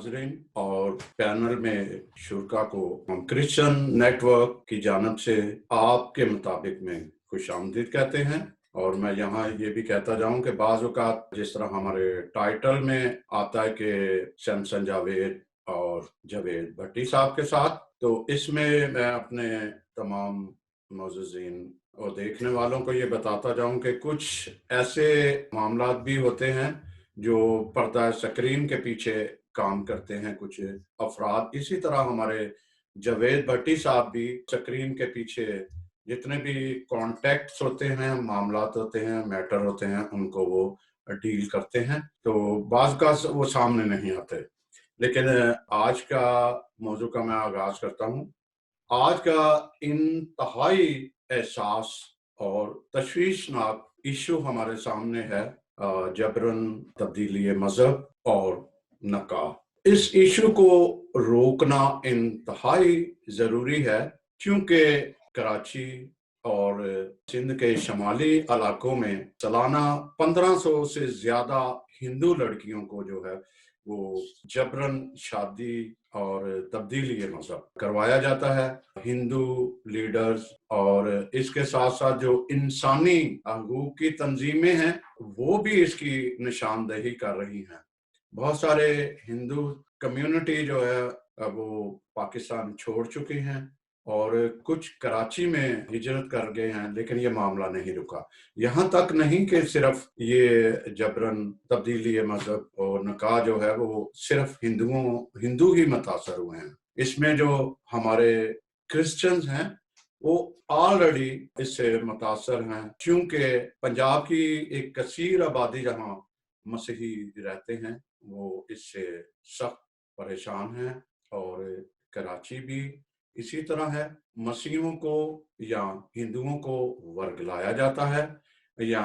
नाजरीन और पैनल में शुरा को हम क्रिश्चियन नेटवर्क की जानब से आपके मुताबिक में खुशामदीद कहते हैं। और मैं यहाँ ये भी कहता जाऊं कि बाज़ औक़ात जिस तरह हमारे टाइटल में आता है कि सैमसन जावेद और जावेद भट्टी साहब के साथ, तो इसमें मैं अपने तमाम मौजूदीन और देखने वालों को ये बताता जाऊं कि कुछ ऐसे मामलात भी होते हैं जो पर्दा स्क्रीन के पीछे काम करते हैं कुछ अफराद। इसी तरह हमारे जावेद भट्टी साहब भी स्क्रीन के पीछे जितने भी कॉन्टेक्ट्स होते हैं, मामलात होते हैं, मैटर होते हैं, उनको वो डील करते हैं। तो बाज़ का वो सामने नहीं आते। लेकिन आज का मौजू का मैं आगाज करता हूँ। आज का इंतहाई एहसास और तशवीशनाक इशू हमारे सामने है जबरन तब्दीली मजहब और नकाह। इस इशू को रोकना इंतहाई जरूरी है क्योंकि कराची और सिंध के शमाली इलाकों में सालाना 1500 से ज्यादा हिंदू लड़कियों को जो है वो जबरन शादी और तब्दीली मजहब करवाया जाता है। हिंदू लीडर्स और इसके साथ साथ जो इंसानी हकूक की तंजीमें हैं वो भी इसकी निशानदेही कर रही हैं। बहुत सारे हिंदू कम्युनिटी जो है वो पाकिस्तान छोड़ चुके हैं और कुछ कराची में हिजरत कर गए हैं, लेकिन ये मामला नहीं रुका। यहाँ तक नहीं कि सिर्फ ये जबरन तब्दीली मजहब और निकाह जो है वो सिर्फ हिंदू ही मुतासर हुए हैं। इसमें जो हमारे क्रिश्चियंस हैं वो ऑलरेडी इससे मुतासर हैं, क्योंकि पंजाब की एक कसीर आबादी जहाँ मसीही रहते हैं वो इससे सख्त परेशान हैं। और कराची भी इसी तरह है। मसीहों को या हिंदुओं को वर्गलाया जाता है, या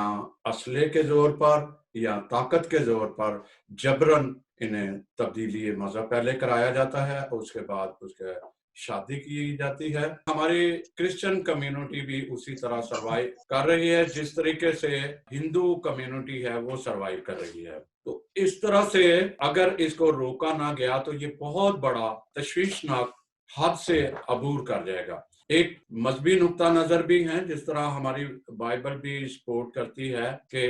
असले के जोर पर या ताकत के जोर पर जबरन इन्हें तब्दीली मजहब पहले कराया जाता है और उसके बाद उसके शादी की जाती है। हमारी क्रिश्चियन कम्युनिटी भी उसी तरह सरवाइव कर रही है जिस तरीके से हिंदू कम्युनिटी है वो सरवाइव कर रही है। तो इस तरह से अगर इसको रोका ना गया तो ये बहुत बड़ा तशवीशनाक हद से अबूर कर जाएगा। एक मजहबी नुक्ता नजर भी है, जिस तरह हमारी बाइबल भी सपोर्ट करती है कि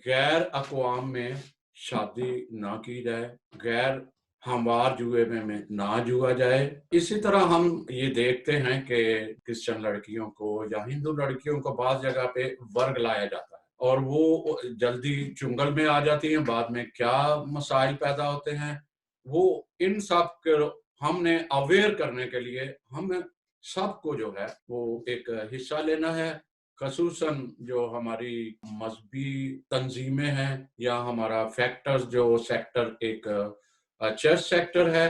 गैर अक़वाम में शादी ना की जाए, गैर हमवार जुए में ना जुआ जाए। इसी तरह हम ये देखते हैं कि क्रिश्चियन लड़कियों को या हिंदू लड़कियों को बाज़ जगह पे वर्ग लाया जाता है और वो जल्दी चुंगल में आ जाती हैं। बाद में क्या मसाइल पैदा होते हैं वो इन सब के हमने अवेयर करने के लिए हम सबको जो है वो एक हिस्सा लेना है। खसूसन जो हमारी मजहबी तंजीमें हैं या हमारा फैक्टर्स जो सेक्टर एक चर्च सेक्टर है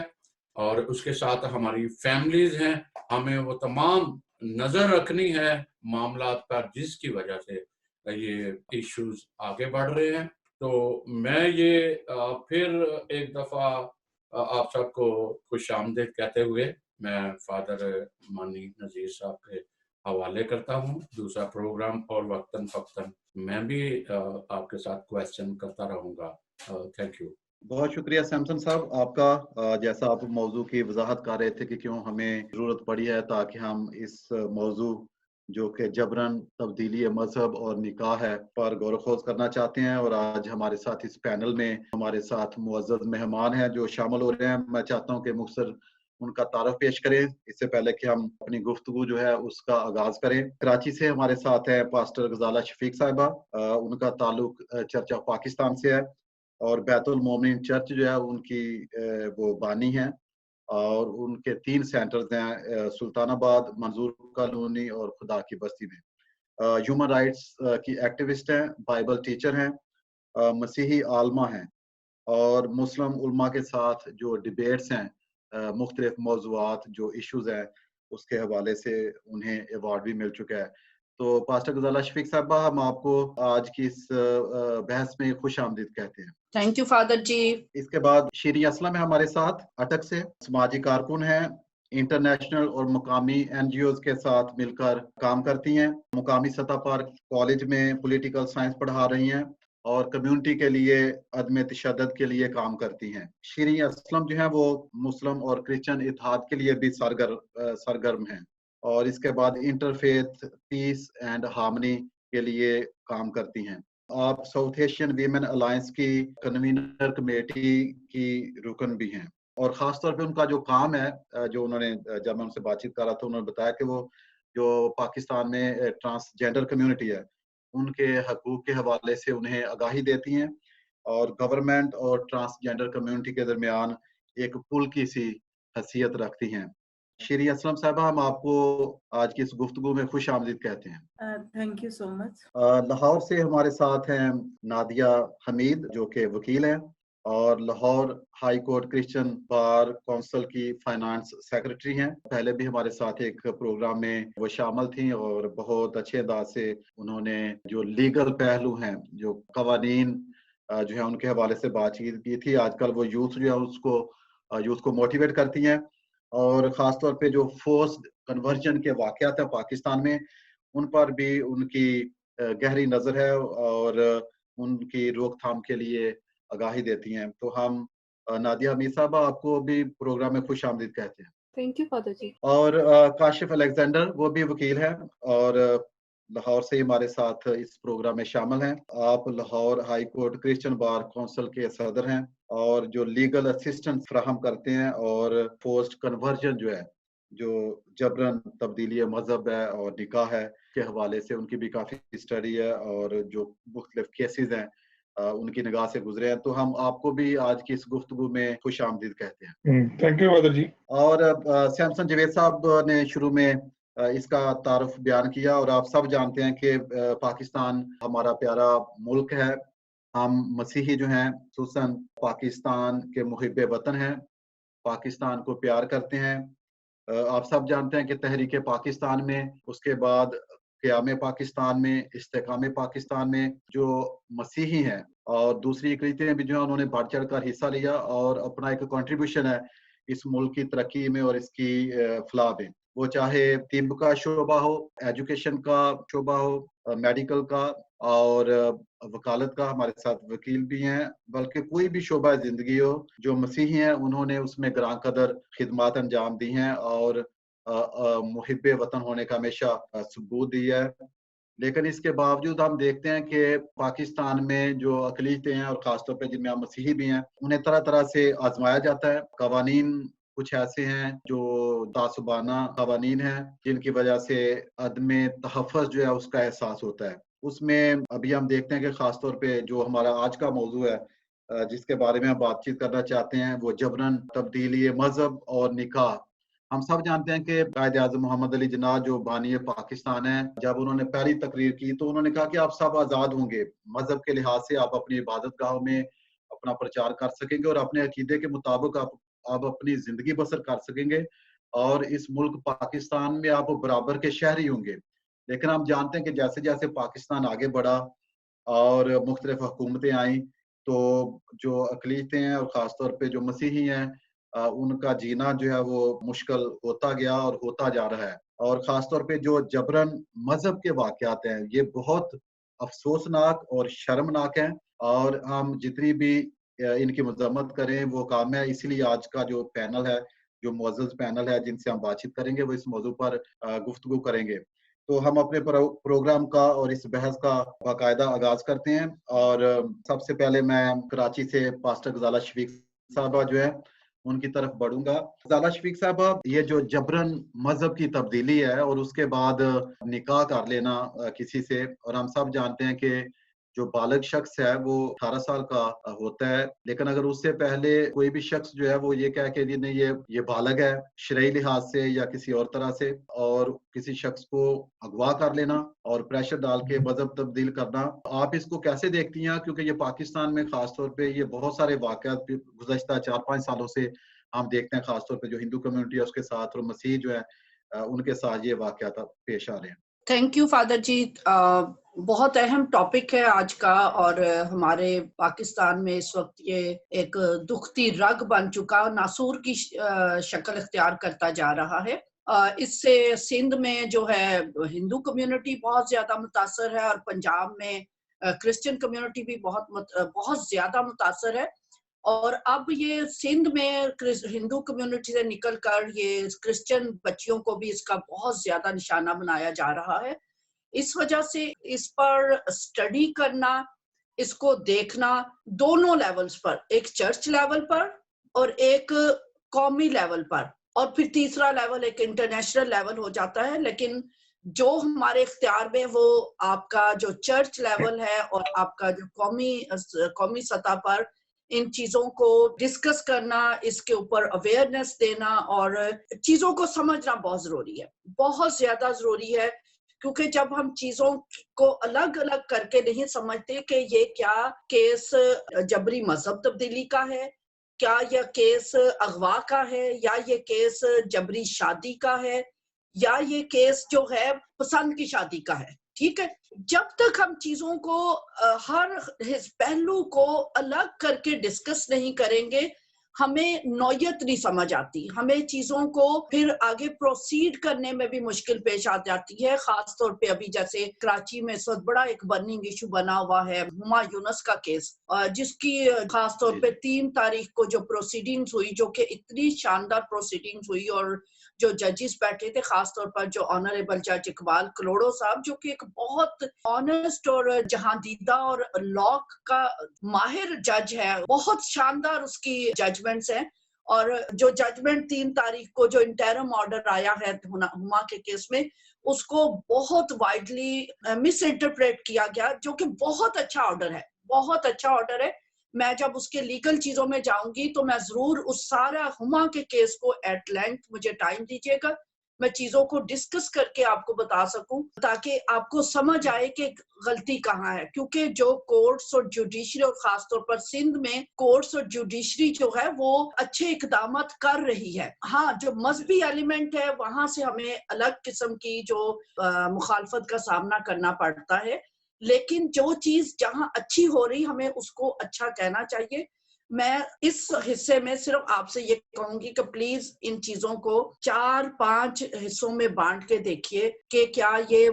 और उसके साथ हमारी फैमिलीज हैं, हमें वो तमाम नजर रखनी है मामलात पर जिसकी वजह से ये इश्यूज आगे बढ़ रहे हैं। तो मैं ये फिर एक दफा आप सबको खुशामदीद कहते हुए मैं फादर मानी नजीर साहब के हवाले करता हूँ दूसरा प्रोग्राम, और वक्तन फक्तन मैं भी आपके साथ क्वेश्चन करता रहूंगा। Thank you. बहुत शुक्रिया सैमसन साहब आपका। जैसा आप मौजू की वजाहत कर रहे थे कि क्यों हमें ज़रूरत पड़ी है ताकि हम इस मौजू जो कि जबरन तब्दीली मजहब और निकाह है पर गौर खोज करना चाहते हैं। और आज हमारे साथ इस पैनल में हमारे साथ मुअज़्ज़ज़ मेहमान हैं जो शामिल हो रहे हैं। मैं चाहता हूं कि मुख्तसर उनका तारफ पेश करें इससे पहले कि हम अपनी गुफ्तगू जो है उसका आगाज करें। कराची से हमारे साथ है पास्टर गजाला शफीक साहिबा। उनका ताल्लुक चर्च ऑफ पाकिस्तान से है और बैतुल मोमिन चर्च जो है उनकी वो बानी हैं। और उनके 3 सेंटर्स हैं सुल्तानाबाद, मंजूर कॉलोनी और खुदा की बस्ती में। ह्यूमन राइट्स की एक्टिविस्ट हैं, बाइबल टीचर हैं, मसीही आलमा हैं और मुस्लिम उलमा के साथ जो डिबेट्स हैं मुख्तलिफ मौज़ूआत जो इश्यूज हैं उसके हवाले से उन्हें अवार्ड भी मिल चुका है। तो पास्टर गजाला शफीक साहबा, हम आपको आज की इस बहस में खुश आमदीद कहते हैं। थैंक यू फादर जी। इसके बाद शीरी असलम है हमारे साथ अटक से, समाजी कारकुन हैं, इंटरनेशनल और मुकामी एनजीओज के साथ मिलकर काम करती हैं। मुकामी सतह पर कॉलेज में पॉलिटिकल साइंस पढ़ा रही हैं और कम्युनिटी के लिए अदम तशद्दुद के लिए काम करती हैं। शीरी असलम जो है वो मुस्लिम और क्रिश्चियन इत्तेहाद के लिए भी सरगर्म हैं और इसके बाद इंटरफेथ पीस एंड हार्मनी के लिए काम करती हैं। आप साउथ एशियन वीमेन अलायंस की कन्वीनर कमेटी की रुकन भी हैं और ख़ास तौर पे उनका जो काम है जो उन्होंने जब मैं उनसे बातचीत कर रहा था उन्होंने बताया कि वो जो पाकिस्तान में ट्रांसजेंडर कम्युनिटी है उनके हकूक़ के हवाले से उन्हें आगाही देती हैं और गवर्नमेंट और ट्रांसजेंडर कम्युनिटी के दरमियान एक पुल की सी हैसियत रखती हैं। शीरी असलम साहिबा, हम आपको आज की इस गुफ्तगू में खुश आमदीद कहते हैं। Thank you so much. Lahore से हमारे साथ हैं नादिया हमीद जो कि वकील हैं और Lahore high court Christian bar council की फाइनेंस सेक्रेटरी हैं। पहले भी हमारे साथ एक प्रोग्राम में वो शामिल थी और बहुत अच्छे अंदाज से उन्होंने जो लीगल पहलू हैं, जो कवानीन जो है उनके हवाले से बातचीत की थी। आजकल वो यूथ जो है यूथ को मोटिवेट करती हैं और ख़ास तौर पे जो फोर्स्ड कन्वर्जन के वाक़यात हैं पाकिस्तान में, उन पर भी उनकी गहरी नज़र है और उनकी रोकथाम के लिए आगाही देती हैं। तो हम नादिया हमीद साहबा आपको भी प्रोग्राम में खुश-आमदीद कहते हैं। Thank you father ji. और काशिफ अलेक्जेंडर वो भी वकील हैं और लाहौर से हमारे साथ इस प्रोग्राम में शामिल हैं। आप Lahore high court Christian bar council के सदर हैं और जो लीगल असिस्टेंस फराहम करते हैं और फोर्स्ड कन्वर्जन जो है, जो जबरन तब्दीली मज़हब है और निकाह है के हवाले से उनकी भी काफ़ी स्टडी है और जो मुख्तलिफ केसेज़ हैं उनकी निगाह से गुजरे हैं। तो हम आपको भी आज की इस गुफ्तगू में खुश-आमदीद कहते हैं। Thank you father ji. और सैमसन जवेद साहब ने शुरू में इसका तारुफ बयान किया और आप सब जानते हैं कि पाकिस्तान हमारा प्यारा मुल्क है। हम मसीही जो हैं खुसूसन पाकिस्तान के मुहिब्बे वतन हैं, पाकिस्तान को प्यार करते हैं। आप सब जानते हैं कि तहरीक पाकिस्तान में, उसके बाद क़याम पाकिस्तान में, इस्तेकाम पाकिस्तान में जो मसीही हैं और दूसरी अक़लीतें भी जो हैं उन्होंने बढ़-चढ़ कर हिस्सा लिया और अपना एक कंट्रीब्यूशन है इस मुल्क की तरक्की में और इसकी फ़लाह में। वो चाहे तिब का शोबा हो, एजुकेशन का शोबा हो, मेडिकल का और वकालत का, हमारे साथ वकील भी हैं, बल्कि कोई भी शोबा ज़िंदगी हो, जो मसीही हैं उन्होंने उसमें ग्रां कदर खिदमत अंजाम दी हैं और मुहिब्बे वतन होने का हमेशा सबूत दिया है। लेकिन इसके बावजूद हम देखते हैं कि पाकिस्तान में जो अक़लीतें हैं और ख़ास तौर पे जिनमें हम मसीही भी हैं, उन्हें तरह-तरह से आज़माया जाता है। कवानीन कुछ ऐसे हैं जो तासुबाना कवानीन हैं, जिनकी वजह से अदम तहफ़्फ़ुज़ जो है उसका एहसास होता है। उसमें अभी हम देखते हैं कि ख़ास तौर पे जो हमारा आज का मौज़ू है जिसके बारे में हम बातचीत करना चाहते हैं, वो जबरन तब्दीली मज़हब और निकाह। हम सब जानते हैं कि कायद-ए-आज़म मोहम्मद अली जिन्नाह जो बानी पाकिस्तान हैं, जब उन्होंने पहली तकरीर की तो उन्होंने कहा कि आप सब आज़ाद होंगे। मज़हब के लिहाज से आप अपनी इबादतगाहों में अपना प्रचार कर सकेंगे और अपने अकीदे के मुताबिक आप अपनी ज़िंदगी बसर कर सकेंगे और इस मुल्क पाकिस्तान में आप बराबर के शहरी होंगे। लेकिन हम जानते हैं कि जैसे-जैसे पाकिस्तान आगे बढ़ा और मुख्तलिफ हुकूमतें आईं, तो जो अक़लीतें हैं और ख़ास तौर पे जो मसीही हैं उनका जीना जो है वो मुश्किल होता गया और होता जा रहा है। और ख़ास तौर पे जो जबरन मज़हब के वाक़यात हैं, ये बहुत अफ़सोसनाक और शर्मनाक हैं और हम जितनी भी इनकी मज़म्मत करें वो कम है। इसीलिए आज का जो पैनल है, जो मुअज़्ज़ज़ पैनल है जिनसे हम बातचीत करेंगे, वो इस मौज़ू पर गुफ्तगू करेंगे। तो हम अपने प्रोग्राम का और इस बहस का बाकायदा आगाज़ करते हैं और सबसे पहले मैं कराची से पास्टर ग़ज़ाला शफ़ीक साहबा जो है उनकी तरफ बढ़ूँगा। ग़ज़ाला शफ़ीक साहबा, ये जो जबरन मज़हब की तब्दीली है और उसके बाद निकाह कर लेना किसी से, और हम सब जानते हैं कि जो बालिग शख्स है वो 18 साल का होता है, लेकिन अगर उससे पहले कोई भी शख्स जो है वो ये कहे कि जी नहीं ये बालिग है शरई लिहाज से या किसी और तरह से, और किसी शख्स को अगवा कर लेना और प्रेशर डाल के मज़हब तब्दील करना, आप इसको कैसे देखती हैं? क्योंकि ये पाकिस्तान में ख़ास तौर पे ये बहुत सारे वाक़यात गुज़श्ता 4-5 सालों से हम देखते हैं, ख़ास तौर पे जो हिंदू कम्युनिटी है उसके साथ और मसीह जो है उनके साथ ये वाक़यात पेश आ रहे हैं। थैंक यू फादर जी। बहुत अहम टॉपिक है आज का और हमारे पाकिस्तान में इस वक्त ये एक दुखती रग बन चुका, नासूर की शक्ल इख्तियार करता जा रहा है। इससे सिंध में जो है हिंदू कम्युनिटी बहुत ज्यादा मुतासर है और पंजाब में क्रिश्चियन कम्युनिटी भी बहुत ज्यादा मुतासर है। और अब ये सिंध में हिंदू कम्युनिटी से निकलकर ये क्रिश्चियन बच्चियों को भी इसका बहुत ज्यादा निशाना बनाया जा रहा है। इस वजह से इस पर स्टडी करना, इसको देखना दोनों लेवल्स पर, एक चर्च लेवल पर और एक कौमी लेवल पर, और फिर तीसरा लेवल एक इंटरनेशनल लेवल हो जाता है। लेकिन जो हमारे इख्तियार में वो आपका जो चर्च लेवल है और आपका जो कौमी सतह पर इन चीजों को डिस्कस करना, इसके ऊपर अवेयरनेस देना और चीजों को समझना बहुत जरूरी है, बहुत ज्यादा जरूरी है। क्योंकि जब हम चीजों को अलग अलग करके नहीं समझते कि ये क्या केस जबरी मजहब तब्दीली का है, क्या यह केस अगवा का है, या ये केस जबरी शादी का है, या ये केस जो है पसंद की शादी का है, ठीक है। जब तक हम चीजों को हर पहलू को अलग करके डिस्कस नहीं करेंगे, हमें नौयत नहीं समझ आती, हमें चीजों को फिर आगे प्रोसीड करने में भी मुश्किल पेश आ जाती है। खास तौर पे अभी जैसे कराची में इस वक्त बड़ा एक बर्निंग इशू बना हुआ है हुमा यूनुस का केस, जिसकी खास तौर पे 3 तारीख को जो प्रोसीडिंग्स हुई, जो कि इतनी शानदार प्रोसीडिंग्स हुई, और जो जजेस बैठे थे, खास तौर पर जो ऑनरेबल जज इकबाल कलोड़ो साहब, जो कि एक बहुत ऑनेस्ट और जहांदीदा और लॉ का माहिर जज है, बहुत शानदार उसकी जजमेंट्स हैं। और जो जजमेंट 3 तारीख को जो इंटरम ऑर्डर आया है हुमा के केस में, उसको बहुत वाइडली मिस इंटरप्रेट किया गया, जो कि बहुत अच्छा ऑर्डर है, बहुत अच्छा ऑर्डर है। मैं जब उसके लीगल चीजों में जाऊंगी तो मैं जरूर उस सारा हुमा के केस को एट लेंथ, मुझे टाइम दीजिएगा, मैं चीजों को डिस्कस करके आपको बता सकूं, ताकि आपको समझ आए कि गलती कहाँ है। क्योंकि जो कोर्ट्स और जुडिशरी, और खास तौर पर सिंध में कोर्ट्स और जुडिशरी जो है वो अच्छे इकदाम कर रही है। हाँ, जो मजहबी एलिमेंट है वहां से हमें अलग किस्म की जो मुखालफत का सामना करना पड़ता है, लेकिन जो चीज जहां अच्छी हो रही, हमें उसको अच्छा कहना चाहिए। मैं इस हिस्से में सिर्फ आपसे ये कहूंगी कि प्लीज इन चीजों को 4-5 हिस्सों में बांट के देखिए कि क्या ये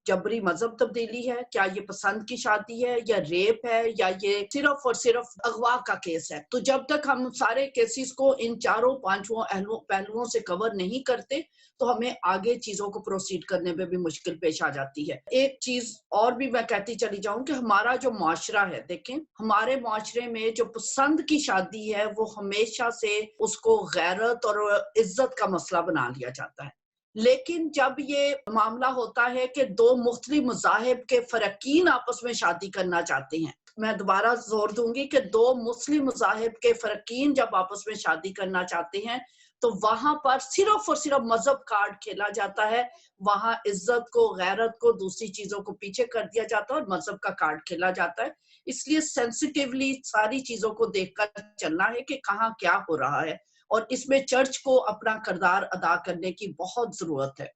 जबरी मजहब तब्दीली है, क्या ये पसंद की शादी है, या रेप है, या ये सिर्फ और सिर्फ अगवा का केस है। तो जब तक हम सारे केसेस को इन 4-5 पहलुओं से कवर नहीं करते, तो हमें आगे चीजों को प्रोसीड करने में भी मुश्किल पेश आ जाती है। एक चीज और भी मैं कहती चली जाऊं कि हमारा जो मुआशरा है, देखें, हमारे मुआशरे में जो पसंद की शादी है वो हमेशा से उसको गैरत और इज्जत का मसला बना लिया जाता है। लेकिन जब ये मामला होता है कि 2 मुख्तलिफ मज़ाहिब के फरकीन आपस में शादी करना चाहते हैं, मैं दोबारा जोर दूंगी कि 2 मुस्लिम मज़ाहिब के फरकीन जब आपस में शादी करना चाहते हैं, तो वहां पर सिर्फ और सिर्फ मजहब कार्ड खेला जाता है। वहां इज्जत को, गैरत को, दूसरी चीजों को पीछे कर दिया जाता है और मजहब का कार्ड खेला जाता है। इसलिए सेंसिटिवली सारी चीजों को देखकर चलना है कि कहाँ क्या हो रहा है, और इसमें चर्च को अपना किरदार अदा करने की बहुत जरूरत है।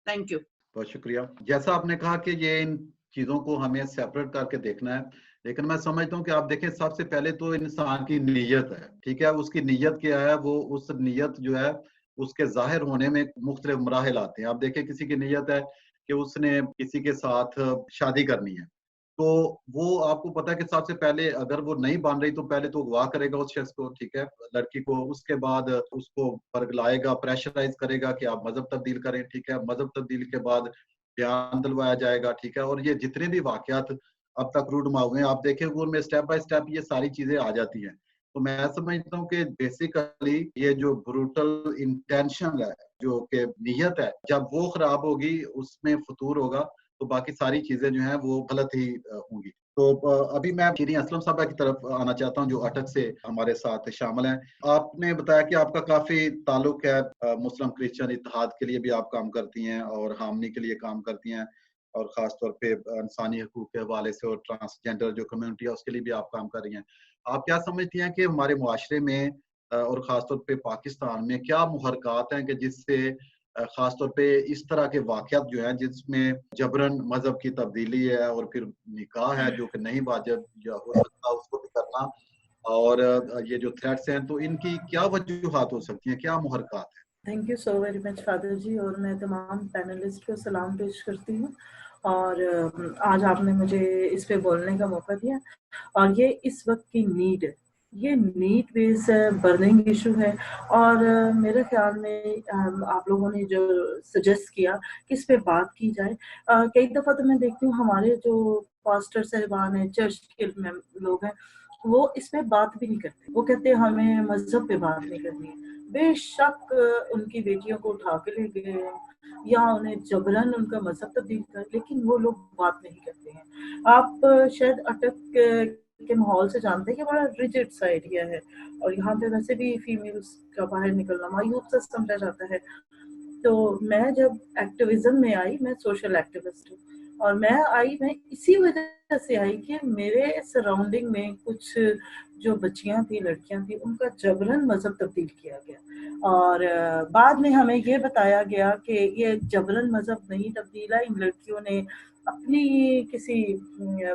Thank you. बहुत शुक्रिया। जैसा आपने कहा कि ये इन चीजों को हमें सेपरेट करके देखना है, लेकिन मैं समझता हूँ कि आप देखें, सबसे पहले तो इंसान की नीयत है, ठीक है। उसकी नीयत क्या है, वो उस नीयत जो है उसके जाहिर होने में मुख्तलिफ मराहिल आते हैं। आप देखें, किसी की नीयत है कि उसने किसी के साथ शादी करनी है, तो वो आपको पता है कि सबसे पहले अगर वो नहीं मान रही तो पहले तो अगवा करेगा उस शख्स को, ठीक है, लड़की को। उसके बाद उसको बरगलाएगा, प्रेशराइज करेगा कि आप मजहब तब्दील करें, ठीक है। मजहब तब्दील के बाद बयान दिलवाया जाएगा, ठीक है। और ये जितने भी वाकयात अब तक रूडमा हुए हैं, आप देखें उनमें स्टेप बाय स्टेप ये सारी चीजें आ जाती हैं। तो मैं समझता हूँ कि बेसिकली ये जो ब्रूटल इंटेंशन है, जो कि नीयत है, जब वो खराब होगी, उसमें फतूर होगा, तो बाकी सारी चीजें जो हैं वो गलत ही होंगी। तो अभी मैं शिरीन असलम साहबा की तरफ आना चाहता हूं, जो अटक से हमारे साथ शामिल हैं। आपने बताया कि आपका काफी ताल्लुक है मुस्लिम क्रिश्चियन इत्तेहाद के लिए भी आप काम करती हैं, और हामनी के लिए काम करती हैं, और खास तौर पे इंसानी हकूक के हवाले से और ट्रांसजेंडर जो कम्युनिटी है उसके लिए भी आप काम कर रही हैं। आप क्या समझती हैं कि हमारे मुआशरे में और खास तौर पे पाकिस्तान में क्या मुहरकात हैं कि जिससे खास तौर पे इस तरह के वाकयात जो हैं जिसमें जबरन मजहब की तब्दीली है और फिर निकाह है जो कि नहीं वाजिब या हो सकता उसको भी करना, और ये जो थ्रेट्स हैं, तो इनकी क्या वजूहात हो सकती हैं, क्या मुहरकात है? Thank you so very much father ji, और मैं तमाम पैनलिस्ट को सलाम पेश करती हूँ। और आज आपने मुझे इस पे बोलने का मौका दिया। और ये इस वक्त की नीड है, ये नीड बेस्ड बर्निंग इशू है। और मेरे ख्याल में आप लोगों ने जो सजेस्ट किया कि इस पे बात की जाए, कई दफ़ा तो मैं देखती हूँ हमारे जो पास्टर साहिबान हैं, चर्च के लोग हैं, वो इस पे बात भी नहीं करते। वो कहते हैं हमें मज़हब पे बात नहीं करनी है। बेशक उनकी बेटियों को उठा के ले गए या उन्हें जबरन उनका मज़हब तब्दील कर, लेकिन वो लोग बात नहीं करते हैं। आप शायद अटक के माहौल से जानते हैं कि बड़ा रिजिड सा एरिया है और यहाँ पे वैसे भी फीमेल्स का बाहर निकलना मायूब सा समझा जाता है। तो मैं जब एक्टिविज्म में आई, मैं सोशल एक्टिविस्ट हूँ और मैं इसी वजह से आई कि मेरे सराउंडिंग में कुछ जो बच्चियां थी, लड़कियां थी, उनका जबरन मजहब तब्दील किया गया और बाद में हमें ये बताया गया कि ये जबरन मजहब नहीं तब्दीला, इन लड़कियों ने अपनी किसी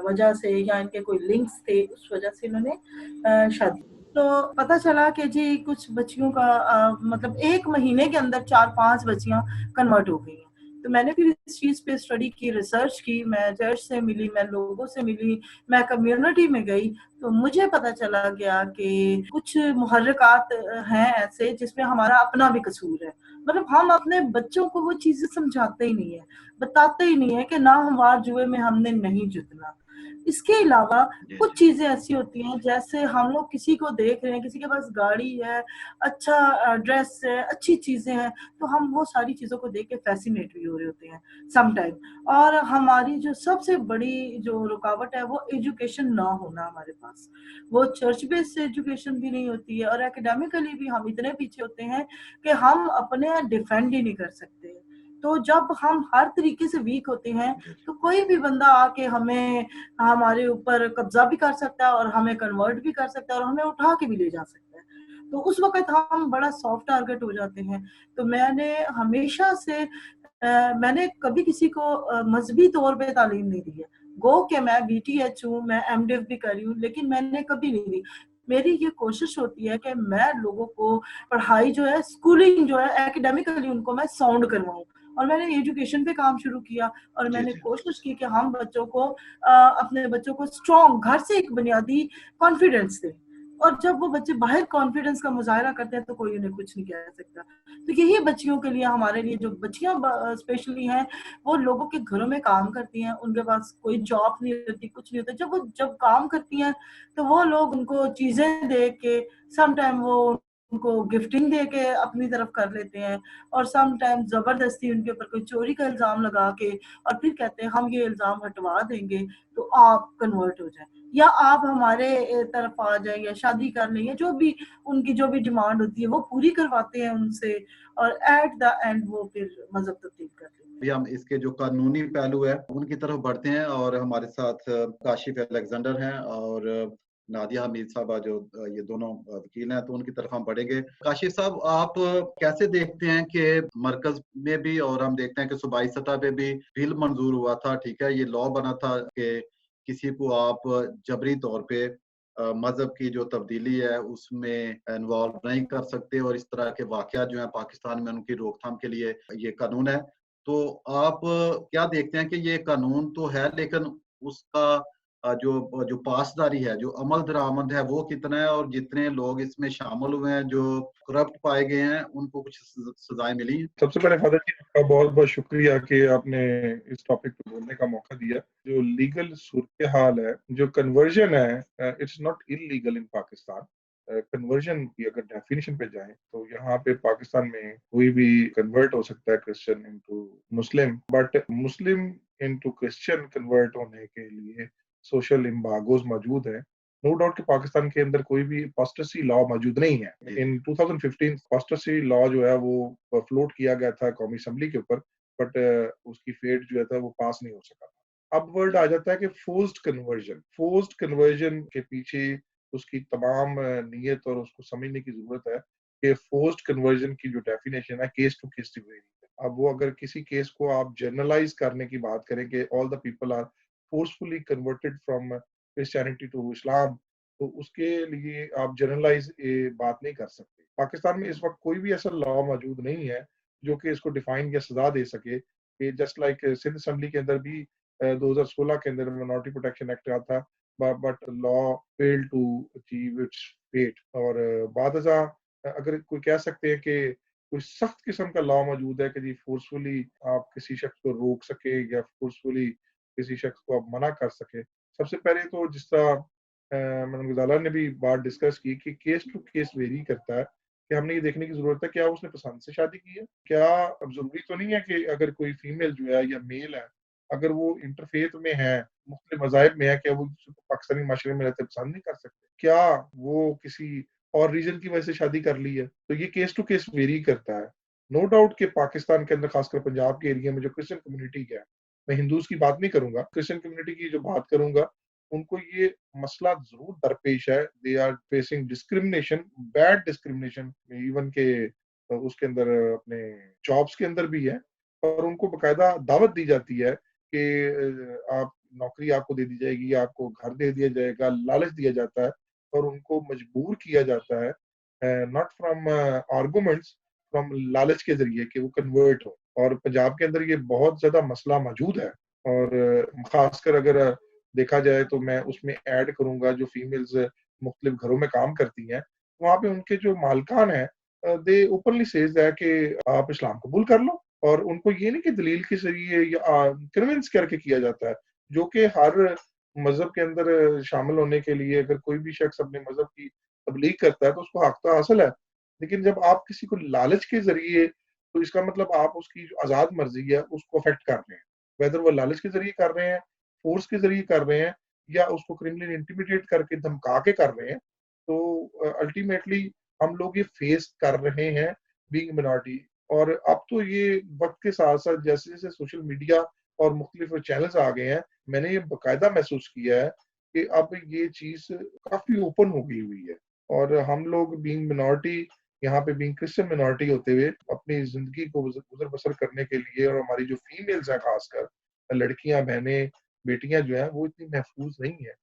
वजह से या इनके कोई लिंक्स थे, उस वजह से इन्होंने शादी। तो पता चला कि जी कुछ बच्चियों का मतलब 1 महीने के अंदर 4-5 बच्चियां कन्वर्ट हो गई हैं। तो मैंने फिर इस चीज़ पे स्टडी की, रिसर्च की, मैं चर्च से मिली, मैं लोगों से मिली, मैं कम्युनिटी में गई, तो मुझे पता चला गया कि कुछ मुहर्रिकात हैं ऐसे जिसमें हमारा अपना भी कसूर है। मतलब हम अपने बच्चों को वो चीज़ें समझाते ही नहीं है, बताते ही नहीं है कि ना हमवार जुए में हमने नहीं जीतना। इसके अलावा जी कुछ जी चीजें ऐसी होती हैं, जैसे हम लोग किसी को देख रहे हैं, किसी के पास गाड़ी है, अच्छा ड्रेस है, अच्छी चीजें हैं, तो हम वो सारी चीजों को देख के फैसिनेट भी हो रहे होते हैं सम टाइम। और हमारी जो सबसे बड़ी जो रुकावट है वो एजुकेशन ना होना हमारे पास। वो चर्च बेस्ड एजुकेशन भी नहीं होती है और एकेडमिकली भी हम इतने पीछे होते हैं कि हम अपने डिफेंड ही नहीं कर सकते। तो जब हम हर तरीके से वीक होते हैं जी जी तो कोई भी बंदा आके हमें हमारे ऊपर कब्जा भी कर सकता है और हमें कन्वर्ट भी कर सकता है और हमें उठा के भी ले जा सकता है। तो उस वक्त हम बड़ा सॉफ्ट टारगेट हो जाते हैं। तो मैंने हमेशा से मैंने कभी किसी को मजहबी तौर पे तालीम नहीं दी है। गो के मैं BTH हूँ, मैं MDiv भी करी हूँ, लेकिन मैंने कभी नहीं दी। मेरी ये कोशिश होती है कि मैं लोगों को पढ़ाई जो है, स्कूलिंग जो है, एकेडमिकली उनको मैं साउंड करवाऊं। और मैंने एजुकेशन पे काम शुरू किया और जी मैंने जी कोशिश की कि हम बच्चों को अपने बच्चों को स्ट्रॉन्ग घर से एक बुनियादी कॉन्फिडेंस दें। और जब वो बच्चे बाहर कॉन्फिडेंस का मुजाहरा करते हैं तो कोई उन्हें कुछ नहीं कह सकता। तो यही बच्चियों के लिए, हमारे लिए जो बच्चियां स्पेशली हैं, वो लोगों के घरों में काम करती हैं, उनके पास कोई जॉब नहीं होती, कुछ नहीं होता। जब काम करती हैं तो वो लोग उनको चीजें दे के, सम टाइम वो उनको गिफ्टिंग दे के अपनी तरफ कर लेते हैं और सम टाइम जबरदस्ती उनके ऊपर कोई चोरी का इल्जाम लगा के और फिर कहते हैं हम ये इल्जाम हटवा देंगे तो आप कन्वर्ट हो जाए या आप हमारे तरफ आ जाए या शादी कर लें, या जो भी उनकी जो भी डिमांड होती है वो पूरी करवाते हैं उनसे और एट द एंड वो फिर मजहब तब्दील कर लेते हैं। अभी हम इसके जो कानूनी पहलू है उनकी तरफ बढ़ते हैं और हमारे साथ काशिफ अलेक्जेंडर हैं और नादिया हमीद साहबा जो ये दोनों वकील हैं, तो उनकी तरफ हम बढ़ेंगे। काशिफ साहब, आप कैसे देखते हैं कि मरकज में भी और हम देखते हैं कि सूबाई सतह पे भी बिल मंजूर हुआ था, ठीक है, ये लॉ बना था कि किसी को आप जबरी तौर पे मजहब की जो तब्दीली है उसमें इन्वॉल्व नहीं कर सकते और इस तरह के वाकयात जो है पाकिस्तान में उनकी रोकथाम के लिए ये कानून है। तो आप क्या देखते हैं कि ये कानून तो है, लेकिन उसका जो जो पासदारी है, जो अमल दरामद है, वो कितना है और जितने लोग इसमें शामिल हुए हैं, जो करप्ट पाए गए हैं, उनको कुछ सजाएं मिली? सबसे पहले फादर जी आपका बहुत बहुत शुक्रिया कि आपने इस टॉपिक पे बोलने का मौका दिया। जो लीगल सूरत हाल है, जो कन्वर्जन है, it's not illegal in Pakistan. Conversion की अगर डेफिनेशन पे जाएं तो यहाँ पे पाकिस्तान में कोई भी कन्वर्ट हो सकता है Christian into Muslim, but Muslim into Christian convert होने के लिए सोशल इम्बागोज मौजूद है। नो डाउट कि पाकिस्तान के अंदर कोई भी अपोस्टेसी लॉ मौजूद नहीं है। इन 2015 अपोस्टेसी लॉ जो है वो फ्लोट किया गया था कौमी असेंबली के ऊपर, बट उसकी फेट जो है था वो पास नहीं हो सका था। अब वर्ड आ जाता है कि फोर्स्ड कन्वर्जन के पीछे उसकी तमाम नीयत और उसको समझने की जरूरत है कि फोर्स्ड कन्वर्जन की जो डेफिनेशन है केस टू केस वेरी है। अब वो अगर किसी केस को आप जनरलाइज करने की बात करें कि all the people are forcefully converted from Christianity to Islam, तो उसके लिए आप जनरलाइज बात नहीं कर सकते। पाकिस्तान में इस वक्त कोई भी ऐसा लॉ मौजूद नहीं है जो कि इसको डिफाइन या सजा दे सके कि जस्ट लाइक सिंध असेंबली के अंदर भी 2016 के अंदर माइनॉरिटी प्रोटेक्शन एक्ट आया था, but law fail to achieve its fate. और बादजा अगर कोई कह सकते हैं कि कोई सख्त किस्म का लॉ मौजूद है कि जी फोर्सफुली आप किसी शख्स को रोक सके या फोर्सफुली किसी शख्स को आप मना कर सके। सबसे पहले तो जिस तरह मैडम गजाला ने भी बात डिस्कस की कि केस टू केस वेरी करता है, कि हमने ये देखने की जरूरत है क्या उसने पसंद से शादी की है। क्या अब जरूरी तो नहीं है कि अगर कोई फीमेल जो है या मेल है, अगर वो इंटरफेथ में है, मुख्तलिफ मज़ाहिब में है, क्या वो पाकिस्तानी माशरे में रहते पसंद नहीं कर सकते? क्या वो किसी और रीजन की वजह से शादी कर ली है? तो ये केस टू केस वेरी करता है। नो डाउट कि पाकिस्तान के अंदर खासकर पंजाब के एरिया में जो क्रिश्चियन कम्युनिटी है, मैं हिंदूज की बात नहीं करूंगा, क्रिश्चियन कम्युनिटी की जो बात करूंगा, उनको ये मसला जरूर दरपेश है। They are facing discrimination, bad discrimination, even के उसके अंदर अपने जॉब्स के अंदर भी है। और उनको बकायदा दावत दी जाती है कि आप नौकरी आपको दे दी जाएगी, आपको घर दे दिया जाएगा, लालच दिया जाता है और उनको मजबूर किया जाता है, नॉट फ्रॉम आर्गुमेंट्स, फ्रॉम लालच के जरिए कि वो कन्वर्ट हो। और पंजाब के अंदर ये बहुत ज्यादा मसला मौजूद है। और खासकर अगर देखा जाए तो मैं उसमें ऐड करूंगा जो फीमेल्स मुख्तलिफ घरों में काम करती हैं, वहाँ पे उनके जो मालकान है, दे ओपनली सेज है कि आप इस्लाम कबूल कर लो। और उनको ये नहीं कि दलील के जरिए या कन्विंस करके किया जाता है, जो कि हर मजहब के अंदर शामिल होने के लिए अगर कोई भी शख्स अपने मजहब की तबलीग करता है तो उसको हक तो हासिल है। लेकिन जब आप किसी को लालच के जरिए, तो इसका मतलब आप उसकी जो आजाद मर्जी है उसको अफेक्ट कर रहे हैं, वेदर वो लालच के जरिए कर रहे हैं, फोर्स के जरिए कर रहे हैं, या उसको क्रिमिनली इंटिमिडेट करके धमका के कर रहे हैं। तो अल्टीमेटली हम लोग ये फेस कर रहे हैं बीइंग मिनॉरिटी। और अब तो ये वक्त के साथ साथ जैसे जैसे सोशल मीडिया और मुख्तलिफ चैनल्स आ गए हैं, मैंने ये बाकायदा महसूस किया है कि अब ये चीज काफी ओपन हो गई हुई है। और हम लोग बीइंग मिनॉरिटी, यहाँ पे बीइंग क्रिश्चियन मिनॉरिटी होते हुए अपनी जिंदगी को गुजर बसर करने के लिए, और हमारी जो फीमेल्स हैं खासकर लड़कियां, बहनें, बेटियां जो हैं वो इतनी महफूज नहीं है।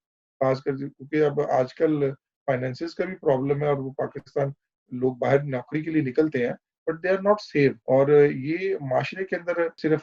खासकर क्योंकि अब आजकल फाइनेंसिस का भी प्रॉब्लम है और वो पाकिस्तान लोग बाहर नौकरी के लिए निकलते हैं, but they are not safe. और ये माशरे के अंदर सिर्फ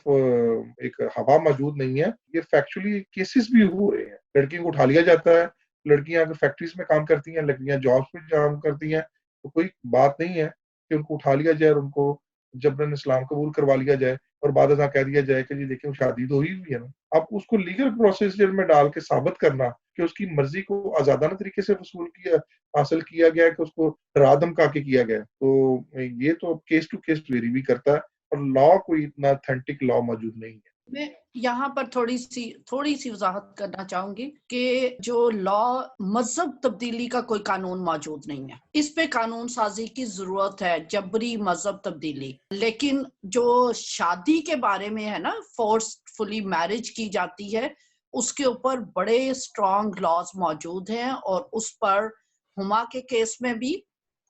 एक हवा मौजूद नहीं है, ये फैक्चुअली केसेस भी हो रहे हैं। लड़कियों को उठा लिया जाता है, लड़कियां अगर फैक्ट्रीज में काम करती हैं, लड़कियां जॉब्स पे काम करती हैं, तो कोई बात नहीं है कि उनको उठा लिया जाए और उनको जबरन इस्लाम कबूल करवा लिया जाए और बाद में कह दिया जाए कि जी देखिए वो शादी तो हुई हुई है ना। अब उसको लीगल प्रोसीजर में डाल के साबित करना कि उसकी मर्जी को आजादाना तरीके से वसूल किया, हासिल किया गया है, कि उसको डरा धमका के किया गया है, तो ये तो केस टू केस वेरी भी करता है। और लॉ कोई इतना ऑथेंटिक लॉ मौजूद नहीं है। मैं यहाँ पर थोड़ी सी वजाहत करना चाहूंगी कि जो लॉ मजहब तब्दीली का कोई कानून मौजूद नहीं है, इस पे कानून साजी की जरूरत है, जबरी मजहब तब्दीली। लेकिन जो शादी के बारे में है ना, फोर्सफुली मैरिज की जाती है, उसके ऊपर बड़े स्ट्रॉन्ग लॉज मौजूद हैं। और उस पर हुमा के केस में भी,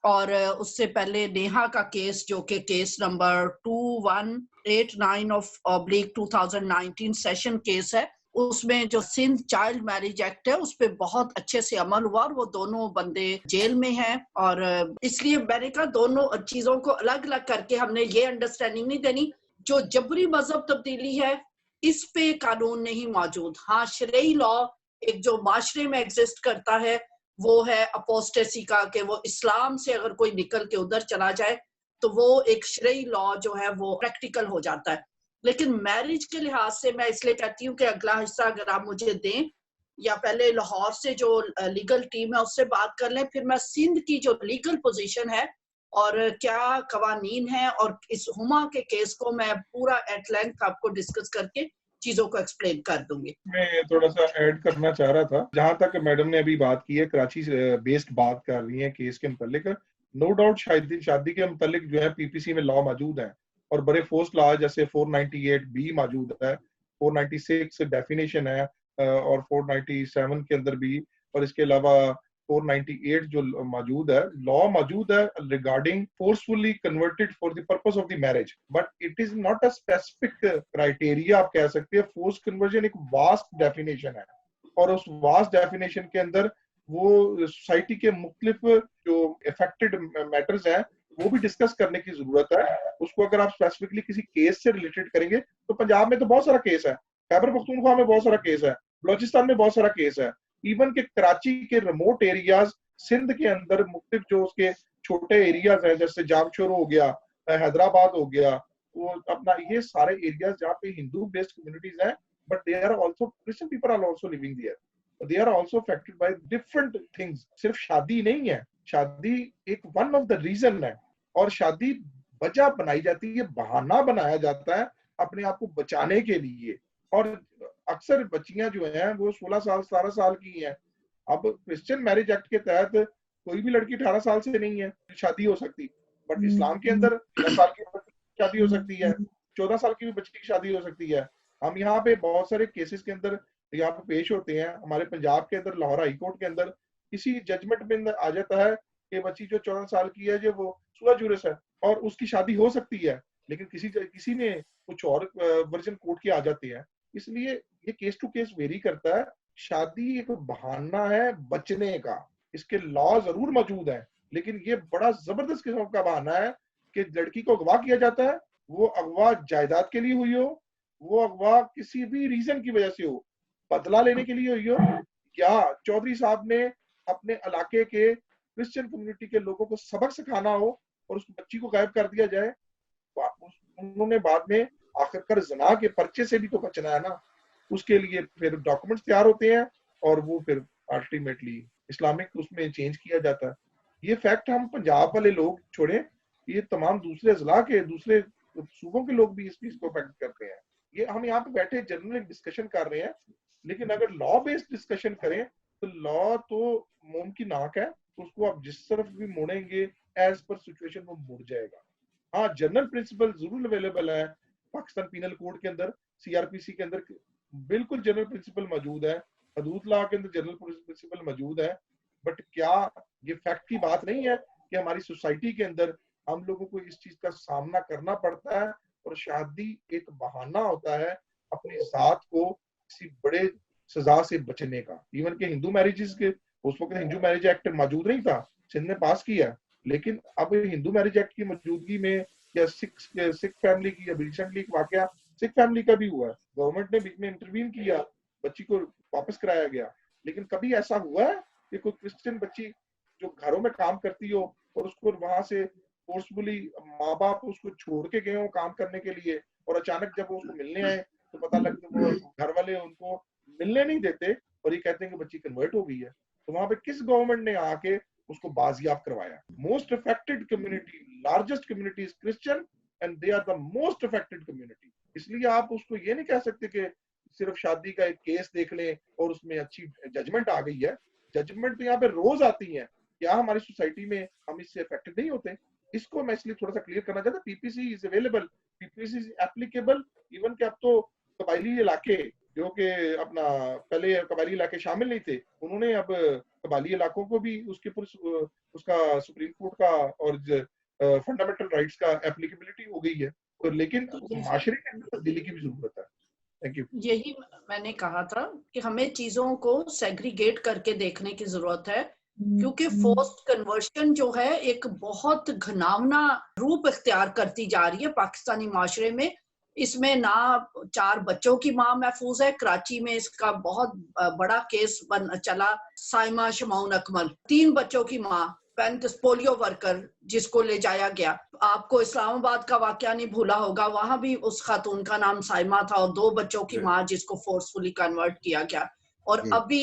और उससे पहले नेहा का केस जो कि case number 2189 of oblique 2019 session case है, उसमें जो सिंध चाइल्ड मैरिज एक्ट है उस पे बहुत अच्छे से अमल हुआ और वो दोनों बंदे जेल में हैं। और इसलिए मैंने कहा दोनों चीजों को अलग अलग करके हमने ये अंडरस्टैंडिंग नहीं देनी। जो जबरी मजहब तब्दीली है इस पे कानून नहीं मौजूद। हाँ, शरई लॉ एक जो माशरे में एग्जिस्ट करता है वो है अपोस्टेसी का, कि वो इस्लाम से अगर कोई निकल के उधर चला जाए तो वो एक शरई लॉ जो है वो प्रैक्टिकल हो जाता है। लेकिन मैरिज के लिहाज से मैं इसलिए कहती हूँ कि अगला हिस्सा अगर आप मुझे दें, या पहले लाहौर से जो लीगल टीम है उससे बात कर लें, फिर मैं सिंध की जो लीगल पोजीशन है और क्या कवानीन है, और इस हुमा के केस को मैं पूरा एट लेंथ आपको डिस्कस करके चीजों को एक्सप्लेन कर दूंगी। मैं थोड़ा सा ऐड करना चाह रहा था, जहां तक मैडम ने अभी बात की है, कराची बेस्ड बात कर रही है केस के मुतालिक। नो डाउट शादी के मुतालिक जो है पीपीसी में लॉ मौजूद है, और बड़े फोर्स लॉ जैसे 498 बी मौजूद है, 496 डेफिनेशन है, और 497 के अंदर भी, और इसके अलावा 498 जो मौजूद है, लॉ मौजूद है regarding forcefully converted for the purpose of the marriage, but it is not a specific criteria. आप कह सकते हैं फोर्स कन्वर्जन एक वास्ट डेफिनेशन है, और उस वास्ट डेफिनेशन के अंदर वो सोसाइटी के मुख्तलिफ जो अफेक्टेड मैटर्स हैं वो भी डिस्कस करने की जरूरत है। उसको अगर आप स्पेसिफिकली किसी केस से रिलेटेड करेंगे, तो पंजाब में तो बहुत सारा केस है, खैबर पख्तूनख्वा में बहुत सारा केस है, बलोचिस्तान में बहुत सारा केस है, इवन के कराची के रिमोट एरियाज, सिंध के अंदर मुख्तलिफ जो उसके छोटे एरियाज हैं, जैसे जामशोर हो गया, हैदराबाद हो गया, वो अपना ये सारे एरियाज जहाँ पे हिंदू बेस्ड कम्युनिटीज हैं, but they are also Christian people are also living there, they are also affected by different things. सिर्फ शादी नहीं है, शादी एक वन ऑफ द रीजन है, और शादी वजह बनाई जाती है, बहाना बनाया जाता है अपने आप को बचाने के लिए। और अक्सर बच्चियां जो हैं वो 16 साल 17 साल की हैं। अब क्रिश्चियन मैरिज एक्ट के तहत कोई भी लड़की 18 साल से नहीं है शादी हो सकती, बट इस्लाम के अंदर 13 साल की शादी हो सकती है, 14 साल की भी बच्ची की शादी हो सकती है। हम यहाँ पे बहुत सारे केसेस के अंदर यहाँ पे पेश होते हैं। हमारे पंजाब के अंदर लाहौर हाई कोर्ट के अंदर किसी जजमेंट में आ जाता है कि बच्ची जो 14 साल की है, जो वो सुआ जुरिस है और उसकी शादी हो सकती है, लेकिन किसी ने कुछ और वर्जन कोर्ट के आ जाते हैं। इसलिए ये केस टू केस वेरी करता है। शादी एक बहाना है बचने का, इसके लॉ जरूर मौजूद है, लेकिन ये बड़ा जबरदस्त किस्म का बहाना है कि लड़की को अगवा किया जाता है, वो अगवा जायदाद के लिए हुई हो, वो अगवा किसी भी रीजन की वजह से हो, बदला लेने के लिए हुई हो, या चौधरी साहब ने अपने इलाके के क्रिश्चियन कम्युनिटी के लोगों को सबक सिखाना हो और उस बच्ची को गायब कर दिया जाए। उन्होंने बाद में आखिरकार जना के पर्चे से भी तो बचना है ना, उसके लिए फिर डॉक्यूमेंट्स तैयार होते हैं और वो फिर अल्टीमेटली इस्लामिक उसमें चेंज किया जाता है। ये फैक्ट हम पंजाब वाले लोग छोड़े, ये तमाम दूसरे अजला के दूसरे सूबों के लोग भी इस चीज को फैक्ट करते हैं। ये हम यहाँ पे बैठे जनरल डिस्कशन कर रहे हैं, लेकिन अगर लॉ बेस्ड डिस्कशन करें तो लॉ तो मुमकिन नाक है, उसको आप जिस तरफ भी मोड़ेंगे एज पर सिचुएशन वो मुड़ जाएगा। हाँ, जनरल प्रिंसिपल जरूर अवेलेबल है पाकिस्तान पीनल कोड के अंदर, सीआरपीसी के अंदर बिल्कुल जनरल प्रिंसिपल मौजूद है, हदूद लॉ के अंदर जनरल प्रिंसिपल मौजूद है, बट क्या ये फैक्ट की बात नहीं है कि हमारी सोसाइटी के अंदर हम लोगों को इस चीज का सामना करना पड़ता है और शादी एक बहाना होता है अपनी जात को किसी बड़े सजा से बचने का। इवन के हिंदू मैरिजेस के उस वक्त हिंदू मैरिज एक्ट मौजूद नहीं था, सिंध ने पास किया, लेकिन अब हिंदू मैरिज एक्ट की मौजूदगी में या सिख फैमिली की अभी रिसेंटली वाकया सिख फैमिली का भी हुआ है, गवर्नमेंट ने बीच में इंटरवीन किया, बच्ची को वापस कराया गया। लेकिन कभी ऐसा हुआ है कि कोई क्रिश्चियन बच्ची जो घरों में काम करती हो और उसको वहां से फोर्सफुली माँ बाप उसको छोड़ के गए हो काम करने के लिए, और अचानक जब वो उसको मिलने आए तो पता लगता वो घर वाले उनको मिलने नहीं देते और ये कहते हैं कि बच्ची कन्वर्ट हो गई है, तो वहां पे किस गवर्नमेंट ने आके उसको बाजियाब करवाया? Most affected community, largest community is Christian and they are the most affected community. इसलिए आप उसको ये नहीं कह सकते कि सिर्फ शादी का एक केस देख लें और उसमें अच्छी जजमेंट आ गई है। जजमेंट तो यहाँ पे रोज आती है, क्या हमारी सोसाइटी में हम इससे अफेक्टेड नहीं होते? इसको मैं इसलिए थोड़ा सा क्लियर करना चाहता। PPC is available, PPC is applicable, even के अब तो कबायली इलाके जो कि अपना पहले कबायली इलाके शामिल नहीं थे, उन्होंने अब कबायली इलाकों को भी उसके उसका सुप्रीम कोर्ट का और फंडामेंटल राइट्स का एप्लीकेबिलिटी हो गई है, तो लेकिन माशरे के अंदर तब्दीली की भी जरूरत है। Thank you. यही मैंने कहा था कि हमें चीजों को सेग्रीगेट करके देखने की जरूरत है, क्योंकि फोर्स्ड कन्वर्शन जो है एक बहुत घिनौना रूप इख्तियार करती जा रही है पाकिस्तानी माशरे में। इसमें ना 4 बच्चों की माँ महफूज है, कराची में इसका बहुत बड़ा केस चला, साइमा शमाउन अकमल 3 बच्चों की माँ, 35 पोलियो वर्कर जिसको ले जाया गया। आपको इस्लामाबाद का वाकया नहीं भूला होगा, वहां भी उस खातून का नाम साइमा था और 2 बच्चों की माँ जिसको फोर्सफुली कन्वर्ट किया गया। और अभी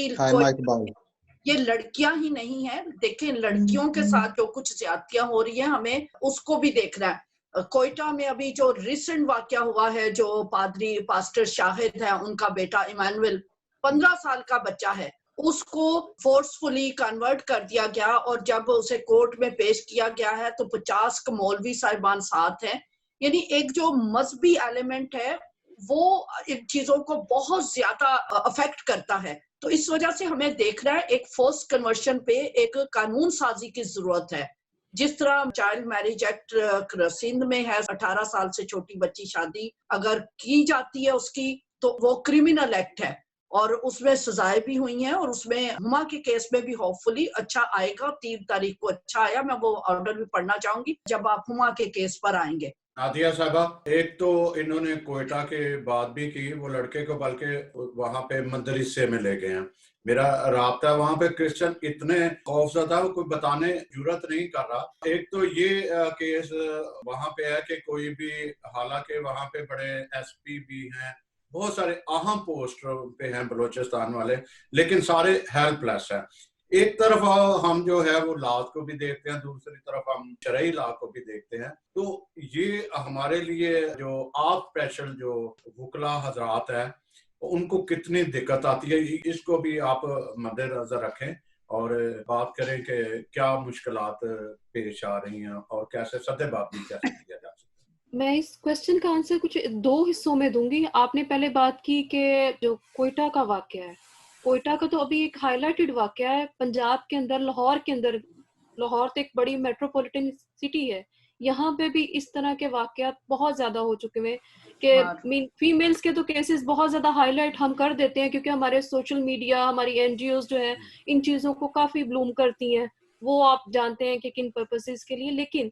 ये लड़कियां ही नहीं है, देखें लड़कियों के साथ जो कुछ ज्यादतियां हो रही है हमें उसको भी देखना है। कोयटा में अभी जो रिसेंट वाकया हुआ है, जो पास्टर शाहिद है, उनका बेटा इमानुएल 15 साल का बच्चा है, उसको फोर्सफुली कन्वर्ट कर दिया गया और जब उसे कोर्ट में पेश किया गया है तो 50 मौलवी साहिबान साथ हैं। यानी एक जो मजहबी एलिमेंट है वो इन चीजों को बहुत ज्यादा अफेक्ट करता है। तो इस वजह से हमें देखना है एक फोर्स कन्वर्शन पे एक कानून साजी की जरूरत है। जिस तरह चाइल्ड मैरिज एक्ट सिंध में है, 18 साल से छोटी बच्ची शादी अगर की जाती है उसकी तो वो क्रिमिनल एक्ट है, और उसमें सजाएं भी हुई हैं, और उसमें हुमा के केस में भी होपफुली अच्छा आएगा। 3 तारीख को अच्छा आया, मैं वो ऑर्डर भी पढ़ना चाहूंगी जब आप हुमा के केस पर आएंगे। नादिया साहबा, एक तो इन्होंने कोयटा के बात भी की, वो लड़के को बल्कि वहां पे मदरसे में ले गए हैं। मेरा राब्ता वहां पे क्रिश्चियन इतने खौफजदा, कोई बताने जरूरत नहीं कर रहा। एक तो ये केस वहां पे है कि कोई भी, हालांकि वहां पे बड़े एसपी भी हैं, बहुत सारे अहम पोस्ट पे हैं बलूचिस्तान वाले, लेकिन सारे हेल्पलेस हैं। एक तरफ हम जो है वो लॉ को भी देखते हैं, दूसरी तरफ हम शरई लॉ को भी देखते हैं। तो ये हमारे लिए जो आप स्पेशल जो वकला हजरात है उनको कितनी दिक्कत आती है, इसको भी आप मद्देनजर रखें और बात करें कि क्या मुश्किलात पेश आ रही हैं और कैसे सद्देबाजी कैसे किया जा सकता है। मैं इस क्वेश्चन का आंसर कुछ 2 हिस्सों में दूंगी। आपने पहले बात की कि जो कोयटा का वाकया है, कोयटा का तो अभी एक हाईलाइटेड वाकया है पंजाब के अंदर, लाहौर के अंदर। लाहौर तो एक बड़ी मेट्रोपॉलिटन सिटी है, यहाँ पे भी इस तरह के वाकयात बहुत ज्यादा हो चुके हैं कि फीमेल्स के तो केसेस बहुत ज्यादा हाईलाइट हम कर देते हैं, क्योंकि हमारे सोशल मीडिया, हमारी एनजीओज जो है इन चीजों को काफी ब्लूम करती हैं। वो आप जानते हैं कि किन पर्पसेस के लिए। लेकिन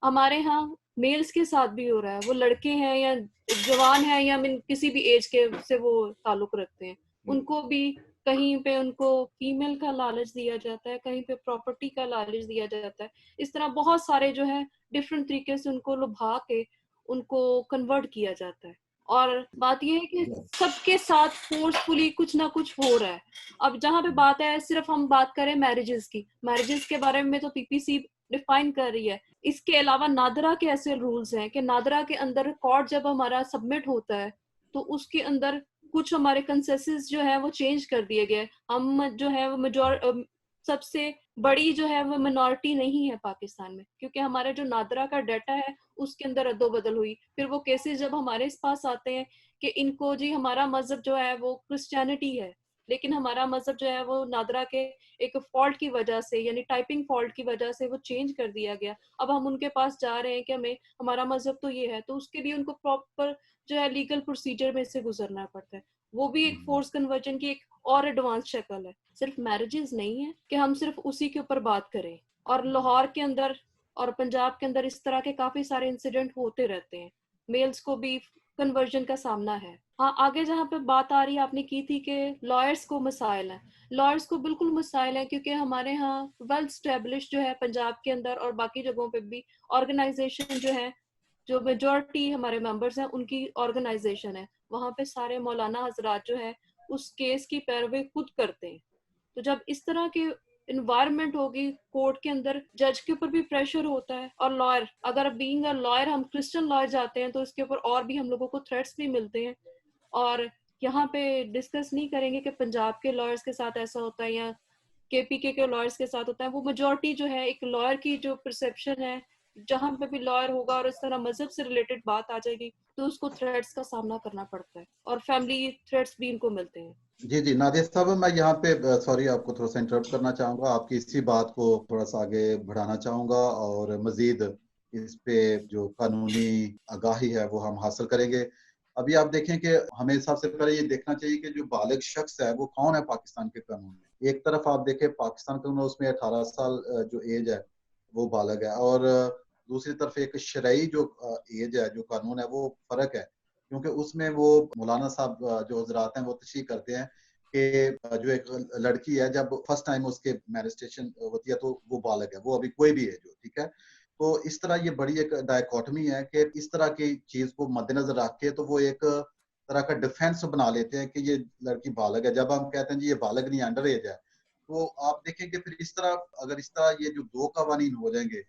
हमारे यहाँ मेल्स के साथ भी हो रहा है, वो लड़के हैं या जवान हैं या किसी भी एज के से वो ताल्लुक रखते हैं, उनको भी कहीं पे उनको फीमेल का लालच दिया जाता है, कहीं पे प्रॉपर्टी का लालच दिया जाता है। इस तरह बहुत सारे जो है डिफरेंट तरीके से उनको लुभा के उनको कन्वर्ट किया जाता है। और बात यह है कि सबके साथ फोर्सफुली कुछ ना कुछ हो रहा है। अब जहाँ पे बात है, सिर्फ हम बात करें मैरिजेस की, मैरिजेस के बारे में तो पीपीसी डिफाइन कर रही है। इसके अलावा नादरा के ऐसे रूल्स हैं कि नादरा के अंदर रिकॉर्ड जब हमारा सबमिट होता है तो उसके अंदर कुछ हमारे कंसेंसस जो है वो चेंज कर दिए गए। हम जो है वो सबसे बड़ी जो है वो मिनॉरिटी नहीं है पाकिस्तान में, क्योंकि हमारे जो नादरा का डाटा है उसके अंदर अदोबदल हुई। फिर वो केसेस जब हमारे पास आते हैं कि इनको जी हमारा मजहब जो है वो क्रिश्चियनिटी है, लेकिन हमारा मजहब जो है वो नादरा के एक फॉल्ट की वजह से, यानी टाइपिंग फॉल्ट की वजह से वो चेंज कर दिया गया। अब हम उनके पास जा रहे हैं कि हमें हमारा मजहब तो ये है, तो उसके लिए उनको प्रॉपर जो है लीगल प्रोसीजर में से गुजरना पड़ता है। वो भी एक फोर्स कन्वर्जन की एक और एडवांस शक्ल है। सिर्फ मैरिजेस नहीं है कि हम सिर्फ उसी के ऊपर बात करें। और लाहौर के अंदर और पंजाब के अंदर इस तरह के काफी सारे इंसिडेंट होते रहते हैं, मेल्स को भी कन्वर्जन का सामना है। हाँ, आगे जहाँ पे बात आ रही है, आपने की थी कि लॉयर्स को मसाइल हैं। लॉयर्स को बिल्कुल मसाइल हैं, क्योंकि हमारे यहाँ वेल स्टेब्लिश जो है पंजाब के अंदर और बाकी जगहों पे भी ऑर्गेनाइजेशन जो है, जो मेजॉरिटी हमारे मेंबर्स हैं उनकी ऑर्गेनाइजेशन है, वहाँ पे सारे मौलाना हजरात जो है उस केस की पैरवी खुद करते हैं। तो जब इस तरह के इन्वायरमेंट होगी कोर्ट के अंदर, जज के ऊपर भी प्रेशर होता है। और लॉयर, अगर बीइंग अ लॉयर हम क्रिश्चियन लॉयर जाते हैं तो इसके ऊपर और भी हम लोगों को थ्रेट्स भी मिलते हैं। और यहाँ पे डिस्कस नहीं करेंगे कि पंजाब के लॉयर्स के साथ ऐसा होता है या केपीके के लॉयर्स के साथ होता है। वो मेजॉरिटी जो है, एक लॉयर की जो परसेप्शन है, जहां पे भी लॉयर होगा और इस तरह मजहब से रिलेटेड बात आ जाएगी तो उसको थ्रेट्स का सामना करना पड़ता है, और फैमिली थ्रेट्स भी इनको मिलते हैं। जी जी नादिया साहब, मैं यहाँ पे सॉरी आपको थोड़ा सा इंटरप्ट करना चाहूंगा, आपकी इसी बात को थोड़ा सा आगे बढ़ाना चाहूंगा और मजीद इस पे जो कानूनी आगाही है वो हम हासिल करेंगे। अभी आप देखें कि हमें सबसे पहले ये देखना चाहिए कि जो बालिग शख्स है वो कौन है पाकिस्तान के कानून में। एक तरफ आप देखें पाकिस्तान कानून, उसमें 18 साल जो एज है वो बालिग है, और दूसरी तरफ एक शरई जो एज है, जो कानून है, वो फर्क है। क्योंकि उसमें वो मौलाना साहब जो हजरात हैं वो तशरीह करते हैं कि जो एक लड़की है जब फर्स्ट टाइम उसके मैनिस्ट्रेशन होती है तो वो बालग है, वो अभी कोई भी है जो, ठीक है। तो इस तरह ये बड़ी एक डायकोटमी है कि इस तरह की चीज को मद्देनजर रख के तो वो एक तरह का डिफेंस बना लेते हैं कि ये लड़की बालग है। जब हम कहते हैं जी ये बालग नहीं, अंडर एज है, तो आप देखेंगे फिर इस तरह, अगर इस तरह ये जो दो कवानीन हो जाएंगे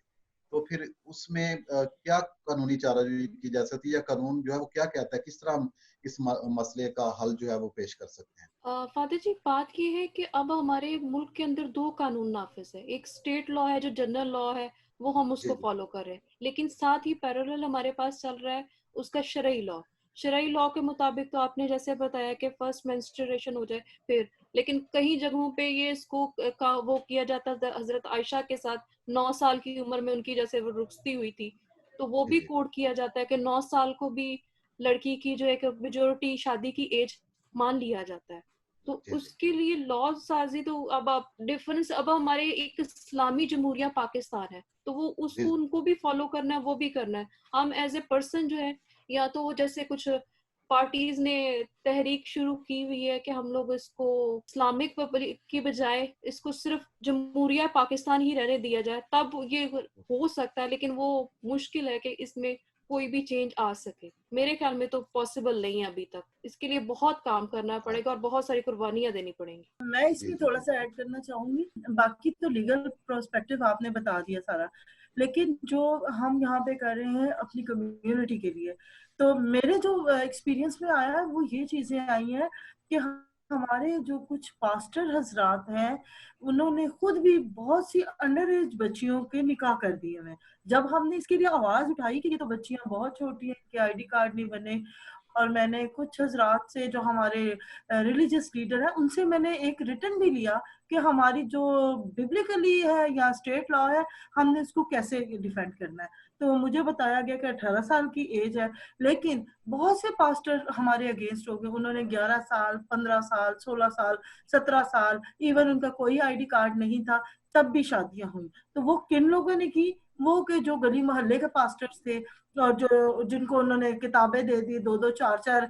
तो फिर उसमें क्या कानूनी चाराजोई की जा सकती है, या कानून जो है वो क्या कहता है, किस तरह हम इस मसले का हल जो है वो पेश कर सकते हैं। फादर जी, बात ये है कि अब हमारे मुल्क के अंदर 2 कानून नाफिज है। एक स्टेट लॉ है जो जनरल लॉ है, वो हम उसको फॉलो कर रहे हैं, लेकिन साथ ही पैरेलल हमारे पास चल रहा है उसका शरई लॉ। शरई लॉ के मुताबिक तो आपने जैसे बताया कि फर्स्ट मेंस्ट्रुएशन हो जाए फिर, लेकिन कई जगहों पे ये इसको का वो किया जाता है। हजरत आयशा के साथ 9 साल की उम्र में उनकी जैसे वो रुखसती हुई थी, तो वो भी कोड किया जाता है कि 9 साल को भी लड़की की जो एक मेजोरिटी शादी की एज मान लिया जाता है। तो जी, जी। उसके लिए लॉ साजी तो अब आप डिफरेंस, अब हमारे एक इस्लामी जमहूरिया पाकिस्तान है तो वो जी, उसको उनको भी फॉलो करना है, वो भी करना है। हम एज ए पर्सन जो है, या तो वो जैसे कुछ पार्टीज ने तहरीक शुरू की हुई है कि हम लोग इसको इस्लामिक रिपब्लिक की बजाय इसको सिर्फ जमहूरिया पाकिस्तान ही रहने दिया जाए, तब ये हो सकता है, लेकिन वो मुश्किल है कि इसमें कोई भी चेंज आ सके। मेरे ख्याल में तो पॉसिबल नहीं है अभी तक। इसके लिए बहुत काम करना हाँ, पड़ेगा और बहुत सारी कुर्बानियां देनी पड़ेंगी। मैं जी, इसमें जी, थोड़ा सा बिल्कुल। ऐड करना चाहूंगी। बाकी तो लीगल प्रोस्पेक्टिव आपने बता दिया सारा, लेकिन जो हम यहाँ पे कर रहे हैं अपनी कम्युनिटी के लिए, तो मेरे जो एक्सपीरियंस में आया है वो ये चीजें आई हैं कि हमारे जो कुछ पास्टर हजरात हैं उन्होंने खुद भी बहुत सी अंडर एज बच्चियों के निकाह कर दिए हैं। जब हमने इसके लिए आवाज उठाई कि ये तो बच्चियां बहुत छोटी हैं कि आईडी कार्ड नहीं बने, और मैंने कुछ हजरात से जो हमारे रिलीजियस लीडर है उनसे मैंने एक रिटर्न भी लिया कि हमारी जो बिब्लिकली है या स्टेट लॉ है हमने इसको कैसे डिफेंड करना है। तो मुझे बताया गया कि 18 साल की एज है, लेकिन बहुत से पास्टर हमारे अगेंस्ट हो गए। उन्होंने 11 साल, 15 साल, 16 साल, 17 साल, इवन उनका कोई आईडी कार्ड नहीं था, तब भी शादियां हुई। तो वो किन लोगों ने की? वो के जो गली मोहल्ले के पास्टर्स थे और जो जिनको उन्होंने किताबें दे दी, दो दो चार चार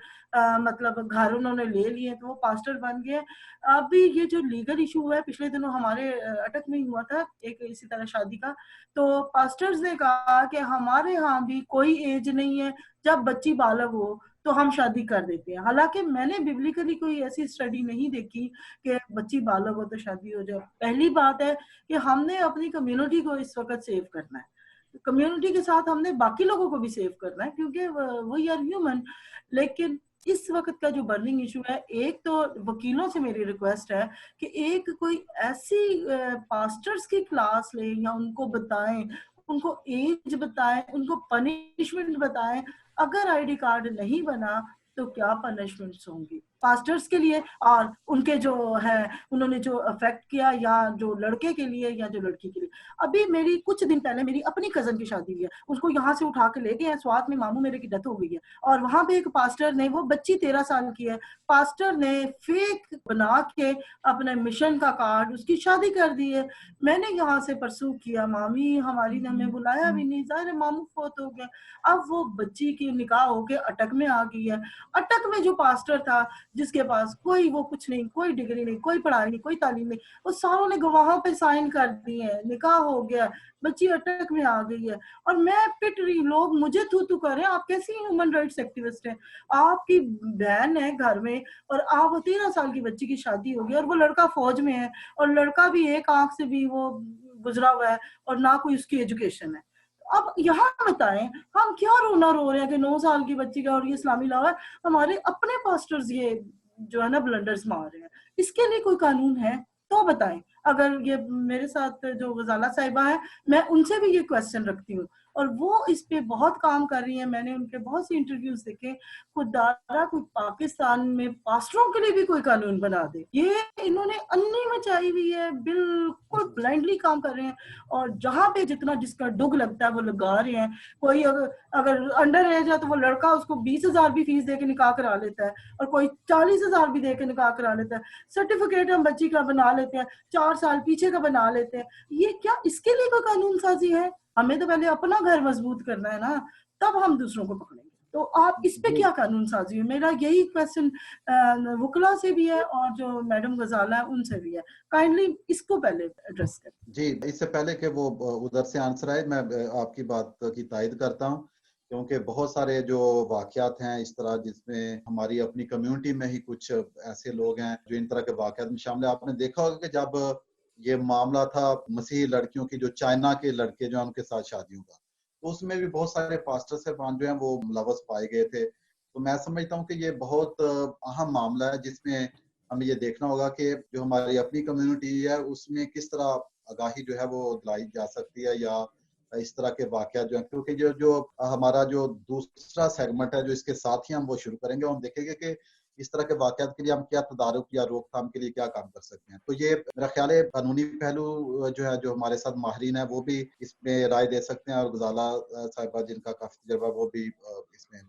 मतलब घर उन्होंने ले लिए, तो वो पास्टर बन गए। अभी ये जो लीगल इशू है, पिछले दिनों हमारे अटक में हुआ था एक इसी तरह शादी का, तो पास्टर्स ने कहा कि हमारे यहाँ भी कोई एज नहीं है, जब बच्ची बालग हो तो हम शादी कर देते हैं। हालांकि मैंने बिब्लिकली कोई ऐसी स्टडी नहीं देखी कि बच्ची बालग हो तो शादी हो जाए। पहली बात है कि हमने अपनी कम्युनिटी को इस वक्त सेव करना है, कम्युनिटी के साथ हमने बाकी लोगों को भी सेव करना है, क्योंकि वही आर ह्यूमन। लेकिन इस वक्त का जो बर्निंग इशू है, एक तो वकीलों से मेरी रिक्वेस्ट है कि एक कोई ऐसी पास्टर्स की क्लास ले या उनको बताएं, उनको एज बताएं, उनको पनिशमेंट बताएं। अगर आईडी कार्ड नहीं बना तो क्या पनिशमेंट्स होंगी पास्टर्स के लिए, और उनके जो है उन्होंने जो अफेक्ट किया, या जो लड़के के लिए या जो लड़की के लिए। अभी मेरी कुछ दिन पहले मेरी अपनी कजन की शादी हुई है, उसको यहाँ से उठा के ले गए हैं, स्वात में मामू मेरे की डेथ हो गई है, और वहां पे एक पास्टर ने, वो बच्ची 13 साल की है, पास्टर ने फेक बना के अपने मिशन का कार्ड उसकी शादी कर दी है। मैंने यहाँ से परसू किया, मामी हमारी ने हमें बुलाया भी नहीं, जाहिर है मामू फोत हो गया। अब वो बच्ची की निकाह होके अटक में आ गई है। अटक में जो पास्टर था, जिसके पास कोई वो कुछ नहीं, कोई डिग्री नहीं, कोई पढ़ाई नहीं, कोई तालीम नहीं, वो सारों ने गवाहों पे साइन कर दिए हैं, निकाह हो गया, बच्ची अटक में आ गई है। और मैं पिट रही, लोग मुझे थू थू कर रहे हैं, आप कैसी ह्यूमन राइट्स एक्टिविस्ट हैं? आपकी बहन है घर में और आप 13 साल की बच्ची की शादी होगी, और वो लड़का फौज में है, और लड़का भी एक आंख से भी वो गुजरा हुआ है, और ना कोई उसकी एजुकेशन है। अब यहाँ बताएं हम क्या रोना रो रहे हैं कि 9 साल की बच्ची का, और ये इस्लामी लॉ है, हमारे अपने पास्टर्स ये जो है ना ब्लंडर्स मार रहे हैं। इसके लिए कोई कानून है तो बताएं। अगर ये मेरे साथ जो गजाला साहिबा है, मैं उनसे भी ये क्वेश्चन रखती हूँ, और वो इस पे बहुत काम कर रही है। मैंने उनके बहुत से इंटरव्यूज देखे, खुदारा कोई पाकिस्तान में पास्टरों के लिए भी कोई कानून बना दे। ये इन्होंने अन्नी मचाई हुई है, बिल्कुल ब्लाइंडली काम कर रहे हैं, और जहां पे जितना जिसका डुग लगता है वो लगा रहे हैं। कोई अगर अंडर एज है तो वो लड़का उसको 20,000 भी फीस दे के निकाह करा लेता है, और कोई 40,000 भी दे के निकाह करा लेता है। सर्टिफिकेट हम बच्ची का बना लेते हैं, 4 साल पीछे का बना लेते हैं। ये क्या इसके लिए कोई कानून साजी है? हमें तो पहले अपना घर मजबूत करना है ना, तब हम दूसरों को पकड़ेंगे। तो आप इस पे जी, क्या कानून साजी है? मेरा यही क्वेश्चन वुकला से भी है और जो मैडम गजाला है उनसे भी है। काइंडली इसको पहले एड्रेस करें। जी, इससे पहले कि वो उधर से आंसर आए, मैं आपकी बात की तायद करता हूँ, क्योंकि बहुत सारे जो वाकयात हैं इस तरह, जिसमें हमारी अपनी कम्युनिटी में ही कुछ ऐसे लोग हैं जो इन तरह के वाकयात में शामिल है। आपने देखा होगा कि जब ये मामला था मसीही लड़कियों की, जो चाइना के लड़के जो हैं उनके साथ शादियों का, तो उसमें भी बहुत सारे पास्टर साहब जो हैं वो मुलव्वस पाए गए थे। तो मैं समझता हूँ कि ये बहुत अहम मामला है, जिसमें हमें ये देखना होगा कि जो हमारी अपनी कम्युनिटी है उसमें किस तरह आगाही जो है वो दिलाई जा सकती है, या इस तरह के वाकया जो है, क्योंकि जो जो हमारा जो दूसरा सेगमेंट है जो इसके साथ ही हम वो शुरू करेंगे, हम देखेंगे कि इस तरह के वाकयात के लिए हम क्या तदारुक या रोकथाम के लिए क्या काम कर सकते हैं। तो ये मेरा ख्याल है कानूनी पहलू जो है, जो हमारे साथ माहिरीन है वो भी इसमें राय दे सकते हैं, और गुजाला साहिबा जिनका काफी तजर्बा, वो भी इसमें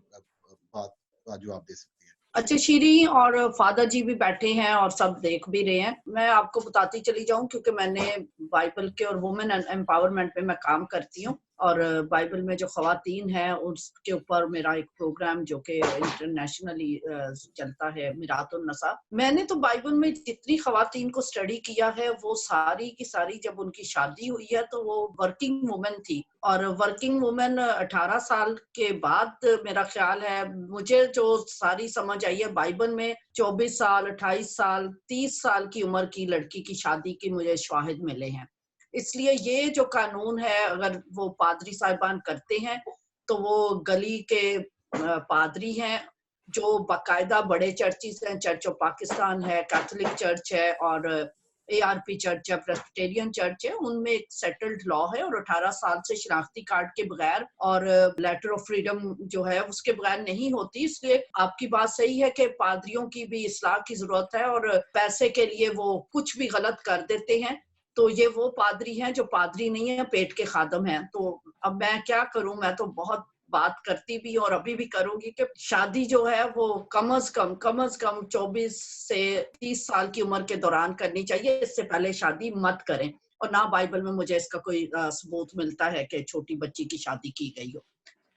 बात का जवाब दे सकती है। अच्छा, शीरी और फादर जी भी बैठे हैं और सब देख भी रहे हैं। मैं आपको बताती चली जाऊं क्योंकि मैंने बाइबल के और वुमेन एम्पावरमेंट पे मैं काम करती हूँ और बाइबल में जो खवातीन है उसके ऊपर मेरा एक प्रोग्राम जो कि इंटरनेशनली चलता है, मिरातुन नसा। मैंने तो बाइबल में जितनी खवातीन को स्टडी किया है वो सारी की सारी जब उनकी शादी हुई है तो वो वर्किंग वुमेन थी और वर्किंग वुमेन 18 साल के बाद मेरा ख्याल है, मुझे जो सारी समझ आई है बाइबल में 24 साल, 28 साल, 30 साल की उम्र की लड़की की शादी की मुझे शवाहिद मिले हैं। इसलिए ये जो कानून है अगर वो पादरी साहिबान करते हैं तो वो गली के पादरी हैं जो बाकायदा बड़े चर्चिस हैं, चर्च ऑफ पाकिस्तान है, कैथोलिक चर्च है और ARP चर्च है, प्रेस्बिटेरियन चर्च है, उनमें एक सेटल्ड लॉ है और 18 साल से शनाख्ती कार्ड के बगैर और लेटर ऑफ फ्रीडम जो है उसके बगैर नहीं होती। इसलिए आपकी बात सही है कि पादरियों की भी इस्लाह की जरूरत है और पैसे के लिए वो कुछ भी गलत कर देते हैं। तो ये वो पादरी हैं जो पादरी नहीं है, पेट के खादम हैं। तो अब मैं क्या करूं, मैं तो बहुत बात करती भी और अभी भी करूंगी कि शादी जो है वो कम अज कम 24 से 30 साल की उम्र के दौरान करनी चाहिए। इससे पहले शादी मत करें और ना बाइबल में मुझे इसका कोई सबूत मिलता है कि छोटी बच्ची की शादी की गई हो।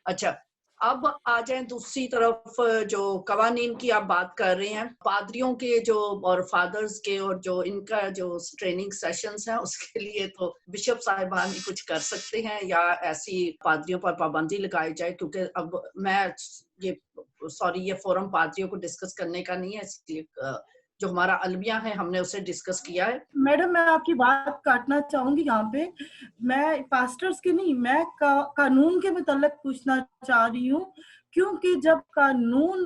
अच्छा, अब आ जाएं दूसरी तरफ, जो कवानीन की आप बात कर रहे हैं, पादरियों के जो और फादर्स के और जो इनका जो ट्रेनिंग सेशंस हैं उसके लिए तो बिशप साहिबान ही कुछ कर सकते हैं या ऐसी पादरियों पर पाबंदी लगाई जाए, क्योंकि अब मैं ये फोरम पादरियों को डिस्कस करने का नहीं है, इसलिए जो हमारा अलमिया है हमने उसे डिस्कस किया है। मैडम, मैं आपकी बात काटना चाहूंगी यहाँ पे। मैं पास्टर्स के नहीं, मैं कानून के मुताल्लिक पूछना चाह रही हूँ, क्योंकि जब कानून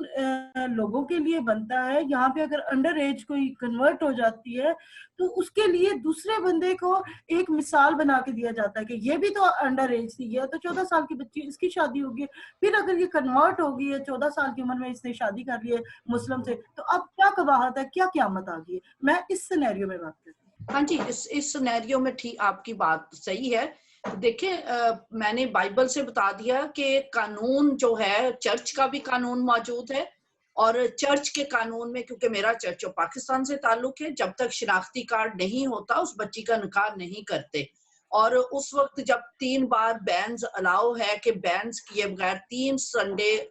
लोगों के लिए बनता है, यहाँ पे अगर अंडर एज कोई कन्वर्ट हो जाती है तो उसके लिए दूसरे बंदे को एक मिसाल बना के दिया जाता है कि ये भी तो अंडर एज थी, ये तो 14 साल की बच्ची, इसकी शादी होगी। फिर अगर ये कन्वर्ट होगी है 14 साल की उम्र में, इसने शादी कर ली है मुस्लिम से, तो अब क्या कबाहत है, क्या क़यामत आ गई है? मैं इस सिनेरियो में बात कर रही हूँ। हाँ जी, इस सिनेरियो में ठीक आपकी बात सही है। देखिए, मैंने बाइबल से बता दिया कि कानून जो है, चर्च का भी कानून मौजूद है और चर्च के कानून में, क्योंकि मेरा चर्च ऑफ पाकिस्तान से ताल्लुक है, जब तक शिनाख्ती कार्ड नहीं होता उस बच्ची का निकाह नहीं करते। और उस वक्त जब 3 बार बैन्स अलाउ है कि बैन्स किए बगैर 3 संडे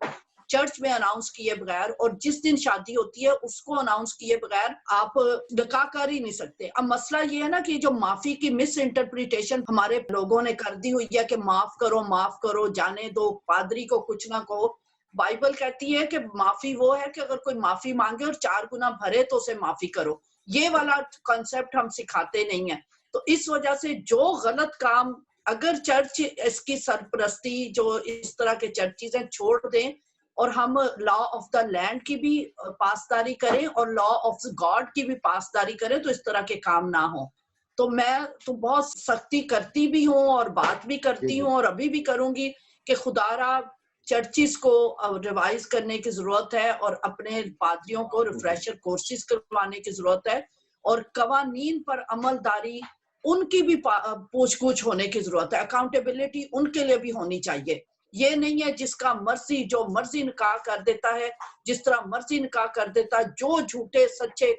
चर्च में अनाउंस किए बगैर और जिस दिन शादी होती है उसको अनाउंस किए बगैर आप निकाह कर ही नहीं सकते। अब मसला ये है ना कि जो माफी की मिस इंटरप्रिटेशन हमारे लोगों ने कर दी हुई है कि माफ करो, जाने दो, पादरी को कुछ ना कहो। बाइबल कहती है कि माफी वो है कि अगर कोई माफी मांगे और 4 गुना भरे तो उसे माफी करो। ये वाला कॉन्सेप्ट हम सिखाते नहीं है। तो इस वजह से जो गलत काम, अगर चर्च इसकी सरपरस्ती जो इस तरह के चर्चेज हैं छोड़ दें और हम लॉ ऑफ द लैंड की भी पासदारी करें और लॉ ऑफ गॉड की भी पासदारी करें तो इस तरह के काम ना हो। तो मैं तो बहुत सख्ती करती भी हूँ और बात भी करती हूँ और अभी भी करूंगी कि खुदारा चर्चिस को रिवाइज करने की जरूरत है और अपने पादरियों को रिफ्रेशर कोर्सेज करवाने की जरूरत है और कवानीन पर अमलदारी उनकी भी पूछ-गूछ होने की जरूरत है। अकाउंटेबिलिटी उनके लिए भी होनी चाहिए। ये नहीं है जिसका मर्जी जो मर्जी निकाह कर देता है, जिस तरह मर्जी निकाह कर देता है, जो झूठे सच्चे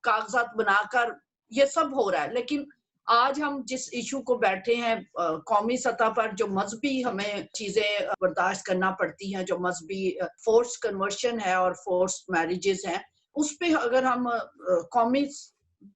कागजात बनाकर ये सब हो रहा है। लेकिन आज हम जिस इशू को बैठे हैं कौमी सतह पर, जो मजहबी हमें चीजें बर्दाश्त करना पड़ती हैं, जो मजहबी फोर्स कन्वर्शन है और फोर्स मैरिजेस हैं, उस पे अगर हम कौमी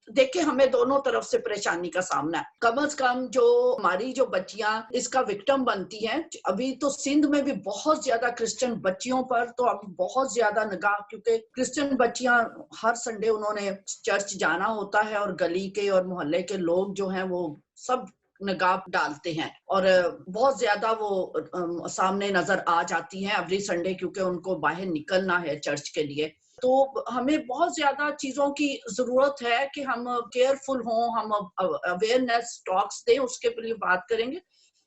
देखिए, हमें दोनों तरफ से परेशानी का सामना है। कम से कम जो हमारी जो बच्चियां इसका विक्टिम बनती हैं, अभी तो सिंध में भी बहुत ज्यादा क्रिश्चियन बच्चियों पर तो अब बहुत ज्यादा निगाह, क्योंकि क्रिश्चियन बच्चियां हर संडे उन्होंने चर्च जाना होता है और गली के और मोहल्ले के लोग जो हैं वो सब निगाह डालते हैं और बहुत ज्यादा वो सामने नजर आ जाती हैं एवरी संडे, क्योंकि उनको बाहर निकलना है चर्च के लिए। तो हमें बहुत ज्यादा चीजों की जरूरत है कि हम केयरफुल हों, हम अवेयरनेस टॉक्स दें, उसके लिए बात करेंगे।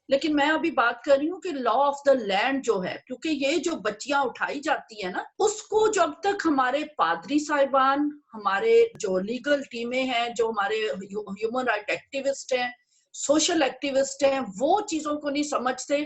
लेकिन मैं अभी बात कर रही हूँ कि लॉ ऑफ द लैंड जो है, क्योंकि ये जो बच्चियां उठाई जाती है ना, उसको जब तक हमारे पादरी साहिबान, हमारे जो लीगल टीमें हैं, जो हमारे ह्यूमन राइट एक्टिविस्ट हैं, सोशल एक्टिविस्ट हैं, वो चीजों को नहीं समझते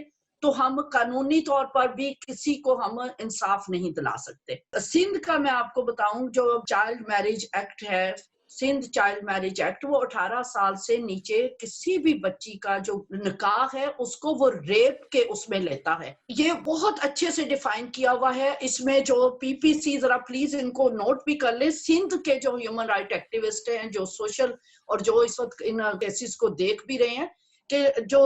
तो हम कानूनी तौर पर भी किसी को हम इंसाफ नहीं दिला सकते। सिंध का मैं आपको बताऊं, जो चाइल्ड मैरिज एक्ट है, सिंध चाइल्ड मैरिज एक्ट, वो 18 साल से नीचे किसी भी बच्ची का जो निकाह है उसको वो रेप के उसमें लेता है। ये बहुत अच्छे से डिफाइन किया हुआ है। इसमें जो पीपीसी, जरा प्लीज इनको नोट भी कर ले, सिंध के जो ह्यूमन राइट एक्टिविस्ट हैं, जो सोशल और जो इस वक्त इन केसेस को देख भी रहे हैं, कि जो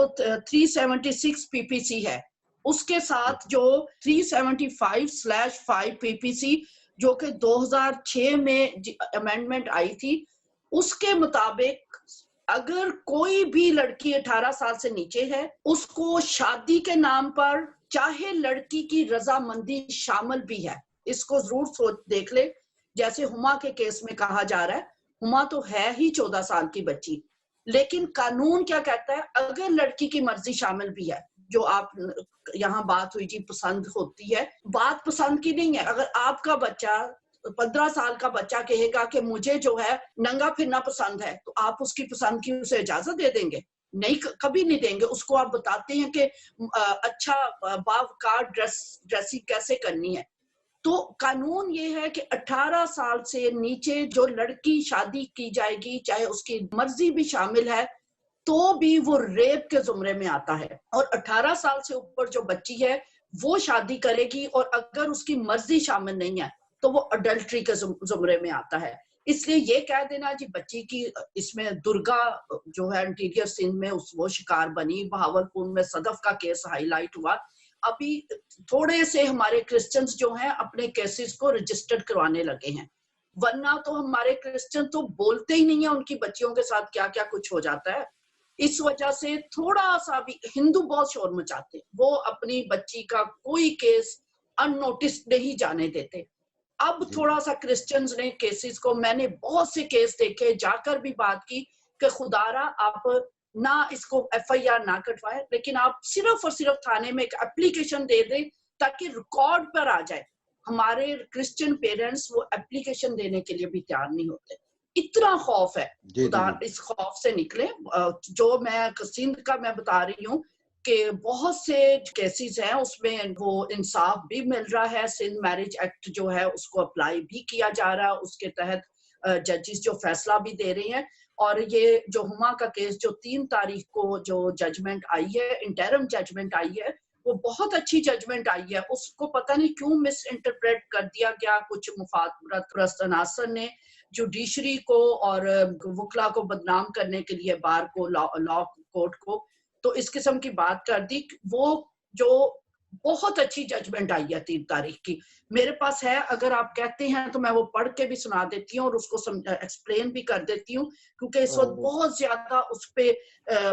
376 पीपीसी है उसके साथ जो 375/5 पीपीसी जो कि 2006 में अमेंडमेंट आई थी, उसके मुताबिक अगर कोई भी लड़की 18 साल से नीचे है, उसको शादी के नाम पर चाहे लड़की की रजामंदी शामिल भी है, इसको जरूर सोच देख ले। जैसे हुमा के केस में कहा जा रहा है, हुमा तो है ही 14 साल की बच्ची, लेकिन कानून क्या कहता है, अगर लड़की की मर्जी शामिल भी है, जो आप यहाँ बात हुई जी पसंद होती है, बात पसंद की नहीं है। अगर आपका बच्चा 15 साल का बच्चा कहेगा कि मुझे जो है नंगा फिरना पसंद है, तो आप उसकी पसंद की उसे इजाजत दे देंगे? नहीं, कभी नहीं देंगे। उसको आप बताते हैं कि अच्छा बावकार ड्रेसिंग कैसे करनी है। तो कानून ये है कि 18 साल से नीचे जो लड़की शादी की जाएगी, चाहे उसकी मर्जी भी शामिल है, तो भी वो रेप के जुमरे में आता है। और 18 साल से ऊपर जो बच्ची है वो शादी करेगी, और अगर उसकी मर्जी शामिल नहीं है तो वो अडल्ट्री के जुमरे में आता है। इसलिए ये कह देना जी बच्ची की, इसमें दुर्गा जो है इंटीरियर सिंध में वो शिकार बनी, बहावलपुर में सदफ का केस हाईलाइट हुआ। अभी थोड़े से हमारे क्रिश्चियंस जो हैं अपने केसेस को रजिस्टर्ड करवाने लगे हैं, वरना तो हमारे क्रिश्चियन तो बोलते ही नहीं है उनकी बच्चियों के साथ क्या क्या कुछ हो जाता है। इस वजह से थोड़ा सा भी हिंदू बहुत शोर मचाते, वो अपनी बच्ची का कोई केस अननोटिस नहीं जाने देते। अब थोड़ा सा क्रिश्चियंस ने केसेस को, मैंने बहुत से केस देखे, जाकर भी बात की कि खुदारा आप ना इसको एफआईआर ना कटवाए, लेकिन आप सिर्फ और सिर्फ थाने में एक एप्लीकेशन दे दें ताकि रिकॉर्ड पर आ जाए। हमारे क्रिश्चियन पेरेंट्स वो एप्लीकेशन देने के लिए भी तैयार नहीं होते, इतना खौफ है। खुदा इस खौफ से निकले। जो मैं सिंध का मैं बता रही हूँ कि बहुत से केसेस हैं उसमें वो इंसाफ भी मिल रहा है। सिंध मैरिज एक्ट जो है उसको अप्लाई भी किया जा रहा है, उसके तहत जजेस जो फैसला भी दे रही हैं। और ये जो हुमा का केस जो 3 तारीख को जो जजमेंट आई है, इंटरिम जजमेंट आई है, वो बहुत अच्छी जजमेंट आई है। उसको पता नहीं क्यों मिस इंटरप्रेट कर दिया गया कुछ मुफाद परस्त अनासर ने, जुडिशरी को और वकला को बदनाम करने के लिए बार को, लॉ कोर्ट को, तो इस किस्म की बात कर दी। वो जो बहुत अच्छी जजमेंट आई है 3 तारीख की, मेरे पास है, अगर आप कहते हैं तो मैं वो पढ़ के भी सुना देती हूँ और उसको एक्सप्लेन भी कर देती हूँ, क्योंकि इस वक्त बहुत ज्यादा उस पे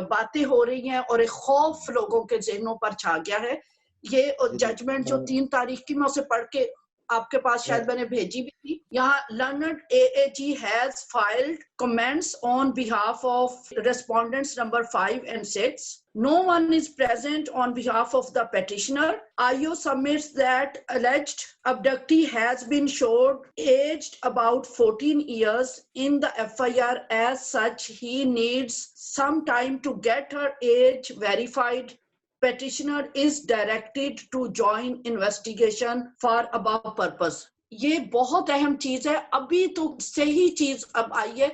बातें हो रही हैं और एक खौफ लोगों के ज़हनों पर छा गया है। ये जजमेंट जो 3 तारीख की, मैं उसे पढ़ के आपके पास शायद मैंने भेजी भी थी। यहाँ learned AAG has filed comments on behalf of respondents number 5 and 6. No one is present on behalf of the petitioner. IO submits that alleged abductee has been shown aged about 14 years in the FIR. As such, he needs some time to get her age verified. Petitioner is directed to join investigation for above purpose. ये बहुत अहम चीज है। अभी तो सही चीज अब आई है,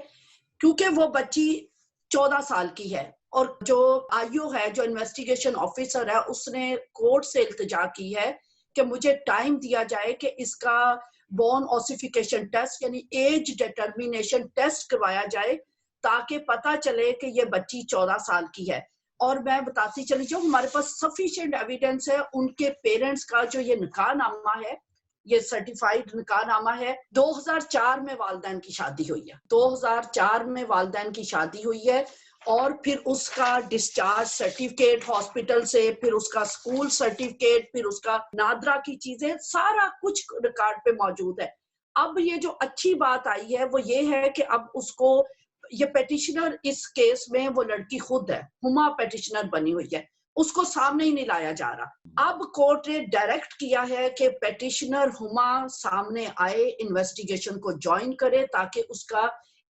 क्योंकि वो बच्ची 14 साल की है और जो आईओ है, जो इन्वेस्टिगेशन ऑफिसर है, उसने कोर्ट से इल्तिजा की है कि मुझे टाइम दिया जाए कि इसका बोर्न ऑसिफिकेशन टेस्ट यानी एज डिटर्मिनेशन टेस्ट करवाया जाए, ताकि पता चले कि ये बच्ची 14 साल की है। और मैं बताती चली जाऊँ, हमारे पास सफिशिएंट एविडेंस है उनके पेरेंट्स का। जो ये निकाहनामा है, ये सर्टिफाइड निकाहनामा है। 2004 में वालिदैन की शादी हुई है, 2004 में वालिदैन की शादी हुई है, और फिर उसका डिस्चार्ज सर्टिफिकेट हॉस्पिटल से, फिर उसका स्कूल सर्टिफिकेट, फिर उसका नादरा की चीजें, सारा कुछ रिकॉर्ड पे मौजूद है। अब ये जो अच्छी बात आई है वो ये है कि अब उसको, ये पेटिशनर इस केस में वो लड़की खुद है, हुमा पेटिशनर बनी हुई है, उसको सामने ही नहीं लाया जा रहा। अब कोर्ट ने डायरेक्ट किया है कि पेटिशनर हुमा सामने आए, इन्वेस्टिगेशन को ज्वाइन करे, ताकि उसका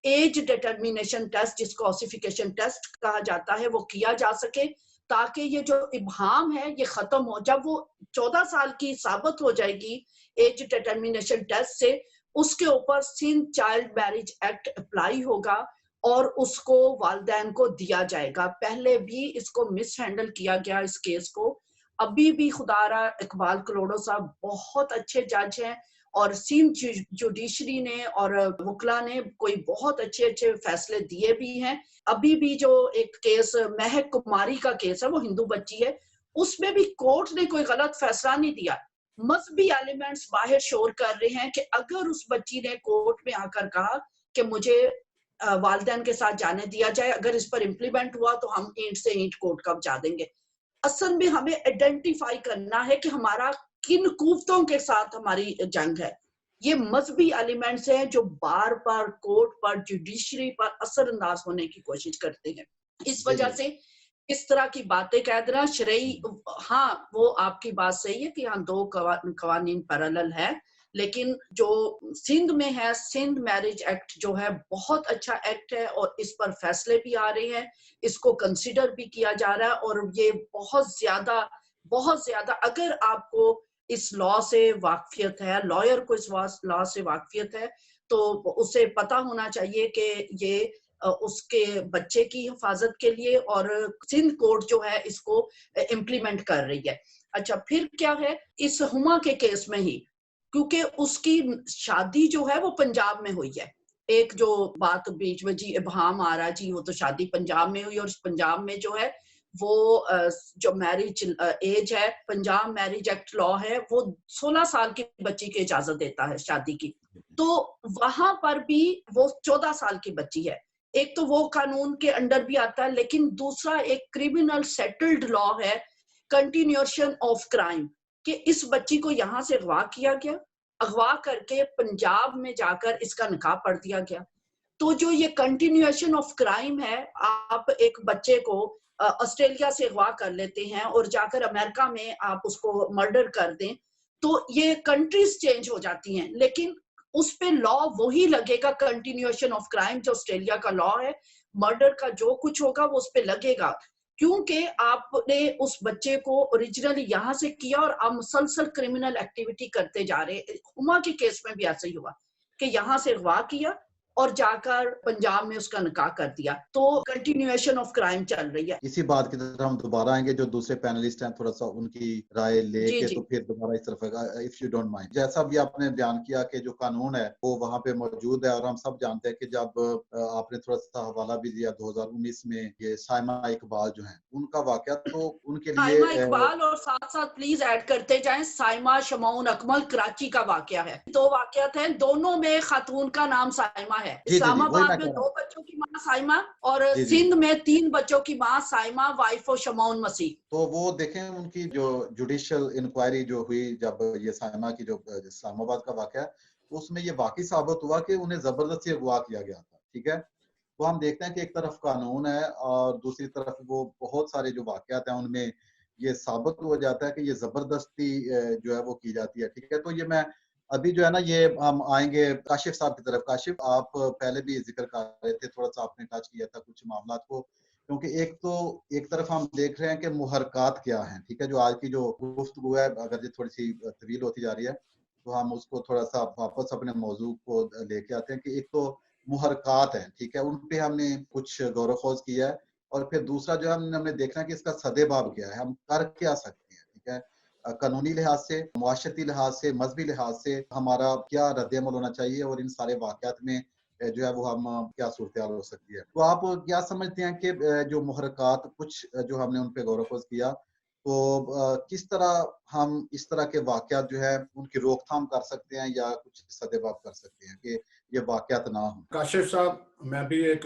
एज डिटर्मिनेशन टेस्ट, जिसको ऑसिफिकेशन टेस्ट कहा जाता है, वो किया जा सके, ताकि ये जो इब्हाम है ये खत्म हो। जब वो 14 साल की साबित हो जाएगी एज डिटर्मिनेशन टेस्ट से, उसके ऊपर Sindh child marriage act apply होगा और उसको वालिदैन को दिया जाएगा। पहले भी इसको मिस हैंडल किया गया इस केस को। अभी भी खुदारा इकबाल कलोड़ो साहब बहुत अच्छे जज हैं और सिंध जुडिशरी ने और वकला ने कोई बहुत अच्छे अच्छे फैसले दिए भी हैं। अभी भी जो एक केस महक कुमारी का केस है, वो हिंदू बच्ची है, उसमें भी कोर्ट ने कोई गलत फैसला नहीं दिया। मजहबी एलिमेंट्स बाहर शोर कर रहे हैं कि अगर उस बच्ची ने कोर्ट में आकर कहा कि मुझे वालिदैन के साथ जाने दिया जाए, अगर इस पर इम्प्लीमेंट हुआ तो हम ईंट से ईंट कोर्ट का बचा देंगे। असल में हमें आइडेंटिफाई करना है कि हमारा किन कुव्वतों के साथ हमारी जंग है। ये मजहबी एलिमेंट्स हैं जो बार बार कोर्ट पर, जुडिशरी पर असरअंदाज होने की कोशिश करते हैं। इस वजह से इस तरह की बातें कह देना शरई, हाँ वो आपकी बात सही है कि हाँ दो कवानीन पैरेलल है, लेकिन जो सिंध में है, सिंध मैरिज एक्ट जो है बहुत अच्छा एक्ट है और इस पर फैसले भी आ रहे हैं, इसको कंसिडर भी किया जा रहा है। और ये बहुत ज्यादा अगर आपको इस लॉ से वाकफियत है, लॉयर को इस लॉ से वाकफियत है, तो उसे पता होना चाहिए कि ये उसके बच्चे की हिफाजत के लिए और सिंध कोर्ट जो है इसको इम्प्लीमेंट कर रही है। अच्छा, फिर क्या है इस हुमा के केस में ही, क्योंकि उसकी शादी जो है वो पंजाब में हुई है। एक जो बात बीच में जी इब्हाम आ रहा जी, वो तो शादी पंजाब में हुई और पंजाब में जो है वो जो मैरिज एज है, पंजाब मैरिज एक्ट लॉ है, वो 16 साल की बच्ची की इजाजत देता है शादी की। तो वहां पर भी वो 14 साल की बच्ची है। एक तो वो कानून के अंडर भी आता है, लेकिन दूसरा एक क्रिमिनल सेटल्ड लॉ है, कंटिन्यूएशन ऑफ क्राइम, कि इस बच्ची को यहाँ से अगवा किया गया, अगवा करके पंजाब में जाकर इसका निकाह पढ़ दिया गया। तो जो ये कंटिन्यूएशन ऑफ क्राइम है, आप एक बच्चे को ऑस्ट्रेलिया से अगवा कर लेते हैं और जाकर अमेरिका में आप उसको मर्डर कर दें, तो ये कंट्रीज चेंज हो जाती हैं, लेकिन उस पे लॉ वही लगेगा, कंटिन्यूएशन ऑफ क्राइम जो ऑस्ट्रेलिया का लॉ है। मर्डर का जो कुछ होगा वो उस पे लगेगा, क्योंकि आपने उस बच्चे को ओरिजिनली यहाँ से किया और आप मुसलसल क्रिमिनल एक्टिविटी करते जा रहे। हुमा के केस में भी ऐसा ही हुआ कि यहाँ से अगवा किया और जाकर पंजाब में उसका निकाह कर दिया, तो कंटिन्यूएशन ऑफ क्राइम चल रही है। इसी बात की तरफ हम दोबारा आएंगे, जो दूसरे पैनलिस्ट हैं थोड़ा सा उनकी राय लेके तो फिर दोबारा इस तरफ, इफ यू डोंट माइंड। जैसा भी आपने बयान किया कि जो कानून है वो वहाँ पे मौजूद है, और हम सब जानते हैं कि जब आपने थोड़ा सा हवाला भी दिया 2019 में ये साइमा इकबाल जो है उनका वाकया, तो उनके लिए साइमा इकबाल और साथ साथ प्लीज ऐड करते जाएं साइमा शमौन अकमल कराची का वाकया है। दो वाकयात हैं, दोनों में खातून का नाम साइमा है। इस्लामाबाद में 2 बच्चों की माँ साइमा और सिंध में 3 बच्चों की माँ साइमा, वाइफ ऑफ शमौन मसीह। तो वो देखें उनकी जो जुडिशियल इंक्वायरी जो हुई, जब ये साइमा की जो इस्लामाबाद का वाकया, उसमें ये वाकई साबित हुआ कि उन्हें जबरदस्ती अगवा किया गया था। ठीक है, तो हम देखते हैं कि एक तरफ कानून है और दूसरी तरफ वो बहुत सारे जो वाकयात हैं उनमें ये साबित हो जाता है कि ये जबरदस्ती जो है वो की जाती है। ठीक है, तो ये मैं अभी जो है ना, ये हम आएंगे काशिफ साहब की तरफ। काशिफ, आप पहले भी जिक्र कर रहे थे, थोड़ा सा आपने टच किया था कुछ मामला को, क्योंकि एक तरफ हम देख रहे हैं कि मुहरकात क्या हैं। ठीक है, जो आज की जो गुफ्तगू है अगर ये थोड़ी सी तवील होती जा रही है तो हम उसको थोड़ा सा वापस अपने मौजू को लेके आते हैं कि एक तो मुहरकात हैं, ठीक है, उन पे हमने कुछ गौर खोज किया है, और फिर दूसरा जो है हमने देखना है कि इसका सदेबाब क्या है, हम कर क्या सकते हैं। ठीक है, कानूनी लिहाज से, मुआशरती लिहाज से, मजहबी लिहाज से हमारा क्या रद्द-ए-अमल होना चाहिए, और इन सारे वाकयात में जो है वो हम क्या सूरत-ए-हाल हो सकती है। तो आप क्या समझते हैं कि जो मुहरकात कुछ जो हमने उन पे गौर खोज किया, तो किस तरह हम इस तरह के वाकयात जो है उनकी रोकथाम कर सकते हैं या कुछ सदेबाब कर सकते हैं कि ये वाकयात ना हो? काशिफ साहब, मैं भी एक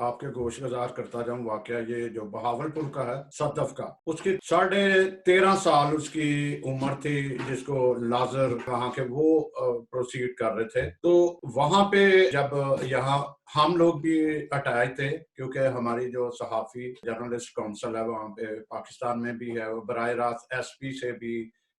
आपके गोशगुजार करता जाऊं वाकया, ये जो बहावलपुर का है सदफ का, उसकी 13.5 साल उसकी उम्र थी, जिसको लाजर वहां के वो प्रोसीड कर रहे थे। तो वहां पे जब यहाँ हम लोग भी हटाए थे, क्योंकि हमारी जो सहाफी जर्नलिस्ट काउंसिल है वहां पे पाकिस्तान में भी है, वो बराह रास्त SP से भी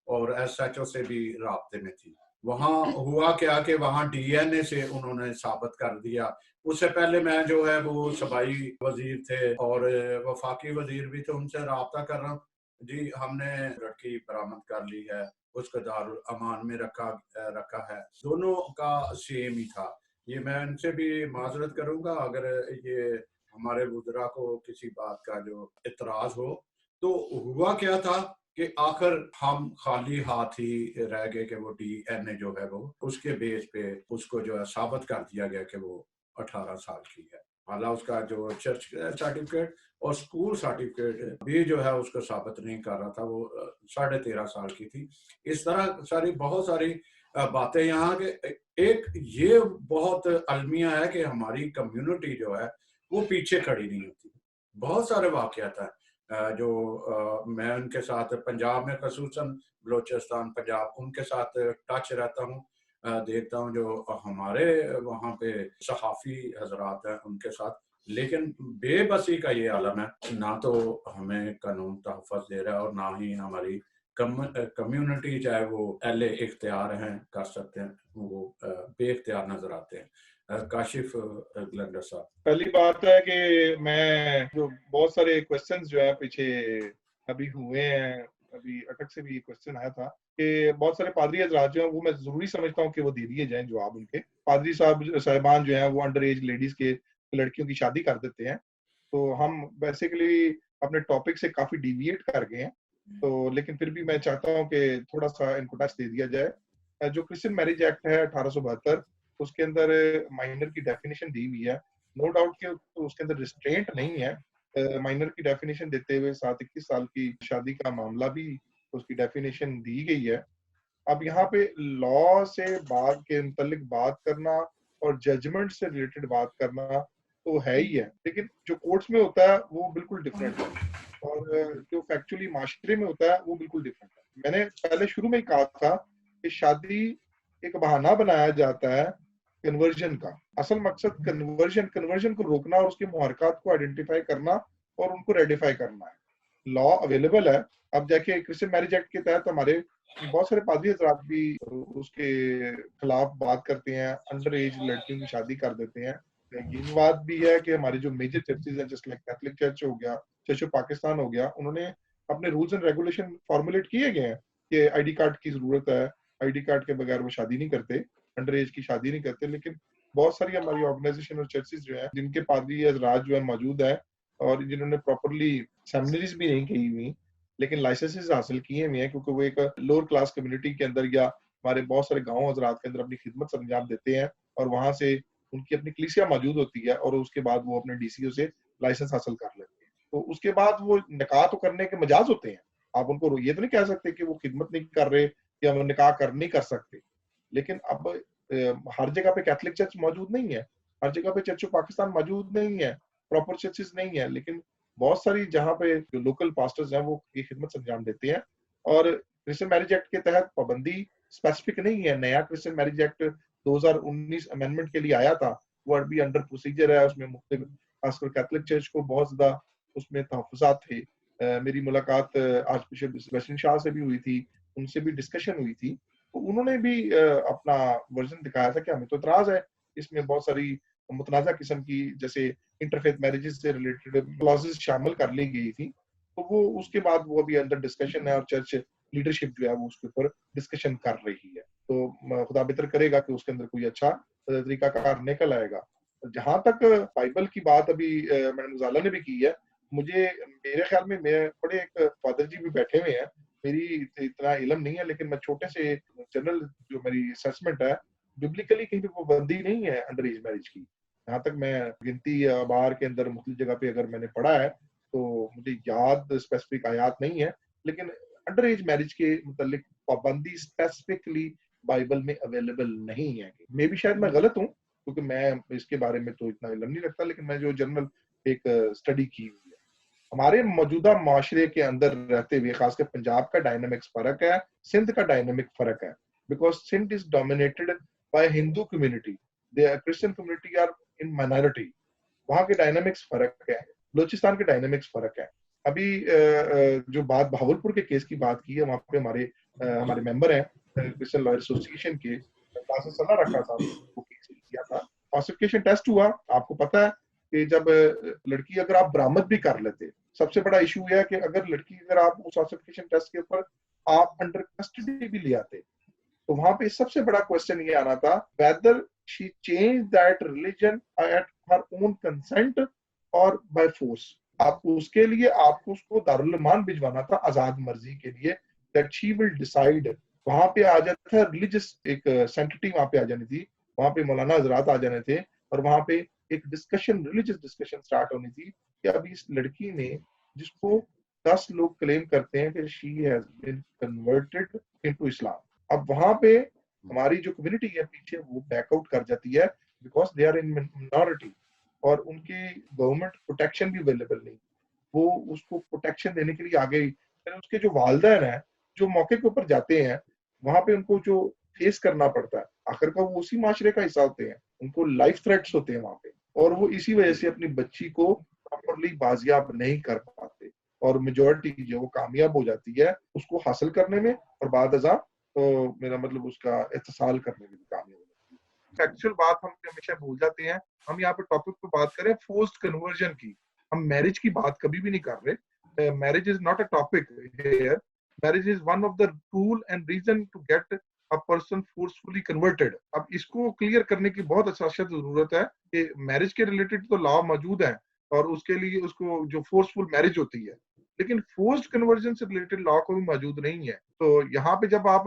और SHO से भी राब्ते में थी। वहाँ हुआ क्या कि वहाँ डीएनए से उन्होंने साबित कर दिया। उससे पहले मैं जो है वो सूबाई वजीर थे और वफाकी वजीर भी थे, उनसे राब्ता कर रहा हूँ, जी हमने लड़की बरामद कर ली है, उसको दारुल अमान में रखा है। दोनों का सेम ही था। ये मैं इनसे भी माजरत करूंगा अगर ये हमारे वुज़रा को किसी बात का जो इतराज हो। तो हुआ क्या था कि आखिर हम खाली हाथ ही रह गए कि वो डीएनए जो है वो उसके बेस पे उसको जो है साबित कर दिया गया कि वो 18 साल की है। हालांकि उसका जो चर्च सर्टिफिकेट और स्कूल सर्टिफिकेट भी जो है उसको साबित नहीं कर रहा था, वो 13.5 साल की थी। इस तरह सारी बहुत सारी बातें यहाँ के एक ये बहुत अलमिया है कि हमारी कम्युनिटी जो है वो पीछे खड़ी नहीं होती। बहुत सारे वाकयात हैं जो मैं उनके साथ पंजाब में खसूसन बलोचिस्तान पंजाब उनके साथ टच रहता हूँ, देखता हूँ जो हमारे वहाँ पे सहाफ़ी हजरात हैं उनके साथ। लेकिन बेबसी का ये आलम है, ना तो हमें कानून तहफ़्फ़ुज़ दे रहा है और ना ही हमारी कम्युनिटी चाहे वो अहले इख्तियार हैं कर सकते हैं, वो बेइख्तियार नज़र आते हैं। काशिफ गलंडर साहब। पहली बात है कि मैं जो बहुत सारे क्वेश्चंस जो है पीछे अभी हुए हैं, अभी अटक से भी ये क्वेश्चन आया था कि बहुत सारे पादरी हजरात जो हैं वो मैं जरूरी समझता हूँ कि वो दे दिए जाएं जवाब उनके। पादरी साहिबान जो हैं वो अंडर एज लेडीज के लड़कियों की शादी कर देते हैं। तो हम बेसिकली अपने टॉपिक से काफी डिविएट कर गए हैं, तो लेकिन फिर भी मैं चाहता हूँ कि थोड़ा सा इनको टच दे दिया जाए। जो क्रिश्चियन मैरिज एक्ट है 1872, उसके अंदर माइनर की डेफिनेशन दी हुई है। नो डाउट कि उसके अंदर रिस्ट्रेंट नहीं है। माइनर की डेफिनेशन देते हुए 7-21 साल की शादी का मामला भी उसकी डेफिनेशन दी गई है। अब यहाँ पे लॉ से बात के मुतालिक बात करना और जजमेंट से रिलेटेड बात करना तो है ही है, लेकिन जो कोर्ट्स में होता है वो बिल्कुल डिफरेंट है और जो फैक्चुअली माशरे में होता है वो बिल्कुल डिफरेंट है। मैंने पहले शुरू में ही कहा था कि शादी एक बहाना बनाया जाता है कन्वर्जन का। असल मकसद कन्वर्जन को रोकना और उसके मुहरकात को आइडेंटिफाई करना और उनको रेडिफाई करना है। लॉ अवेलेबल है। अब देखिए क्रिश्चियन मैरिज एक्ट के तहत हमारे बहुत सारे पादरी हजरात भी उसके खिलाफ बात करते हैं, अंडर एज लड़कियों की शादी कर देते हैं। ये बात भी है कि हमारे जो मेजर चर्चेज हैं जैसे कैथलिक चर्च हो गया, चर्च ऑफ पाकिस्तान हो गया, उन्होंने अपने रूल्स एंड रेगुलेशन फॉर्मुलेट किए गए हैं कि आईडी कार्ड की जरूरत है, आईडी कार्ड के बगैर वो शादी नहीं करते, अंडर एज की शादी नहीं करते। लेकिन बहुत सारी हमारी ऑर्गेनाइजेशन और चर्चेज जो है जिनके पादरी हजरात जो है मौजूद है और जिन्होंने प्रॉपरली सेमिनरीज भी नहीं की हुई लेकिन लाइसेंसेस हासिल किए हुए हैं, क्योंकि वो एक लोअर क्लास कम्युनिटी के अंदर या हमारे बहुत सारे गाँव हजरात के अंदर अपनी खिदमत अंजाम देते हैं और वहां से उनकी अपनी कलीसिया मौजूद होती है और उसके बाद वो अपने डीसीओ से लाइसेंस हासिल कर लेते हैं। तो उसके बाद वो निकाह तो करने के मजाज होते हैं। आप उनको ये तो नहीं कह सकते कि वो खिदमत नहीं कर रहे या वो निकाह कर नहीं कर सकते। लेकिन अब हर जगह पे कैथलिक चर्च मौजूद नहीं है, हर जगह पे चर्च ऑफ पाकिस्तान मौजूद नहीं है, प्रॉपर चर्चेस नहीं है। लेकिन बहुत सारी जहाँ पे जो लोकल पास्टर्स हैं वो ये खिदमत अंजाम देते हैं। और क्रिश्चियन मैरिज एक्ट के तहत पाबंदी स्पेसिफिक नहीं है। नया क्रिश्चियन मैरिज एक्ट 2019 अमेंडमेंट के लिए आया था, वो अभी अंडर प्रोसीजर है। उसमें मुख्तलिफ खासकर कैथलिक चर्च को बहुत ज्यादा उसमें तहफ़्फ़ुज़ात थे। मेरी मुलाकात आर्च बिशप वेस्टन शाह से भी हुई थी, उनसे भी डिस्कशन हुई थी। तो उन्होंने भी अपना वर्जन दिखाया था कि हमें तो इतराज है, इसमें बहुत सारी मुतनाज़ा किस्म की जैसे इंटरफेथ मैरिजेस से रिलेटेड क्लॉजेस शामिल कर ली गई थी। तो वो उसके बाद वो अभी अंडर डिस्कशन है और चर्च लीडरशिप जो है वो उसके ऊपर डिस्कशन कर रही है। तो खुदा बेहतर करेगा कि उसके अंदर कोई अच्छा तरीकाकार निकल आएगा। जहां तक बाइबल की बात अभी मैडम ज़ाला ने भी की है, मुझे मेरे ख्याल में मैं बड़े एक फादर जी भी बैठे हुए हैं, मेरी इतना इल्म नहीं है लेकिन मैं छोटे से जनरल जो मेरी असेसमेंट है, बिब्लिकली कहीं पे पाबंदी नहीं है अंडर एज मैरिज की। जहाँ तक मैं गिनती या बाहर के अंदर मुख्तलिफ जगह पे अगर मैंने पढ़ा है तो मुझे याद स्पेसिफिक आयात नहीं है, लेकिन अंडर एज मैरिज के मुतालिक पाबंदी स्पेसिफिकली बाइबल में अवेलेबल नहीं है। मे भी शायद मैं गलत हूँ क्योंकि मैं इसके बारे में तो इतना इल्म नहीं रखता, लेकिन मैं जो जनरल एक स्टडी की हुई है। हमारे मौजूदा माशरे के अंदर रहते हुए खासकर पंजाब का डायनामिक्स फर्क है, सिंध का डायनामिक फर्क है। Because Sindh is dominated by Hindu community, they Christian community are in minority. वहाँ के डायनामिक्स फर्क है, बलोचिस्तान के डायनामिक्स फर्क है। अभी जो बात भावलपुर के केस की बात की है, वहाँ पे हमारे मेंबर हैं क्रिश्चियन लॉयर एसोसिएशन के क्लासेस चला रखा था, वो केस किया था, क्लासिफिकेशन टेस्ट हुआ। आपको पता है कि जब लड़की अगर आप बरामद भी कर लेते, सबसे बड़ा इशू यह है कि अगर आप उस क्लासिफिकेशन टेस्ट के ऊपर आप अंडर कस्टडी भी ले आते, तो वहां पे सबसे बड़ा क्वेश्चन ये आना था, whether she change that religion at her own consent और बाय फोर्स। आपको उसके लिए आपको उसको दारुल ईमान भिजवाना था आजाद मर्जी के लिए, दैट शी विल डिसाइड। वहां पे आ जाता था रिलीजियस एक सेंटिटी वहां पे आ जानी थी, वहां पे मौलाना हजरात आ जाने थे, और वहां पे एक डिस्कशन, रिलीजियस डिस्कशन स्टार्ट होनी थी कि अभी इस लड़की ने, जिसको 10 लोग क्लेम करते हैं कि she has been converted into Islam, अब वहां पे हमारी जो कम्युनिटी है पीछे वो बैकआउट कर जाती है, because they are in minority, और उनकी गवर्नमेंट प्रोटेक्शन भी अवेलेबल नहीं, वो उसको प्रोटेक्शन देने के लिए आ गई। फिर उसके जो वालिदैन है जो मौके के ऊपर जाते हैं, वहां पे उनको जो फेस करना पड़ता है, आखिरकार वो उसी माशरे का हिस्सा होते हैं, उनको लाइफ थ्रेट्स होते हैं वहां पे, और वो इसी वजह से अपनी बच्ची को प्रॉपरली बाजियाब नहीं कर पाते, और मेजोरिटी जो वो कामयाब हो जाती है उसको हासिल करने में, और बाद अज़ा तो मेरा मतलब उसका इत्तिसाल करने में भी कामयाब हो जाती है। एक्चुअल बात हम हमेशा भूल जाते हैं। हम यहाँ पे टॉपिक पे बात करें फोर्स्ड कन्वर्जन की, हम मैरिज की बात कभी भी नहीं कर रहे। Marriage is not a topic here, marriage is one of the tool and reason to get a person forcefully converted. अब इसको क्लियर करने की बहुत अच्छा जरूरत है कि मैरिज के रिलेटेड तो लॉ मौजूद है, और उसके लिए उसको जो फोर्सफुल मैरिज होती है, लेकिन फोर्स्ड कन्वर्जन से रिलेटेड लॉ कोई मौजूद नहीं है। तो यहाँ पे जब आप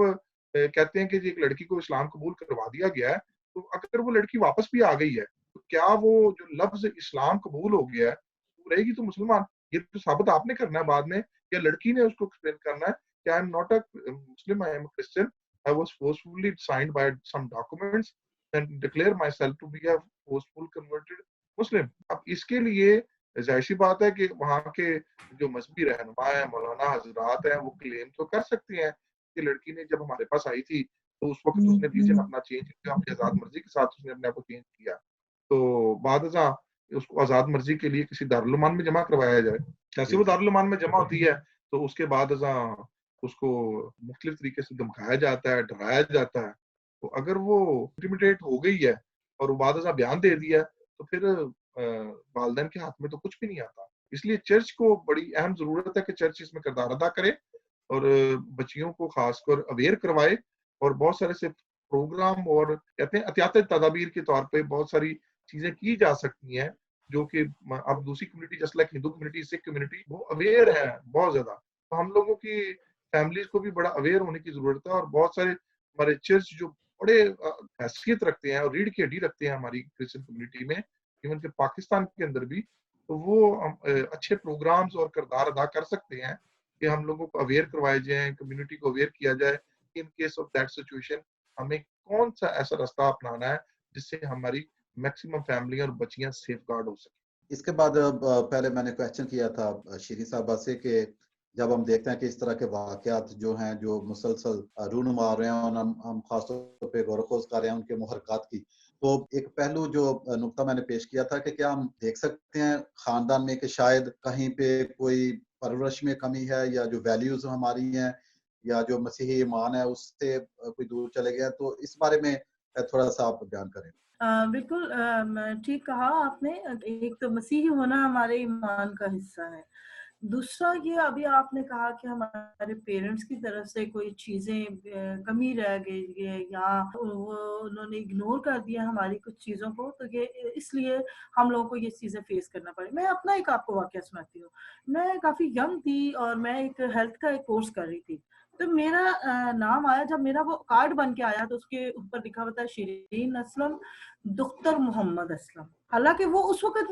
कहते हैं कि एक लड़की को इस्लाम कबूल करवा दिया गया है, तो अगर वो लड़की वापस भी आ गई है, तो क्या वो जो लफ्ज इस्लाम कबूल हो गया है वो रहेगी तो मुसलमान? ये तो साबित आपने करना है बाद में, या लड़की ने उसको एक्सप्लेन करना है कि I am not a Muslim, I am a Christian, I was forcefully signed by some documents and declare myself to be a forceful converted Muslim. अब इसके लिए जाहिर सी बात है कि वहाँ के जो मजहबी रहनुमा है, मौलाना हजरात हैं, वो क्लेम तो कर सकते हैं कि लड़की ने जब हमारे पास आई थी तो उस वक्त उसने रीजन अपना चेंज किया, अपनी आजाद मर्जी के साथ उसने अपने आप को चेंज किया, तो बाद उसको आजाद मर्जी के लिए किसी दारुल उलूम में जमा करवाया जाए। जैसे वो दारुल उलूम में जमा होती है तो उसके बाद उसको मुख्तलिफ तरीके से धमकाया जाता है, डराया जाता है। तो अगर वो इंटिमिडेट हो गई है और वो बाद बयान दे दिया है, तो फिर वालिदैन के हाथ में तो कुछ भी नहीं आता। इसलिए चर्च को बड़ी अहम जरूरत है कि चर्च इसमें किरदार अदा करे और बच्चियों को खासकर अवेयर करवाए, और बहुत सारे से प्रोग्राम और कहते हैं एहतियाती तदाबीर के तौर पे बहुत सारी चीजें की जा सकती हैं, जो कि अब दूसरी कम्युनिटी जैसे like Hindu community, Sikh community वो अवेयर है बहुत ज्यादा। तो हम लोगों की फैमिलीज को भी बड़ा अवेयर होने की जरूरत है, और बहुत सारे हमारे चर्च जो बड़े हैसियत रखते हैं और रीढ़ की हड्डी रखते हैं हमारी क्रिश्चियन कम्युनिटी में, इवन के पाकिस्तान के अंदर भी, तो वो अच्छे प्रोग्राम्स और किरदार अदा कर सकते हैं कि हम लोगों को अवेयर करवाए जाए, कम्युनिटी को अवेयर किया जाए in case of that situation हमें कौन सा ऐसा रास्ता अपनाना है जिससे हमारी मैक्सिमम फैमिली और बच्चियां सेफ गार्ड हो सके। इसके बाद पहले मैंने क्वेश्चन किया था शीरी साहबा से कि जब हम देखते हैं कि इस तरह के वाकयात जो हैं जो मुसलसल रूनुमा आ रहे हैं, और हम खासतौर पे गौर कर रहे हैं उनके मुहरकात की, तो एक पहलू जो नुक्ता मैंने पेश किया था कि क्या हम देख सकते हैं खानदान में कि शायद कहीं पे कोई परवरिश में कमी है, या जो वैल्यूज हमारी हैं या जो मसीही ईमान है उससे कोई दूर चले गया, तो इस बारे में थोड़ा सा आप बयान करें। बिल्कुल ठीक कहा आपने। एक तो मसीही होना हमारे ईमान का हिस्सा है। दूसरा ये अभी आपने कहा कि हमारे पेरेंट्स की तरफ से कोई चीजें कमी रह गई है, या वो उन्होंने इग्नोर कर दिया हमारी कुछ चीजों को, तो ये इसलिए हम लोगों को ये चीजें फेस करना पड़े। मैं अपना एक आपको वाकया सुनाती हूँ। मैं काफी यंग थी और मैं एक हेल्थ का एक कोर्स कर रही थी, तो मेरा नाम आया। जब मेरा वो कार्ड बन के आया तो उसके ऊपर लिखा हुआ था शिरीन असलम दुख्तर मोहम्मद असलम। हालांकि वो उस वक्त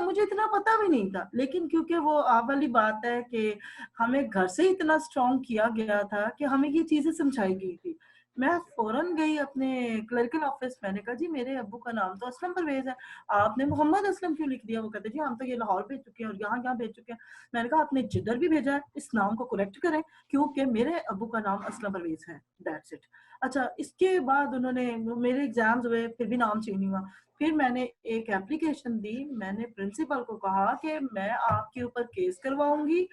मुझे इतना पता भी नहीं था, लेकिन क्योंकि वो आप वाली बात है कि हमें घर से इतना स्ट्रॉन्ग किया गया था कि हमें ये चीजें समझाई गई थी। मैं फौरन गई अपने क्लर्कल ऑफिस, मैंने कहा जी मेरे अब्बू का नाम तो असलम परवेज है, आपने मोहम्मद असलम क्यों लिख दिया? वो कहते जी हम तो ये लाहौर भेज चुके हैं और यहाँ यहाँ भेज चुके हैं। मैंने कहा आपने जिधर भी भेजा है इस नाम को करेक्ट करें, क्योंकि मेरे अब्बू का नाम असलम परवेज है, दैट्स इट। अच्छा, इसके बाद उन्होंने, मेरे एग्जाम्स हुए, फिर भी नाम चेंज नहीं हुआ। फिर मैंने एक एप्लीकेशन दी, मैंने प्रिंसिपल को कहा कि मैं आपके ऊपर केस करवाऊंगी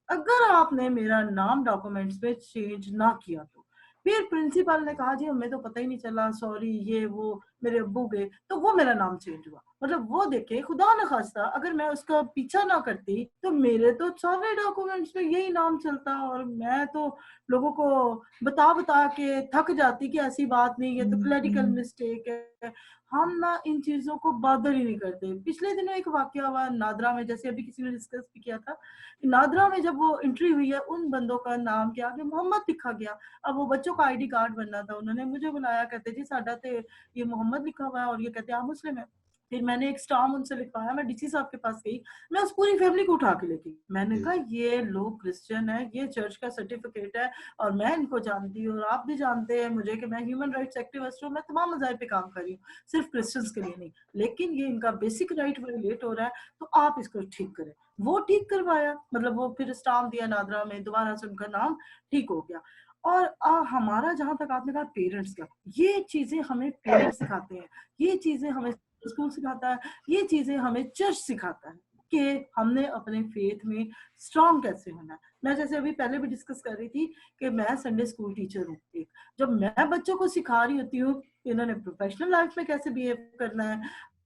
अगर आपने मेरा नाम डॉक्यूमेंट्स में चेंज ना किया तो। फिर प्रिंसिपल ने कहा जी हमें तो पता ही नहीं चला, सॉरी, ये वो मेरे अब्बू गए, तो वो मेरा नाम चेंज हुआ। मतलब वो देखे, खुदा न खास्ता अगर मैं उसका पीछा ना करती तो मेरे तो सारे डॉक्यूमेंट्स में यही नाम चलता, और मैं तो लोगों को बता बता के थक जाती कि ऐसी बात नहीं, ये तो क्लरिकल मिस्टेक है। हम ना इन चीजों को बॉदर ही नहीं करते। पिछले दिनों एक वाकया हुआ नादरा में, जैसे अभी किसी ने डिस्कस भी किया था, नादरा में जब वो एंट्री हुई है, उन बंदों का नाम के आगे मोहम्मद लिखा गया। अब वो बच्चों का आईडी कार्ड बनना था, उन्होंने मुझे बुलाया, कहते जी साडा ते ये मोहम्मद लिखा हुआ है और ये कहते हैं आप मुस्लिम है। फिर मैंने एक स्टाम उनसे लिखवाया, मैं डीसी साहब के पास गई, मैं उस पूरी फैमिली को उठा के लेके गई। मैंने कहा ये लोग क्रिश्चियन है, ये चर्च का सर्टिफिकेट है और मैं इनको जानती हूँ और आप भी जानते हैं मुझे कि मैं ह्यूमन राइट्स एक्टिविस्ट हूँ, मैं तमाम मज़ाहिब पे काम कर रही हूँ, सिर्फ क्रिश्चियंस के लिए नहीं, लेकिन ये इनका बेसिक राइट वायलेट हो रहा है, तो आप इसको ठीक करें। वो ठीक करवाया, मतलब वो फिर स्टाम्प दिया नादरा में, दोबारा से उनका नाम ठीक हो गया। और हमारा, जहां तक आपने कहा पेरेंट्स का, ये चीजें हमें पेरेंट्स सिखाते हैं, ये चीजें हमें स्कूल सिखाता है, ये चीजें हमें चर्च सिखाता है कि हमने अपने फेथ में स्ट्रांग कैसे होना है। मैं जैसे अभी पहले भी डिस्कस कर रही थी कि मैं संडे स्कूल टीचर हूँ, एक जब मैं बच्चों को सिखा रही होती हूँ इन्होंने प्रोफेशनल लाइफ में कैसे बिहेव करना है,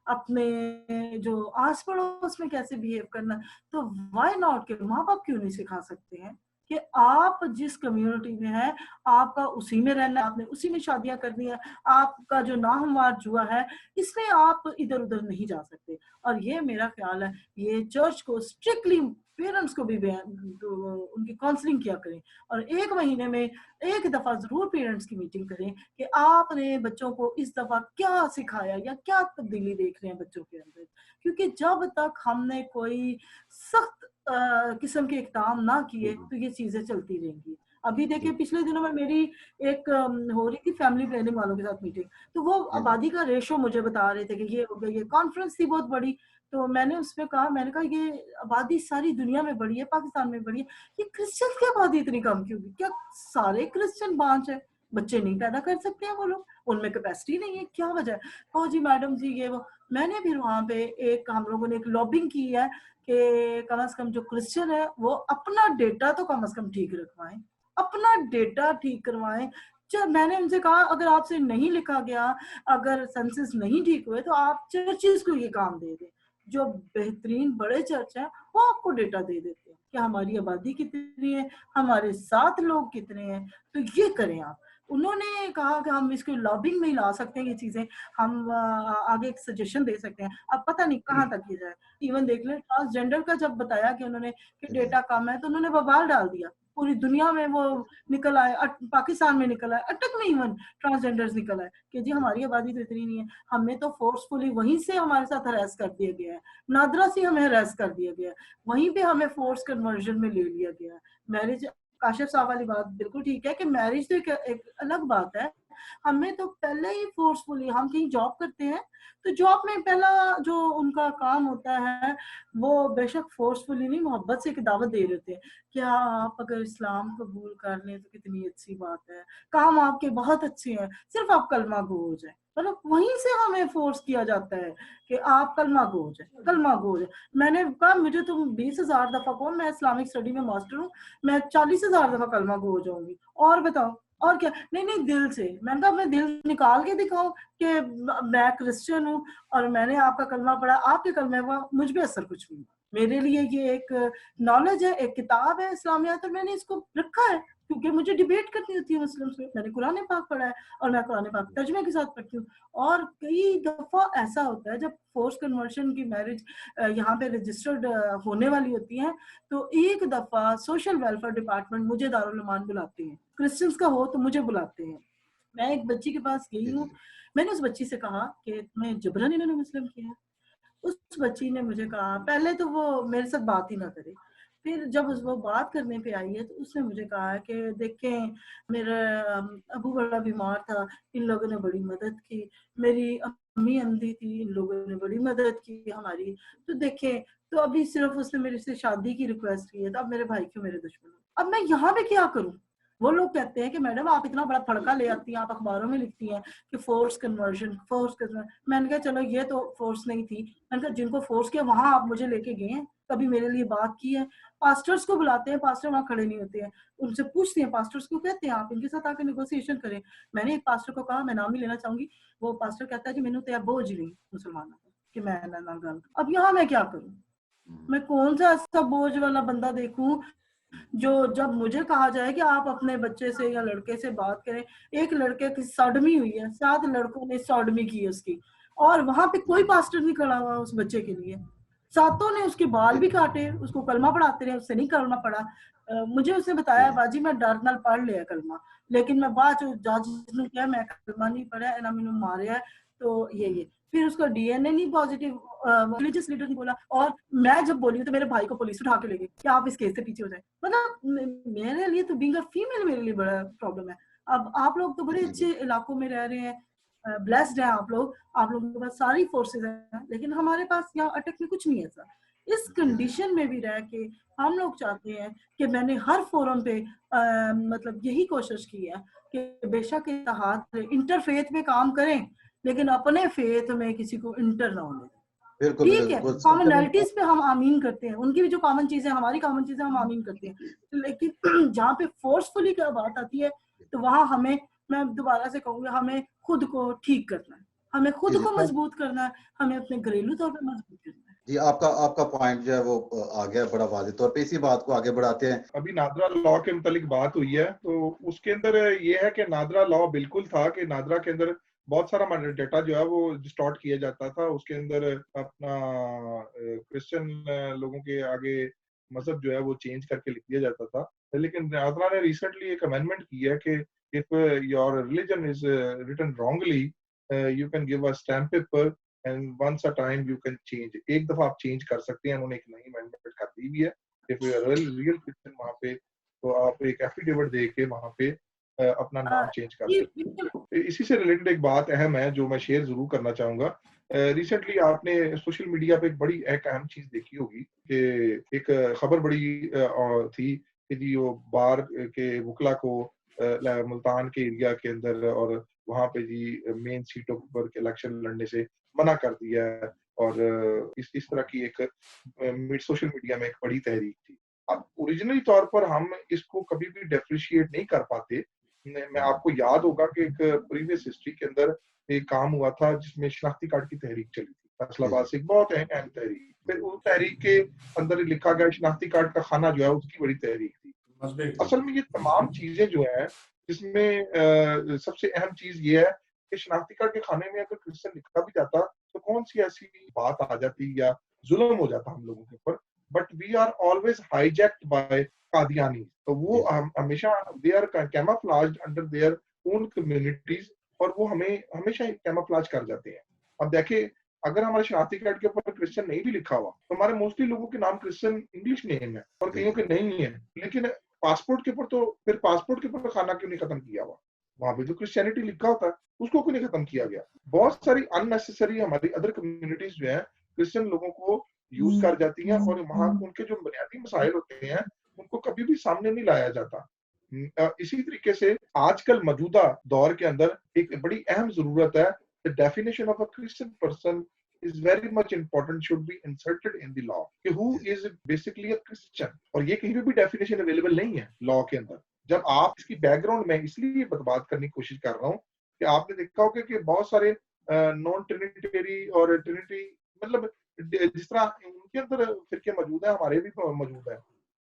अपने जो आस पड़ोस में कैसे बिहेव करना है, तो व्हाई नॉट के माँ बाप क्यों नहीं सिखा सकते हैं कि आप जिस कम्युनिटी में है आपका उसी में रहना है, आपने उसी में शादियां करनी है, आपका जो नाहमवार जुआ है इसमें आप इधर उधर नहीं जा सकते। और ये मेरा ख्याल है, ये चर्च को स्ट्रिक्टली पेरेंट्स को भी उनकी काउंसलिंग किया करें और एक महीने में एक दफा जरूर पेरेंट्स की मीटिंग करें कि आपने बच्चों को इस दफा क्या सिखाया या क्या तब्दीली देख रहे हैं बच्चों के अंदर। क्योंकि जब तक हमने कोई सख्त किस्म के इकदाम ना किए तो ये चीजें चलती रहेंगी। अभी देखिए पिछले दिनों में मेरी एक हो रही थी फैमिली प्लानिंग वालों के साथ मीटिंग, तो वो आबादी का रेशो मुझे बता रहे थे कि ये हो गया, ये कॉन्फ्रेंस थी बहुत बड़ी, तो मैंने उसमें कहा, मैंने कहा ये आबादी सारी दुनिया में बड़ी है, पाकिस्तान में बड़ी है, ये क्रिश्चियन की आबादी इतनी कम क्यों होगी? क्या सारे क्रिश्चियन बांच है, बच्चे नहीं पैदा कर सकते हैं वो लोग, उनमें कैपेसिटी नहीं है, क्या वजह है? ओ जी मैडम जी ये वो। मैंने फिर वहां पे एक, हम लोगों ने एक लॉबिंग की है कि कम से कम जो क्रिश्चियन है वो अपना डेटा तो कम से कम ठीक रखवाएं, अपना डेटा ठीक करवाएं। जब मैंने उनसे कहा अगर आपसे नहीं लिखा गया, अगर सेंसस नहीं ठीक हुए तो आप चर्चिज को ये काम दे दें, जो बेहतरीन बड़े चर्च हैं वो आपको डेटा दे देते हैं कि हमारी आबादी कितनी है, हमारे साथ लोग कितने हैं, तो ये करें आप। उन्होंने कहा कि हम इसको लॉबिंग में ही ला सकते हैं ये चीजें, हम आगे एक सजेशन दे सकते हैं, अब पता नहीं कहाँ तक ये जाए। इवन देख लें ट्रांसजेंडर का जब बताया कि उन्होंने कि डेटा कम है तो उन्होंने बवाल डाल दिया, पूरी दुनिया में वो निकल आए, पाकिस्तान में निकल आए, अटक में इवन ट्रांसजेंडर्स निकल आए कि जी हमारी आबादी तो इतनी नहीं है, हमें तो फोर्सफुली वहीं से हमारे साथ हरास कर दिया गया है, नादरा से हमें हरास कर दिया गया है, वहीं पे हमें फोर्स कन्वर्जन में ले लिया गया है। मैरिज, काशिफ साहब वाली बात बिल्कुल ठीक है कि मैरिज तो एक अलग बात है, हमें तो पहले ही फोर्सफुली, हम कहीं जॉब करते हैं तो जॉब में पहला जो उनका काम होता है वो बेशक फोर्सफुली नहीं, मोहब्बत से एक दावत दे देते हैं, क्या आप अगर इस्लाम कबूल कर लें तो कितनी अच्छी बात है, काम आपके बहुत अच्छे हैं, सिर्फ आप कलमा गो हो जाए, मतलब वहीं से हमें फोर्स किया जाता है कि आप कलमा गो हो जाए, कलमा गो हो जाए। मैंने कहा मुझे तुम 20,000 दफा कहो, मैं इस्लामिक स्टडी में मास्टर हूँ, मैं 40,000 दफा कलमा गो हो जाऊंगी, और बताओ और क्या? नहीं नहीं, दिल से। मैंने कहा मैं दिल निकाल के दिखाऊं कि मैं क्रिश्चियन हूँ और मैंने आपका कलमा पढ़ा, आपके कलमे का मुझ पे असर कुछ नहीं। मेरे लिए ये एक नॉलेज है, एक किताब है इस्लामियात, और मैंने इसको रखा है क्योंकि मुझे डिबेट करनी होती है मुस्लिम से। मैंने कुरान पाक पढ़ा है और मैं कुरान पाक तर्जुमे के साथ पढ़ती हूँ। और कई दफा ऐसा होता है जब फोर्स कन्वर्शन की मैरिज यहाँ पे रजिस्टर्ड होने वाली होती है तो एक दफा सोशल वेलफेयर डिपार्टमेंट मुझे दारुल अमान बुलाते हैं, क्रिश्चियंस का हो तो मुझे बुलाते हैं। मैं एक बच्ची के पास गई हूँ, मैंने उस बच्ची से कहा कि तुम्हें जबरन इन्होंने मुस्लिम किया। उस बच्ची ने मुझे कहा, पहले तो वो मेरे साथ बात ही ना करे, फिर जब वो बात करने पे आई है तो उसने मुझे कहा कि देखें मेरा अबू बड़ा बीमार था, इन लोगों ने बड़ी मदद की, मेरी अम्मी अंधी थी, इन लोगों ने बड़ी मदद की हमारी, तो देखें तो अभी सिर्फ उसने मेरे से शादी की रिक्वेस्ट की है, तो अब मेरे भाई क्यों मेरे दुश्मन हो? अब मैं यहाँ पे क्या करूँ? वो लोग कहते हैं कि मैडम आप इतना बड़ा फड़का ले आती हैं, आप अखबारों में लिखती हैं कि फोर्स कन्वर्जन। मैंने कहा चलो ये तो फोर्स नहीं थी, मैंने कहा जिनको फोर्स किया वहां आप मुझे लेके गए हैं, कभी मेरे लिए बात की है। पास्टर्स को बुलाते हैं, पास्टर वहाँ खड़े नहीं होते हैं, उनसे पूछते हैं, पास्टर्स को कहते हैं आप इनके साथ आकर नेगोशिएशन करें। मैंने एक पास्टर को कहा, मैं नाम नहीं लेना चाहूंगी, वो पास्टर कहता है कि मैंने तो बोझ नहीं मुसलमानों को कि मैं ना गल। अब यहाँ मैं क्या करूँ? मैं कौन सा ऐसा बोझ वाला बंदा देखूं जो जब मुझे कहा जाए कि आप अपने बच्चे से या लड़के से बात करें, एक लड़के की सॉडमी हुई है, 7 लड़कों ने सॉडमी की है उसकी, और वहां पे कोई पास्टर नहीं खड़ा हुआ उस बच्चे के लिए, सातों ने उसके बाल भी काटे, उसको कलमा पढ़ाते रहे, उससे नहीं कलमा पड़ा। मुझे उसने बताया बाजी मैं डर नाल पढ़ लिया कलमा, लेकिन मैं बाद जज ने कहा मैं कलमा नहीं पढ़ा, इन्हें मैनू मारिया, तो ये फिर उसका डीएनए नहीं पॉजिटिव, रिलीजियस लीडर ने बोला, और मैं जब बोली तो मेरे भाई को पुलिस उठा के ले गई कि आप इस केस से पीछे हो जाए। मतलब मेरे लिए तो बीइंग अ फीमेल मेरे लिए बड़ा प्रॉब्लम है। अब आप लोग तो बड़े अच्छे इलाकों में रह रहे हैं, ब्लेस्ड है आप लोगों के पास सारी फोर्सेस हैं, लेकिन हमारे पास यहाँ अटक में कुछ नहीं है सर। इस कंडीशन में भी रह के हम लोग चाहते हैं कि मैंने हर फोरम पे मतलब यही कोशिश की है कि बेशक इत्तेहाद इंटरफेथ में काम करें, लेकिन अपने फेथ में किसी को इंटर ना होने दें। बिल्कुल ठीक है, बिल्कुल कॉमनैलिटीज पे हम आमीन करते हैं, उनकी भी जो कॉमन चीजें हमारी कॉमन चीजें हम आमीन करते हैं, लेकिन जहाँ पे फोर्सफुली का बात आती है तो वहां हमें, मैं दोबारा से कहूंगा, हमें खुद को ठीक करना है, हमें खुद को मजबूत करना है, हमें अपने घरेलू तौर पर मजबूत करना है। जी, आपका पॉइंट जो है वो आ गया बड़ा वाज़ेह तौर पे। इसी बात को आगे बढ़ाते हैं। अभी नादरा लॉ के मुतालिक बात हुई है, तो उसके अंदर ये है कि नादरा लॉ बिल्कुल था कि नादरा के अंदर बहुत सारा डेटा जो है वो डिस्टॉर्ट किया जाता था, उसके अंदर अपना क्रिश्चियन लोगों के आगे मजहब जो है वो चेंज करके लिख दिया जाता था। लेकिन नादरा ने रिसेंटली एक अमेंडमेंट की है कि if your religion is written wrongly you can give a stamp paper and once a time you can change. एक दफा आप चेंज कर सकते हैं, उन्होंने एक नई अमेंडमेंट कर दी भी है। If you are real Christian वहां पे, तो आप एक एफिडेविट दे के वहां पे अपना नाम चेंज कर सकते हैं। इसी से रिलेटेड एक बात अहम है जो मैं शेयर जरूर करना चाहूंगा। रिसेंटली आपने सोशल मीडिया पे एक बड़ी एक अहम चीज देखी होगी कि एक खबर बड़ी थी कि जी वो बार के वकला को मुल्तान के एरिया के अंदर और वहां पे जी मेन सीटों पर इलेक्शन लड़ने से मना कर दिया है, और इस तरह की एक सोशल मीडिया में एक बड़ी तहरीक थी। अब ओरिजिनली तौर पर हम इसको कभी भी डेप्रिशिएट नहीं कर पाते। मैं आपको याद होगा कि एक प्रीवियस हिस्ट्री के अंदर एक काम हुआ था जिसमें शनाख्ती कार्ड की तहरीक चली थी, फैसलाबाद से, एक बहुत अहम तहरीक। फिर उस तहरीक के अंदर लिखा गया शनाख्ती कार्ड का खाना जो है उसकी बड़ी तहरीक थी। असल में ये तमाम चीजें जो है, जिसमें सबसे अहम चीज ये है कि शनाख्ती कार्ड के खाने में अगर क्रिश्चियन लिखा भी जाता तो कौन सी ऐसी बात आ जाती या जुल्म हो जाता हम लोगों के ऊपर। But we are always hijacked by Qadiani, तो वो हमेशा they are camouflaged under their own communities, और वो हमें हमेशा कैमोफ्लेज कर जाते हैं। अब देखिए, अगर हमारे शनाख्ती कार्ड के ऊपर क्रिश्चियन नहीं भी लिखा हुआ तो हमारे मोस्टली लोगों के नाम क्रिश्चियन इंग्लिश नेम है और कईयों के नहीं है, लेकिन पासपोर्ट के ऊपर तो फिर पासपोर्ट के ऊपर खाना क्यों नहीं खत्म किया हुआ? वहां पे जो क्रिश्चियनिटी लिखा होता है उसको क्यों नहीं खत्म किया गया? बहुत सारी अननेसेसरी हमारी अदर कम्युनिटीज जो है क्रिश्चियन लोगों को यूज कर जाती हैं, और वहां उनके जो बुनियादी मसाइल होते हैं उनको कभी भी सामने नहीं लाया जाता। इसी तरीके से आजकल मौजूदा दौर के अंदर एक बड़ी अहम जरूरत है, the definition of a Christian person is very much important, should be inserted in the law कि who is basically a Christian, और ये कहीं पे भी डेफिनेशन अवेलेबल नहीं है लॉ के अंदर। जब आप इसकी बैकग्राउंड में इसलिए बात करने की कोशिश कर रहा हूँ कि आपने देखा होगा कि बहुत सारे नॉन ट्रिनिटेरी और ट्रिनिटी, मतलब जिस तरह उनके अंदर फिरके मौजूद है हमारे भी मौजूद है,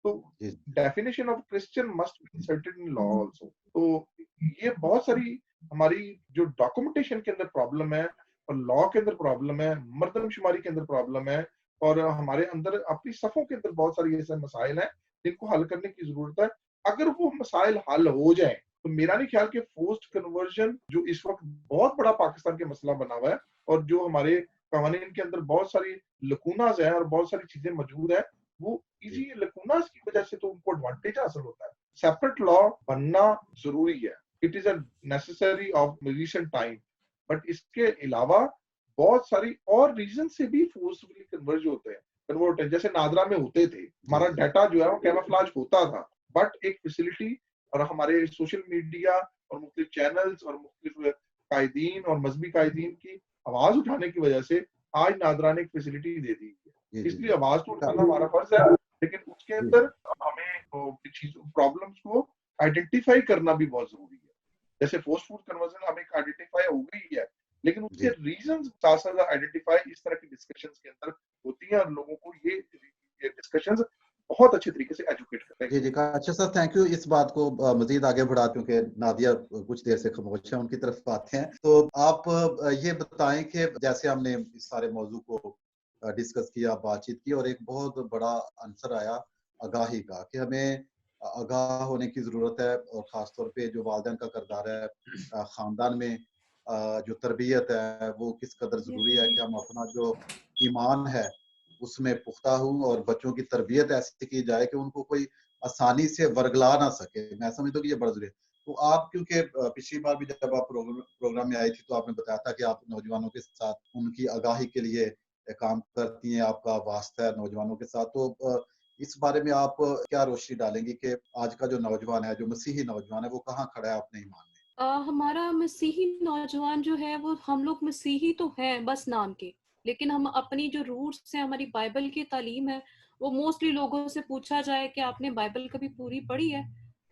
तो definition of Christian must be inserted in law also. तो ये बहुत सारी हमारी जो डॉक्यूमेंटेशन के अंदर प्रॉब्लम है और लॉ के अंदर प्रॉब्लम है, मर्दमशुमारी के अंदर प्रॉब्लम है, और हमारे अंदर अपनी सफों के अंदर बहुत सारी ऐसे मसाइल हैं जिनको हल करने की जरूरत है। अगर वो मसाइल हल हो जाए तो मेरा नहीं ख्याल कि फोर्स्ड कन्वर्जन जो इस वक्त बहुत बड़ा पाकिस्तान के मसला बना हुआ है, और जो हमारे कानून के अंदर बहुत सारी लकूनाज हैं और बहुत सारी चीजें मौजूद है, वो इसी लकूनाज की वजह से तो उनको एडवांटेज हासिल होता है। सेपरेट लॉ बनना जरूरी है, it is a necessary of recent time, but इसके अलावा बहुत सारी और रीजन से भी फोर्सफुली कन्वर्ट है, जैसे नादरा में होते थे, हमारा डाटा जो है वो कैमोफ्लेज होता था, बट एक फैसिलिटी और हमारे सोशल मीडिया और मुख्तलिफ चैनल्स और मुख्तलिफ कायदीन और मजहबी कायदीन की आवाज उठाने की वजह से आज नादरा ने एक फैसिलिटी दे दी है। जी, जी, इसलिए आवाज तो उठाना जी। हमारा फर्ज है, लेकिन उसके अंदर हमें चीजों प्रॉब्लम्स को आइडेंटिफाई करना भी बहुत जरूरी है। जैसे पोस्ट फूड कन्वर्जन हमें आइडेंटिफाई हो गई है, लेकिन उसके जी। रीजंस साथ साथ आइडेंटिफाई इस तरह की डिस्कशंस के अंदर होती हैं और लोगों को ये डिस्कशंस बहुत अच्छे तरीके से एजुकेट करते हैं। जी, जी। अच्छा सर, थैंक यू। इस बात को मज़ीद आगे बढ़ा, क्योंकि नादिया कुछ देर से खामोश है, उनकी तरफ आते हैं। तो आप ये बताएँ कि जैसे हमने इस सारे मौज़ू को डिस्कस किया, बातचीत की, और एक बहुत बड़ा आंसर आया आगाही का कि हमें आगाह होने की ज़रूरत है, और ख़ास तौर पे जो वालिदैन का किरदार है ख़ानदान में, जो तरबियत है वो किस कदर ज़रूरी है कि हम अपना जो ईमान है उसमें पुख्ता हूँ, और बच्चों की तरबियत ऐसी की जाए कि उनको कोई आसानी से वर्गला ना सके। मैं समझता हूँ कि ये बड़ा ज़रूरी है। तो आप, क्योंकि पिछली बार भी जब आप प्रोग्राम में आई थी, तो आपने बताया था कि आप नौजवानों के साथ उनकी आगाही के लिए काम करती हैं, आपका वास्ता है नौजवानों के साथ। तो इस बारे में आप क्या रोशनी डालेंगी कि आज का जो नौजवान है, जो मसीही नौजवान है, वो कहाँ खड़ा है अपने ईमान में? हमारा मसीही नौजवान जो है वो हम लोग मसीही तो हैं बस नाम के, लेकिन हम अपनी जो रूट्स हैं, हमारी बाइबल की तालीम है, वो मोस्टली लोगों से पूछा जाए कि आपने बाइबल कभी पूरी पढ़ी है,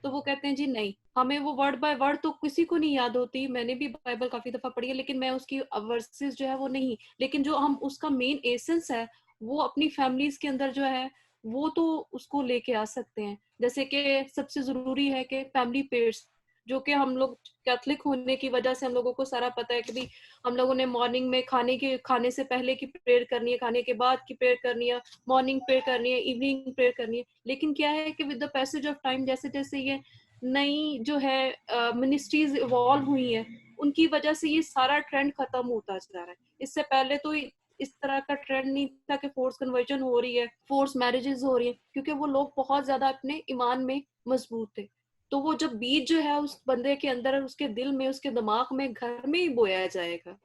तो वो कहते हैं जी नहीं। हमें वो वर्ड बाय वर्ड तो किसी को नहीं याद होती। मैंने भी बाइबल काफी दफा पढ़ी है, लेकिन मैं उसकी वर्सेस जो है वो नहीं, लेकिन जो हम उसका मेन एसेंस है वो अपनी फैमिलीज के अंदर जो है वो तो उसको लेके आ सकते हैं। जैसे कि सबसे जरूरी है कि फैमिली पेयर्स, जो कि हम लोग कैथलिक होने की वजह से हम लोगों को सारा पता है कि भाई हम लोगों ने मॉर्निंग में खाने से पहले की प्रेयर करनी है, खाने के बाद की प्रेयर करनी है, मॉर्निंग प्रेयर करनी है, इवनिंग प्रेयर करनी है। लेकिन क्या है कि with the passage of time, जैसे जैसे ये नई जो है मिनिस्ट्रीज इवॉल्व हुई है, उनकी वजह से ये सारा ट्रेंड खत्म होता जा रहा है। इससे पहले तो इस तरह का ट्रेंड नहीं था कि फोर्स कन्वर्जन हो रही है, फोर्स मैरिजेस हो रही है, क्योंकि वो लोग बहुत ज्यादा अपने ईमान में मजबूत थे। तो वो जब बीज जो है उस बंदे के अंदर, उसके दिल में, उसके दिमाग में घर में ही बोया जाएगा,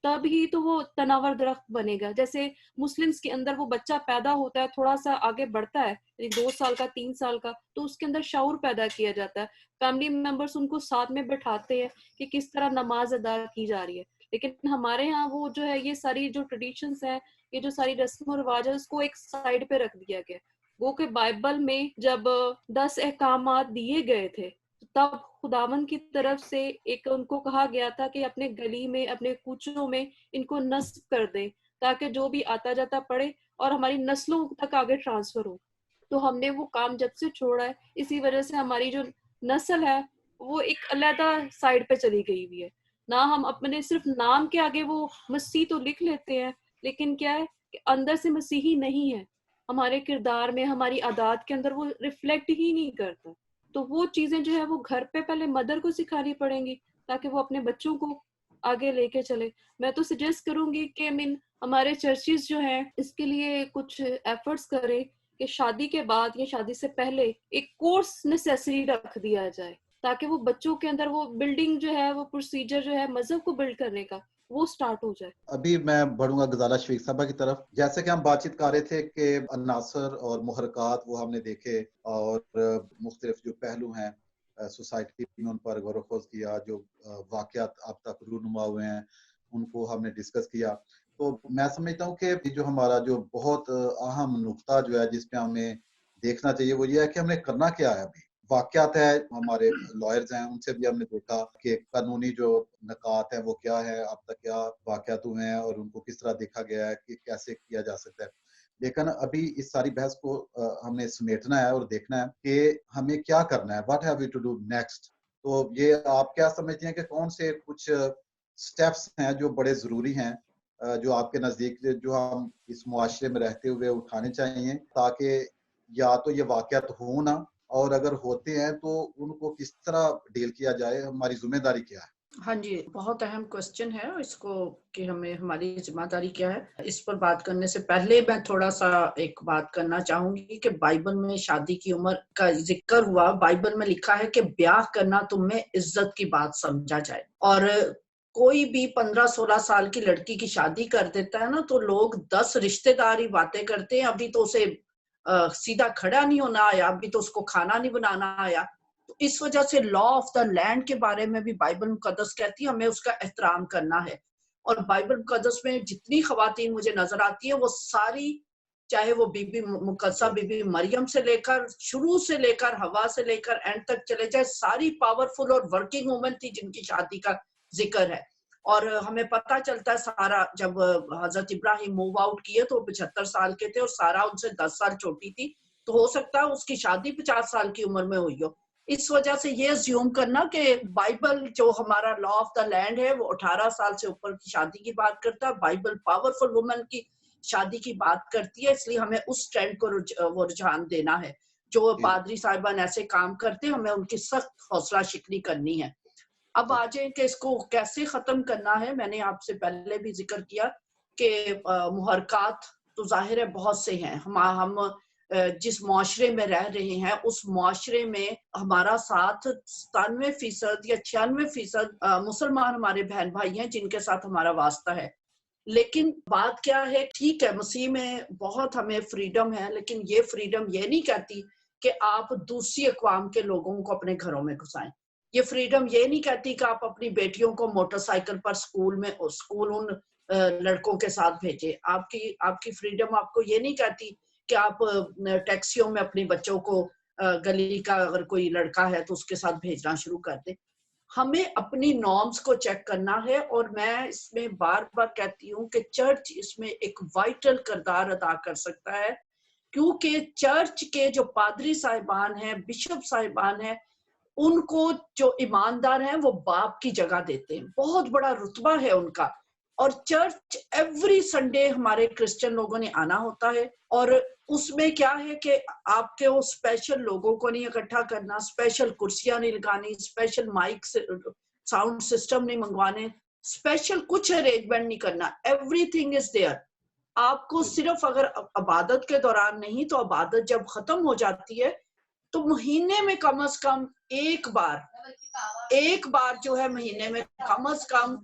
तब ही तो वो तनावर दरख्त बनेगा। जैसे मुस्लिम्स के अंदर वो बच्चा पैदा होता है, थोड़ा सा आगे बढ़ता है, 2 साल का, 3 साल का, तो उसके अंदर शऊर पैदा किया जाता है। फैमिली मेंबर्स उनको साथ में बैठाते हैं कि किस तरह नमाज अदा की जा रही है। लेकिन हमारे यहाँ वो जो है, ये सारी जो ट्रेडिशंस है, ये जो सारी रस्म और रिवाज है, उसको एक साइड पे रख दिया गया। वो कि बाइबल में जब 10 अहकामात दिए गए थे, तब खुदावन की तरफ से एक उनको कहा गया था कि अपने गली में, अपने कूचों में इनको नस्ब कर दे, ताकि जो भी आता जाता पढ़े और हमारी नस्लों तक आगे ट्रांसफर हो। तो हमने वो काम जब से छोड़ा है, इसी वजह से हमारी जो नस्ल है वो एक अलग साइड पे चली गई हुई है ना। हम अपने सिर्फ नाम के आगे वो मसीह तो लिख लेते हैं, लेकिन क्या है कि अंदर से मसीही नहीं है। हमारे किरदार में, हमारी आदत के अंदर वो रिफ्लेक्ट ही नहीं करता। तो वो चीजें जो है वो घर पे पहले मदर को सिखानी पड़ेंगी, ताकि वो अपने बच्चों को आगे लेके चले। मैं तो सजेस्ट करूंगी कि हमारे चर्चिज जो हैं इसके लिए कुछ एफर्ट्स करें कि शादी के बाद या शादी से पहले एक कोर्स नेसेसरी रख दिया जाए, ताकि वो बच्चों के अंदर वो बिल्डिंग जो है, वो प्रोसीजर जो है मजहब को बिल्ड करने का, वो स्टार्ट हो जाए। अभी मैं बढ़ूंगा गजाला शफीक साहबा की तरफ। जैसे कि हम बातचीत कर रहे थे कि अनासर और मुहरकात वो हमने देखे, और मुख्तलिफ जो पहलू हैं सोसाइटी में उन पर गौर खोज किया, जो वाकयात अब तक रूनुमा हुए हैं उनको हमने डिस्कस किया। तो मैं समझता हूँ कि जो हमारा जो बहुत अहम नुक्ता जो है जिस पे हमें देखना चाहिए, वो ये है कि हमें करना क्या है। अभी वाकयात है, हमारे लॉयर्स हैं, उनसे भी हमने देखा कि कानूनी जो नकात है वो क्या है, अब तक क्या वाकयात हुए हैं और उनको किस तरह देखा गया है कि कैसे किया जा सकता है। लेकिन अभी इस सारी बहस को हमने समेटना है और देखना है कि हमें क्या करना है, what have we to do next. तो ये आप क्या समझते हैं कि कौन से कुछ स्टेप्स हैं जो बड़े ज़रूरी हैं, जो आपके नज़दीक जो हम इस मुआशरे में रहते हुए उठाने चाहिए, ताकि या तो ये वाकयात हो ना, और अगर होते हैं तो उनको किस तरह डील किया जाए, हमारी जिम्मेदारी क्या है? हाँ जी, बहुत अहम क्वेश्चन है इसको कि हमें हमारी जिम्मेदारी क्या है। इस पर बात करने से पहले मैं थोड़ा सा एक बात करना चाहूंगी कि बाइबल में शादी की उम्र का जिक्र हुआ। बाइबल में लिखा है कि ब्याह करना तुम्हें इज्जत की बात समझा जाए, और कोई भी 15-16 साल की लड़की की शादी कर देता है ना, तो लोग 10 रिश्तेदारी बातें करते हैं, अभी तो उसे सीधा खड़ा नहीं होना आया, अभी तो उसको खाना नहीं बनाना आया। तो इस वजह से लॉ ऑफ द लैंड के बारे में भी बाइबल मुकद्दस कहती है हमें उसका एहतराम करना है। और बाइबल मुकद्दस में जितनी खवातीन मुझे नजर आती है वो सारी चाहे वो बीबी मुकद्दसा बीबी मरियम से लेकर शुरू से लेकर हवा से लेकर एंड तक चले जाए, सारी पावरफुल और वर्किंग वुमेन थी जिनकी शादी का जिक्र है। और हमें पता चलता है सारा जब हजरत इब्राहिम मूव आउट किए तो 75 साल के थे और सारा उनसे 10 साल छोटी थी, तो हो सकता है उसकी शादी 50 साल की उम्र में हुई हो। इस वजह से ये अज्यूम करना कि बाइबल जो हमारा लॉ ऑफ द लैंड है वो 18 साल से ऊपर की शादी की बात करता है, बाइबल पावरफुल वुमेन की शादी की बात करती है, इसलिए हमें उस ट्रेंड को वो रुझान देना है। जो पादरी साहिबान ऐसे काम करते हैं हमें उनकी सख्त हौसला शिकनी करनी है। अब आ जाए कि इसको कैसे खत्म करना है। मैंने आपसे पहले भी जिक्र किया कि मुहरकात तो जाहिर है बहुत से हैं। हम जिस मुआशरे में रह रहे हैं उस मुआशरे में हमारा साथ 97% या 96% मुसलमान हमारे बहन भाई हैं जिनके साथ हमारा वास्ता है। लेकिन बात क्या है, ठीक है मसीह में बहुत हमें फ्रीडम है, लेकिन ये फ्रीडम ये नहीं कहती कि आप दूसरी अक़वाम के लोगों को अपने घरों में घुसाएं। ये फ्रीडम ये नहीं कहती कि आप अपनी बेटियों को मोटरसाइकिल पर स्कूल उन लड़कों के साथ भेजें। आपकी फ्रीडम आपको ये नहीं कहती कि आप टैक्सियों में अपने बच्चों को गली का अगर कोई लड़का है तो उसके साथ भेजना शुरू कर दे। हमें अपनी नॉर्म्स को चेक करना है और मैं इसमें बार बार कहती हूँ कि चर्च इसमें एक वाइटल किरदार अदा कर सकता है, क्योंकि चर्च के जो पादरी साहिबान हैं, बिशप साहिबान हैं, उनको जो ईमानदार हैं वो बाप की जगह देते हैं, बहुत बड़ा रुतबा है उनका। और चर्च एवरी संडे हमारे क्रिश्चियन लोगों ने आना होता है और उसमें क्या है कि आपके वो स्पेशल लोगों को नहीं इकट्ठा करना, स्पेशल कुर्सियां नहीं लगानी, स्पेशल माइक साउंड सिस्टम नहीं मंगवाने, स्पेशल कुछ अरेंजमेंट नहीं करना, एवरीथिंग इज देयर। आपको सिर्फ अगर इबादत के दौरान नहीं तो इबादत जब खत्म हो जाती है तो महीने में कम से कम एक बार जो है महीने में कम से कम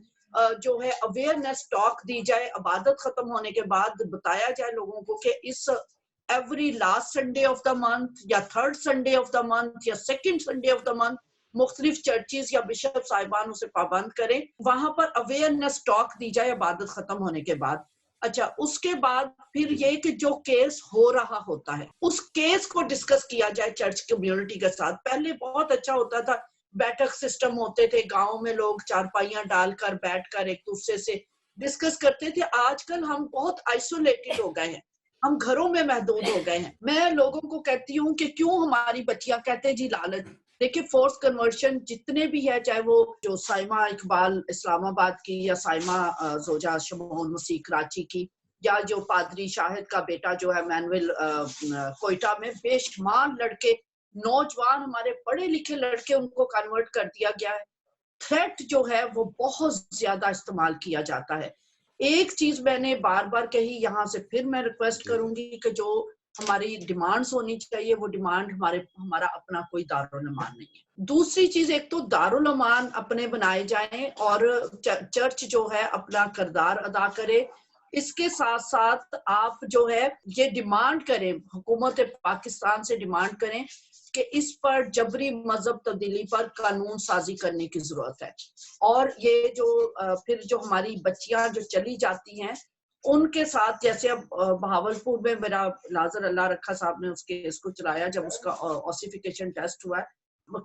जो है अवेयरनेस टॉक दी जाए। इबादत खत्म होने के बाद बताया जाए लोगों को कि इस every last Sunday of the month या third Sunday of the month या second Sunday of the month मुख्तलिफ चर्चेस या बिशप साहिबान उसे पाबंद करें, वहां पर अवेयरनेस टॉक दी जाए इबादत खत्म होने के बाद। अच्छा, उसके बाद फिर ये कि जो केस हो रहा होता है उस केस को डिस्कस किया जाए चर्च कम्युनिटी के साथ। पहले बहुत अच्छा होता था, बैठक सिस्टम होते थे, गांव में लोग चारपाइयां डालकर बैठकर एक दूसरे से डिस्कस करते थे। आजकल हम बहुत आइसोलेटेड हो गए हैं, हम घरों में महदूद हो गए हैं। मैं लोगों को कहती हूँ कि क्यों हमारी बच्चियां कहते हैं जी लालच। देखिए फोर्स कन्वर्शन जितने भी है, चाहे वो जो साइमा इकबाल इस्लामाबाद की या साइमा जोजा शमोन मसीह कराची की, या जो पादरी शाहिद का बेटा जो है मैनुअल कोयटा में, बेशुमार लड़के नौजवान हमारे पढ़े लिखे लड़के उनको कन्वर्ट कर दिया गया है। थ्रेट जो है वो बहुत ज्यादा इस्तेमाल किया जाता है। एक चीज मैंने बार बार कही, यहाँ से फिर मैं रिक्वेस्ट करूंगी कि जो हमारी डिमांड्स होनी चाहिए वो डिमांड हमारा अपना कोई दारुल अमान नहीं है। दूसरी चीज, एक तो दारुल अमान अपने बनाए जाएं और चर्च जो है अपना किरदार अदा करे। इसके साथ साथ आप जो है ये डिमांड करें, हुकूमत पाकिस्तान से डिमांड करें कि इस पर जबरी मजहब तब्दीली पर कानून साजी करने की जरूरत है। और ये जो फिर जो हमारी बच्चियां जो चली जाती हैं उनके साथ, जैसे अब बहावलपुर में मेरा नाजर अल्लाह रखा साहब ने उसके इसको चलाया जब उसका ऑसिफिकेशन टेस्ट हुआ है।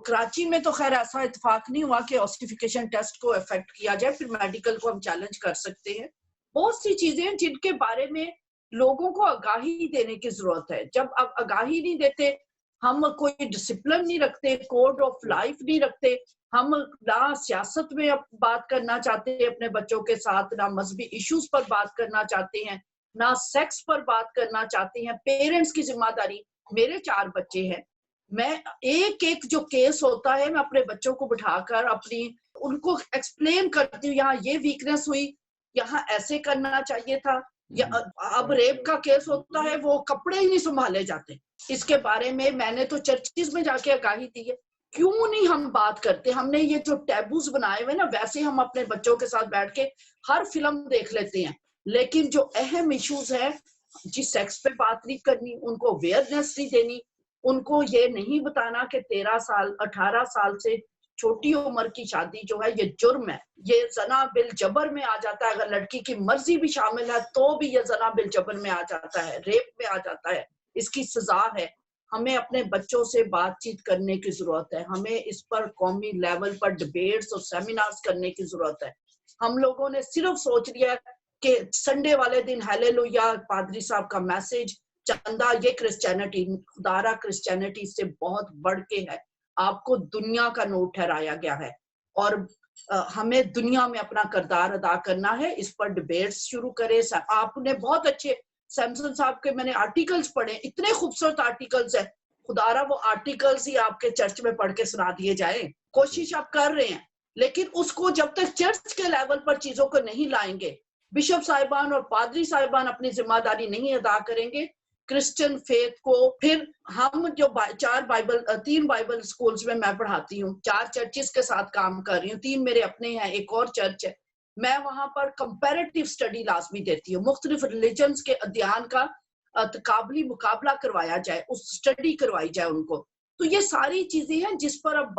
कराची में तो खैर ऐसा इत्तेफाक नहीं हुआ कि ऑसिफिकेशन टेस्ट को इफेक्ट किया जाए, फिर मेडिकल को हम चैलेंज कर सकते हैं। बहुत सी चीजें हैं जिनके बारे में लोगों को आगाही देने की जरूरत है। जब अब आगाही नहीं देते, हम कोई डिसिप्लिन नहीं रखते, कोड ऑफ लाइफ नहीं रखते, हम ना सियासत में अब बात करना चाहते हैं अपने बच्चों के साथ, ना मजहबी इश्यूज पर बात करना चाहते हैं, ना सेक्स पर बात करना चाहते हैं। पेरेंट्स की जिम्मेदारी, मेरे 4 बच्चे हैं, मैं एक एक जो केस होता है मैं अपने बच्चों को बिठाकर उनको एक्सप्लेन करती हूँ, यहाँ ये वीकनेस हुई, यहाँ ऐसे करना चाहिए था। या अब रेप का केस होता है, वो कपड़े ही नहीं संभाले जाते। इसके बारे में मैंने तो चर्चिस में जाके आगाही दी है। क्यों नहीं हम बात करते? हमने ये जो टैबूज बनाए हुए ना, वैसे हम अपने बच्चों के साथ बैठ के हर फिल्म देख लेते हैं, लेकिन जो अहम इश्यूज है, जिस सेक्स पे बात नहीं करनी, उनको अवेयरनेस नहीं देनी, उनको ये नहीं बताना कि 13 साल 18 साल से छोटी उम्र की शादी जो है ये जुर्म है, ये जना बिल जबर में आ जाता है। अगर लड़की की मर्जी भी शामिल है तो भी ये जना बिल जबर में आ जाता है, रेप में आ जाता है, इसकी सजा है। हमें अपने बच्चों से बातचीत करने की जरूरत है, हमें इस पर कौमी लेवल पर डिबेट्स और सेमिनार्स करने की जरूरत है। हम लोगों ने सिर्फ सोच लिया कि संडे वाले दिन हालेलुया पादरी साहब का मैसेज, चंदा, ये क्रिश्चियनिटी, खुदारा क्रिश्चियनिटी से बहुत बढ़ के है। आपको दुनिया का नोट ठहराया गया है और हमें दुनिया में अपना किरदार अदा करना है। इस पर डिबेट्स शुरू करें। आपने बहुत अच्छे सैमसन साहब के मैंने आर्टिकल्स पढ़े, इतने खूबसूरत आर्टिकल्स है। खुदारा वो आर्टिकल्स ही आपके चर्च में पढ़ के सुना दिए जाए। कोशिश आप कर रहे हैं, लेकिन उसको जब तक चर्च के लेवल पर चीजों को नहीं लाएंगे, बिशप साहिबान और पादरी साहिबान अपनी जिम्मेदारी नहीं अदा करेंगे क्रिश्चियन फेथ को, फिर हम जो 3 बाइबल स्कूल्स में मैं पढ़ाती हूँ, 4 चर्चिस के साथ काम कर रही हूँ, 3 मेरे अपने हैं, एक और चर्च है। मैं वहां पर कंपैरेटिव स्टडी लाजमी देती हूँ, मुख्तलिफ रिलीजन्स के अध्ययन का तकाबली मुकाबला करवाया जाए, उस स्टडी करवाई जाए उनको। तो ये सारी चीजें हैं जिस पर अब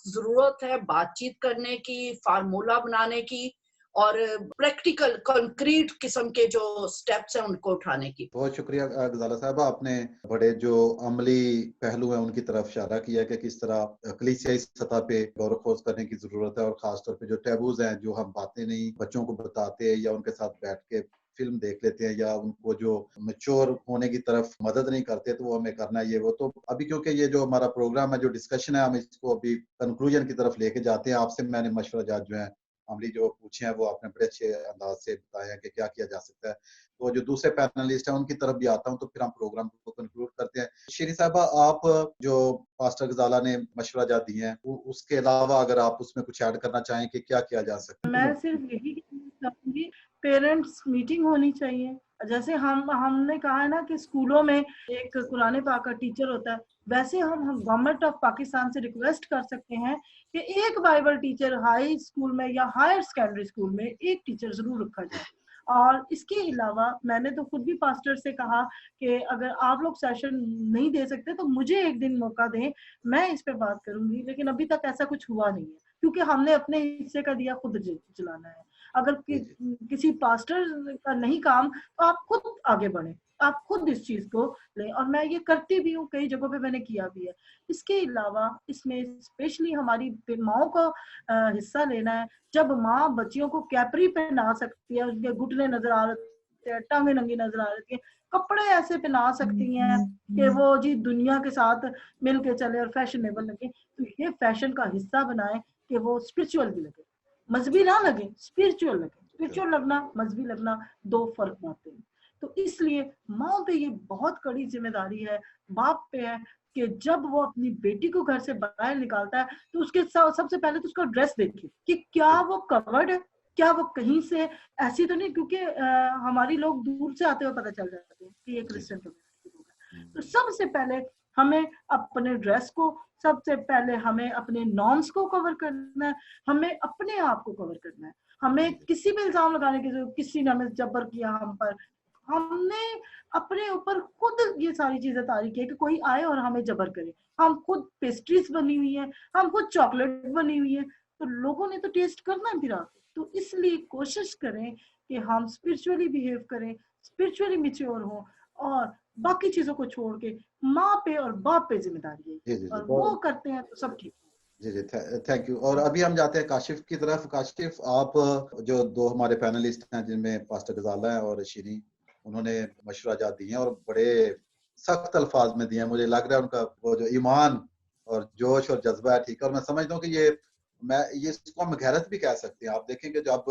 जरूरत है बातचीत करने की, फार्मूला बनाने की और प्रैक्टिकल कंक्रीट किस्म के जो स्टेप्स हैं उनको उठाने की। बहुत शुक्रिया गजाला साहब, आपने बड़े जो अमली पहलू हैं उनकी तरफ इशारा किया कि किस तरह कलीसियाई सतह पे गौर खोज करने की जरूरत है और खासतौर पे जो टैबूज हैं, जो हम बातें नहीं बच्चों को बताते या उनके साथ बैठ के फिल्म देख लेते हैं या उनको जो मैच्योर होने की तरफ मदद नहीं करते, तो वो हमें करना ये वो। तो अभी क्योंकि ये जो हमारा प्रोग्राम है, जो डिस्कशन है, हम इसको अभी कंक्लूजन की तरफ लेके जाते हैं। आपसे मैंने मशवरा जात जो है अमली जो पूछे हैं वो आपने बड़े अच्छे अंदाज से बताया कि क्या किया जा सकता है। तो जो दूसरे पैनलिस्ट हैं उनकी तरफ भी आता हूं, तो फिर हम प्रोग्राम को कंक्लूड करते हैं। शेरी साहबा, आप जो पास्टर गजाला ने मशवरा जात दिए हैं, उसके अलावा अगर आप उसमें कुछ ऐड करना चाहें कि क्या किया जा सकता है। मैं सिर्फ यही कहना चाहूंगी, पेरेंट्स मीटिंग होनी चाहिए। जैसे हमने कहा है ना कि स्कूलों में एक कुरान पाक का टीचर होता है, वैसे हम गवर्नमेंट ऑफ पाकिस्तान से रिक्वेस्ट कर सकते हैं कि एक बाइबल टीचर हाई स्कूल में या हायर सेकेंडरी स्कूल में एक टीचर जरूर रखा जाए। और इसके अलावा मैंने तो खुद भी पास्टर से कहा कि अगर आप लोग सेशन नहीं दे सकते तो मुझे एक दिन मौका दें, मैं इस पे बात करूंगी। लेकिन अभी तक ऐसा कुछ हुआ नहीं है, क्योंकि हमने अपने हिस्से का दिया खुद चलाना है। अगर किसी पास्टर का नहीं काम, तो आप खुद आगे बढ़े, आप खुद इस चीज को लें। और मैं ये करती भी हूँ, कई जगहों पे मैंने किया भी है। इसके अलावा इसमें स्पेशली हमारी माओ को हिस्सा लेना है। जब माँ बच्चियों को कैपरी पहना सकती है, उनके घुटने नजर आ रहे हैं, टांगे नंगी नजर आ रही है, कपड़े ऐसे पहना सकती हैं कि वो जी दुनिया के साथ मिल के चले और फैशनेबल लगे, तो ये फैशन का हिस्सा बनाए कि वो स्पिरिचुअल भी लगे, मजहबी ना लगे, स्पिरिचुअल लगे। स्पिरिचुअल लगना, मजहबी लगना, 2 फर्क बातें हैं। तो इसलिए माँ पे ये बहुत कड़ी जिम्मेदारी है, बाप पे है कि जब वो अपनी बेटी को घर से बाहर निकालता है तो उसके सबसे पहले तो उसका ड्रेस देखे कि क्या वो कवर्ड है, क्या वो कहीं से ऐसी तो नहीं, क्योंकि हमारी लोग दूर से आते हुए पता चल जाते हैं कि ये क्रिश्चियन कम्युनिटी होगा। तो सबसे पहले हमें अपने ड्रेस को, सबसे पहले हमें अपने नॉर्म्स को कवर करना है, हमें अपने आप को कवर करना है। हमें किसी भी इल्जाम लगाने की जरूरत, किसी ने हमें जबर किया हम पर, हमने अपने ऊपर खुद ये सारी चीजें तारी की है कि कोई आए और हमें जबर करे। हम खुद पेस्ट्रीज बनी हुई है, हम खुद चॉकलेट बनी हुई है, तो लोगों ने तो टेस्ट करना है फिर आके। तो इसलिए कोशिश करें कि हम स्पिरिचुअली बिहेव करें, स्पिरिचुअली मैच्योर हो, और बाकी चीजों को छोड़ के माँ पे और बाप पे जिम्मेदारी है, और वो करते हैं तो सब ठीक है। जी जी, थैंक यू। और अभी हम जाते हैं काशिफ की तरफ। काशिफ, आप जो 2 हमारे पैनलिस्ट हैं जिनमें पास्टर गजाला है और शीरी, उन्होंने मशवरा जात दिए हैं और बड़े सख्त अल्फाज में दिए हैं। मुझे लग रहा है उनका वो जो ईमान और जोश और जज्बा है, ठीक है। और मैं समझता हूँ कि ये इसको हम गैरत भी कह सकते हैं। आप देखेंगे जब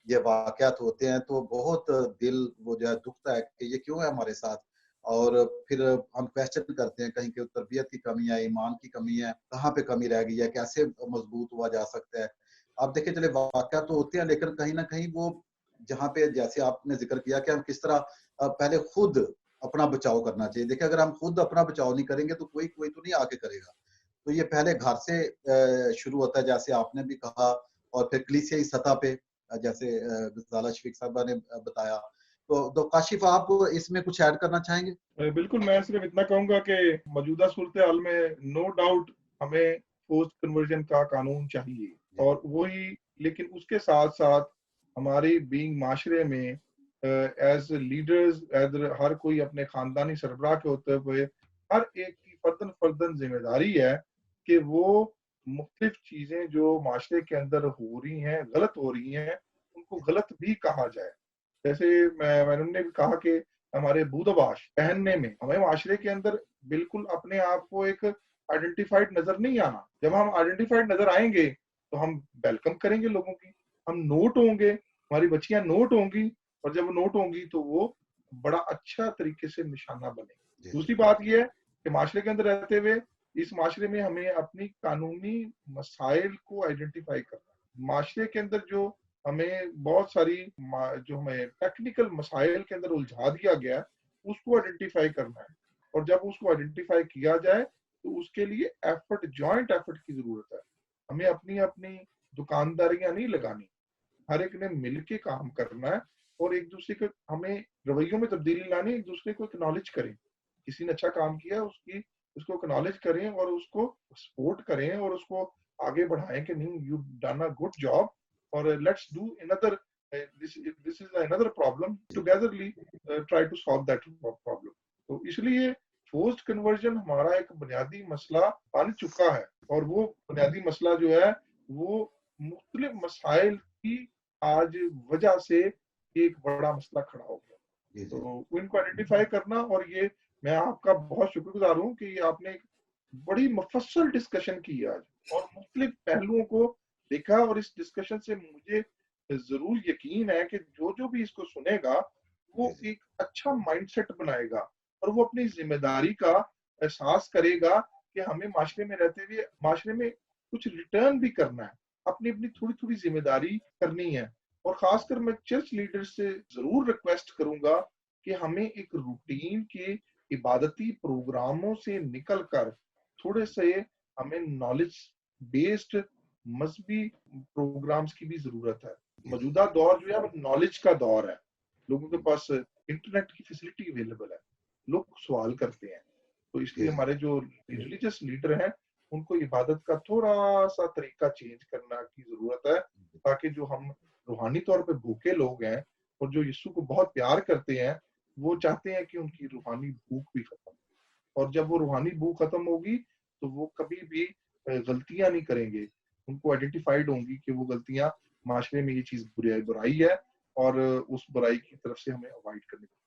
ये वाकयात होते हैं तो बहुत दिल वो जो है दुखता है कि ये क्यों है हमारे साथ। और फिर हम क्वेश्चन करते हैं, कहीं की तरबियत की कमी है, ईमान की कमी है, कहाँ पे कमी रह गई है, कैसे मजबूत हुआ जा सकता है। आप देखिए चले वाकया तो होते हैं, लेकिन कहीं ना कहीं वो जहाँ पे जैसे आपने जिक्र किया कि हम किस तरह पहले खुद अपना बचाव करना चाहिए। देखिए अगर हम खुद अपना बचाव नहीं करेंगे तो कोई तो नहीं आके करेगा। तो ये पहले घर से शुरू होता है, जैसे आपने भी कहा, और फिर कलीसियाई सतह पे जैसे गजाला शफीक साहबा ने बताया। तो काशिफ, आप इसमें कुछ ऐड करना चाहेंगे? बिल्कुल, मैं सिर्फ इतना कहूंगा कि मौजूदा सूरत हाल में नो डाउट हमें फोर्स्ड कन्वर्जन का कानून चाहिए, और वही, लेकिन उसके साथ साथ हमारी बीइंग माशरे में एज लीडर्स, हर कोई अपने खानदानी सरबराह के होते हुए हर एक की फर्दन फर्दन जिम्मेदारी है कि वो मुख्तलिफ चीजें जो माशरे के अंदर हो रही हैं, गलत हो रही हैं, उनको गलत भी कहा जाए। जैसे मैंने भी कहा कि हमारे बूदबाश पहनने में हमें माशरे के अंदर बिल्कुल अपने आप को एक आइडेंटिफाइड नजर नहीं आना। जब हम आइडेंटिफाइड नजर आएंगे तो हम वेलकम करेंगे लोगों की, हम नोट होंगे, हमारी बच्चियां नोट होंगी, और जब नोट होंगी तो वो बड़ा अच्छा तरीके से निशाना बनेगी। दूसरी बात यह है कि माशरे के अंदर रहते हुए इस माशरे में हमें अपनी कानूनी मसाइल को आइडेंटिफाई करना है। माशरे के अंदर जो हमें बहुत सारी जो हमें टेक्निकल मसाइल के अंदर उलझा दिया गया, उसको आइडेंटिफाई करना है, और जब उसको आइडेंटिफाई किया जाए तो उसके लिए एफर्ट, जॉइंट एफर्ट की जरूरत है। हमें अपनी अपनी दुकानदारियां नहीं लगानी, हर एक ने मिलके काम करना है, और एक दूसरे के हमें रवैयों में तब्दीली लानी, एक दूसरे को एक्नॉलेज करें। किसी ने अच्छा काम किया उसको एक्नॉलेज करें और उसको सपोर्ट करें और उसको आगे बढ़ाएं कि नहीं, you done a good job, और let's do another, this is another problem, togetherly try to solve that problem. तो इसलिए फोर्स्ड कन्वर्जन हमारा एक बुनियादी मसला बन चुका है, और वो बुनियादी मसला जो है वो मुख्तलिफ मसाइल की आज वजह से एक बड़ा मसला खड़ा हो गया। तो इनको आइडेंटिफाई करना, और ये मैं आपका बहुत शुक्रगुजार हूँ कि आपने एक बड़ी मुफस्सल डिस्कशन की आज और मुख्तलिफ पहलुओं को देखा, और इस डिस्कशन से मुझे जरूर यकीन है कि जो भी इसको सुनेगा वो एक अच्छा माइंडसेट बनाएगा, और वो अपनी जिम्मेदारी का एहसास करेगा कि हमें माशरे में रहते हुए माशरे में कुछ रिटर्न भी करना है, अपनी अपनी थोड़ी थोड़ी जिम्मेदारी करनी है। और खासकर मैं चर्च लीडर से जरूर रिक्वेस्ट करूंगा कि हमें एक रूटीन के इबादती प्रोग्रामों से निकलकर थोड़े से हमें नॉलेज बेस्ड मजहबी प्रोग्राम्स की भी जरूरत है। मौजूदा दौर जो है वो नॉलेज का दौर है, लोगों के पास इंटरनेट की फैसिलिटी अवेलेबल है, लोग सवाल करते हैं। तो इसलिए हमारे जो रिलीजियस लीडर हैं उनको इबादत का थोड़ा सा तरीका चेंज करना की जरूरत है, ताकि जो हम रूहानी तौर पे भूखे लोग हैं और जो यीशु को बहुत प्यार करते हैं, वो चाहते हैं कि उनकी रूहानी भूख भी खत्म हो। और जब वो रूहानी भूख खत्म होगी तो वो कभी भी गलतियां नहीं करेंगे, उनको आइडेंटिफाइड होंगी कि वो गलतियां माशरे में ये चीज बुराई है, और उस बुराई की तरफ से हमें अवॉइड करनी चाहिए।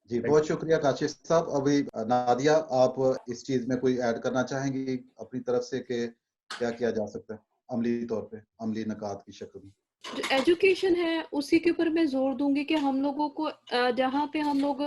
जी, बहुत शुक्रिया काशिफ साहब। अभी नादिया, आप इस चीज में कोई ऐड करना चाहेंगी अपनी तरफ से कि क्या किया जा सकता है अमली तौर पे, अमली नकात की शक्ल में? जो एजुकेशन है उसी के ऊपर मैं जोर दूंगी कि हम लोगों को जहाँ पे हम लोग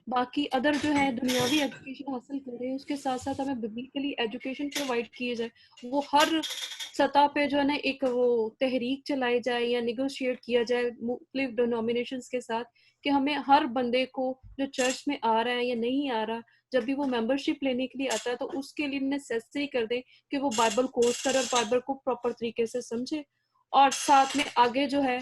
बाकी अदर जो है दुनियावी एजुकेशन हासिल कर रहे हैं, उसके साथ साथ हमें बिब्लिकली एजुकेशन प्रोवाइड किए जाए। वो हर सतह पे जो है ना एक वो तहरीक चलाई जाए या निगोशिएट किया जाए मुख्तलिफ डिनोमिनेशंस के साथ, कि हमें हर बंदे को जो चर्च में आ रहा है या नहीं आ रहा, जब भी वो मेंबरशिप लेने के लिए आता है तो उसके लिए नेसेसरी कर दें कि वो बाइबल कोर्स करे और बाइबल को प्रॉपर तरीके से समझे। और साथ में आगे जो है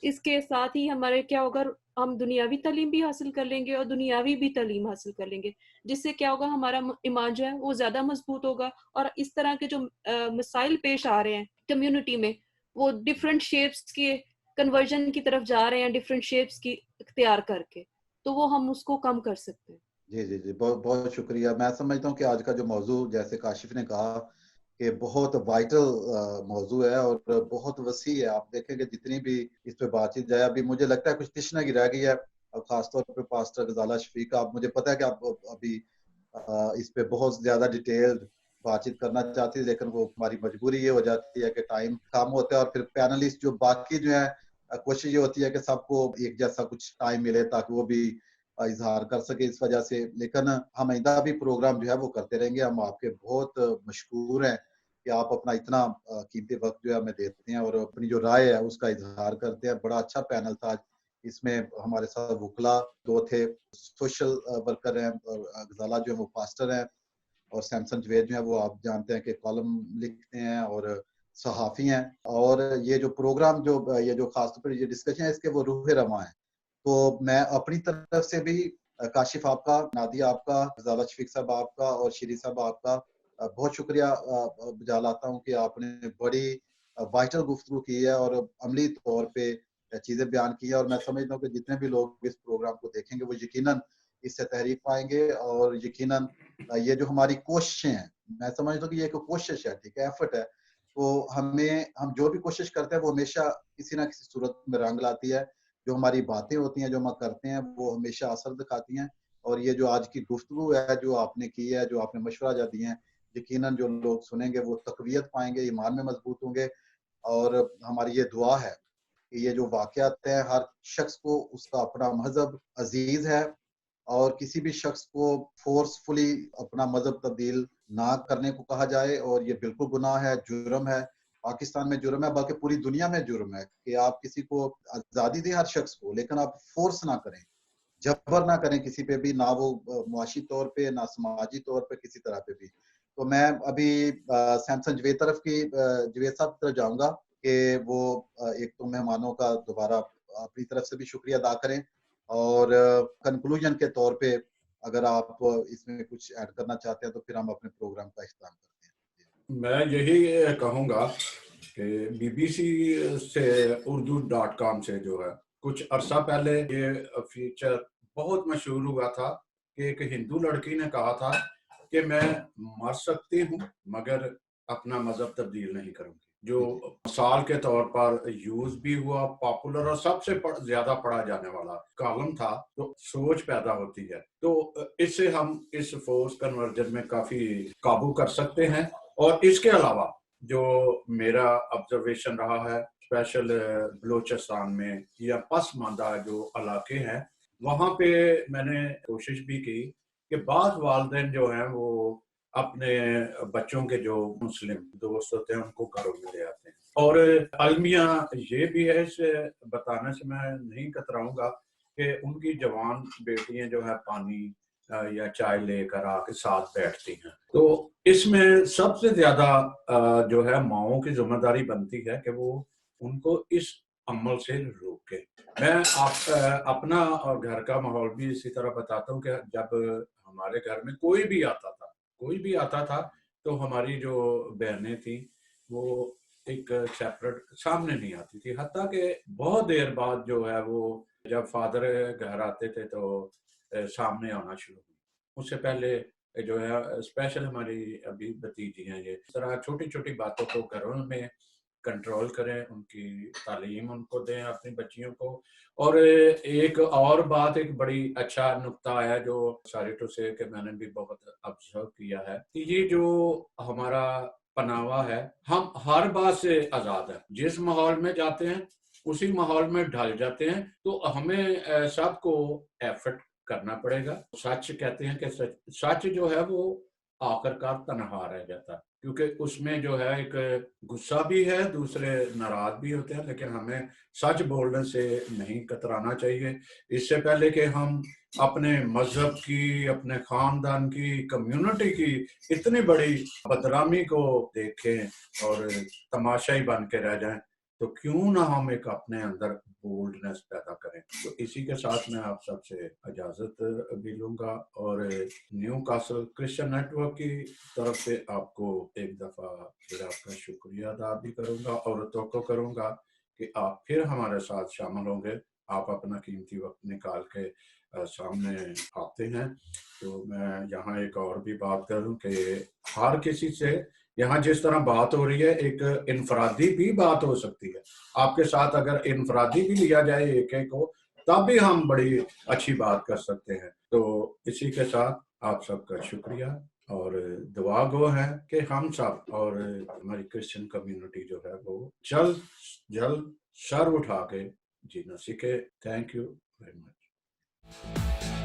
इसके साथ ही हमारे क्या होगा, हम दुनियावी तालीम भी हासिल कर लेंगे और दुनियावी भी तालीम हासिल कर लेंगे, जिससे क्या होगा, हमारा ईमान जो है वो ज्यादा मजबूत होगा। और इस तरह के जो मसाइल पेश आ रहे हैं कम्युनिटी में, वो डिफरेंट शेप्स के कन्वर्जन की तरफ जा रहे हैं, डिफरेंट शेप्स की इख्तियार करके, तो वो हम उसको कम कर सकते हैं। जी जी जी, बहुत बहुत शुक्रिया। मैं समझता हूँ कि आज का जो मौजू, जैसे काशिफ ने कहा, कि बहुत वाइटल मौजू है और बहुत वसी है। आप देखेंगे जितनी भी इस पे बातचीत जाए, अभी मुझे लगता है कुछ तिश्नगी रह गई है, और खासतौर पे पास्टर गजाला शफीक, आप, मुझे पता है कि आप अभी इस पे बहुत ज्यादा डिटेल्ड बातचीत करना चाहती है, लेकिन वो हमारी मजबूरी ये हो जाती है कि टाइम कम होता है, और फिर पैनलिस्ट जो बाकी जो है, कोशिश ये होती है कि सबको एक जैसा कुछ टाइम मिले ताकि वो भी इजहार कर सके इस वजह से। लेकिन हम आइंदा भी प्रोग्राम जो है वो करते रहेंगे। हम आपके बहुत मशकूर हैं कि आप अपना इतना कीमती वक्त जो है हमें देते हैं और अपनी जो राय है उसका इजहार करते हैं। बड़ा अच्छा पैनल था। इसमें हमारे साथ वकला दो थे, सोशल वर्कर हैं, और गजाला जो है वो पास्टर हैं, और सैमसन जवेद जो है वो आप जानते हैं कि कॉलम लिखते हैं और सहाफ़ी हैं। और ये जो प्रोग्राम ये जो खासतौर पर ये डिस्कशन है, इसके वो रूह रवां है। तो मैं अपनी तरफ से भी काशिफ आपका, नादिया आपका, गजाला शफीक साहब आपका और श्री साहब आपका बहुत शुक्रिया बजा लाता हूँ कि आपने बड़ी वाइटल गुफ्तगू की है और अमली तौर पे चीज़ें बयान की है, और मैं समझता हूँ कि जितने भी लोग इस प्रोग्राम को देखेंगे वो यकीनन इससे तहरीक पाएंगे, और यकीनन ये जो हमारी कोशिशें हैं, मैं समझता हूँ कि ये एक कोशिश है, ठीक है, एफर्ट है, तो हम जो भी कोशिश करते हैं वो हमेशा किसी ना किसी सूरत में रंग लाती है। जो हमारी बातें होती हैं, जो हम करते हैं, वो हमेशा असर दिखाती हैं, और ये जो आज की गुफ्तगू है, जो आपने की है, जो आपने मशवरा जो दिए हैं, यकीनन जो लोग सुनेंगे वो तक़वियत पाएंगे, ईमान में मजबूत होंगे। और हमारी ये दुआ है कि ये जो वाक़यात हैं, हर शख्स को उसका अपना मज़हब अज़ीज़ है, और किसी भी शख्स को फ़ोर्सफुली अपना मज़हब तब्दील ना करने को कहा जाए, और ये बिल्कुल गुनाह है, जुर्म है। पाकिस्तान में जुर्म है, बल्कि पूरी दुनिया में जुर्म है कि आप किसी को आज़ादी दें हर शख्स को, लेकिन आप फ़ोर्स ना करें, जबर ना करें किसी पे भी, ना वो मुआशी तौर पे, ना समाजी तौर पे, किसी तरह पे भी। तो मैं अभी सैमसन जवेद साहब की तरफ जाऊँगा कि वो एक तो मेहमानों का दोबारा अपनी तरफ से भी शुक्रिया अदा करें, और कंक्लूजन के तौर पे अगर आप इसमें कुछ ऐड करना चाहते हैं तो फिर हम अपने प्रोग्राम का इख्तिताम करते हैं। मैं यही कहूँगा कि बीबीसी से urdu.com से जो है, कुछ अरसा पहले ये फीचर बहुत मशहूर हुआ था कि एक हिंदू लड़की ने कहा था कि मैं मर सकती हूँ मगर अपना मजहब तब्दील नहीं करूँगी, जो मिसाल के तौर पर यूज भी हुआ, पॉपुलर और सबसे ज्यादा पढ़ा जाने वाला कॉलम था। तो सोच पैदा होती है, तो इससे हम इस फोर्स कन्वर्जन में काफी काबू कर सकते हैं। और इसके अलावा जो मेरा ऑब्जर्वेशन रहा है, स्पेशल बलूचिस्तान में या पसमानदा जो इलाके हैं, वहां पे मैंने कोशिश भी की कि बाज़ वालिदैन जो हैं वो अपने बच्चों के जो मुस्लिम दोस्त होते हैं उनको घरों में ले आते हैं। और अलमिया ये भी है, इसे बताने से मैं नहीं कतराऊंगा कि उनकी जवान बेटियां जो है पानी या चाय लेकर आके साथ बैठती हैं। तो इसमें सबसे ज्यादा जो है माओं की जिम्मेदारी बनती है कि वो उनको इस अमल से रोके। मैं अपना और घर का माहौल भी इसी तरह बताता हूँ कि जब हमारे घर में कोई भी आता था तो हमारी जो बहनें थी वो एक सेपरेट सामने नहीं आती थी, हत्ता कि बहुत देर बाद जो है वो जब फादर घर आते थे तो सामने आना शुरू हुई। उससे पहले जो है स्पेशल हमारी अभी भतीजी हैं, ये इस तरह छोटी छोटी बातों को घरों में कंट्रोल करें, उनकी तालीम उनको दें अपनी बच्चियों को। और एक और बात, एक बड़ी अच्छा नुक्ता है जो सॉरी टू से कि मैंने भी बहुत ऑब्जर्व किया है कि ये जो हमारा पनावा है, हम हर बात से आजाद है, जिस माहौल में जाते हैं उसी माहौल में ढल जाते हैं। तो हमें सबको एफर्ट करना पड़ेगा। सच कहते हैं कि सच जो है वो आखिरकार तनहा रह जाता है, क्योंकि उसमें जो है एक गुस्सा भी है, दूसरे नाराज भी होते हैं, लेकिन हमें सच बोलने से नहीं कतराना चाहिए। इससे पहले कि हम अपने मजहब की, अपने खानदान की, कम्युनिटी की इतनी बड़ी बदनामी को देखें और तमाशाई बन के रह जाएं, तो क्यों ना हम एक अपने अंदर बोल्डनेस पैदा करें। तो इसी के साथ मैं आप सबसे इजाजत भी लूंगा, और न्यू कासल क्रिश्चियन नेटवर्क की तरफ से आपको एक दफा फिर आपका शुक्रिया अदा भी करूंगा, और तो करूंगा कि आप फिर हमारे साथ शामिल होंगे। आप अपना कीमती वक्त निकाल के सामने आते हैं। तो मैं यहाँ एक और भी बात करूं कि हर किसी से यहाँ जिस तरह बात हो रही है, एक इनफरादी भी बात हो सकती है। आपके साथ अगर इनफरादी भी लिया जाए एक एक को, तब भी हम बड़ी अच्छी बात कर सकते हैं। तो इसी के साथ आप सबका शुक्रिया, और दुआ गो है कि हम सब और हमारी क्रिश्चियन कम्युनिटी जो है वो जल्द सर उठा के जीना सीखे। Thank you very much.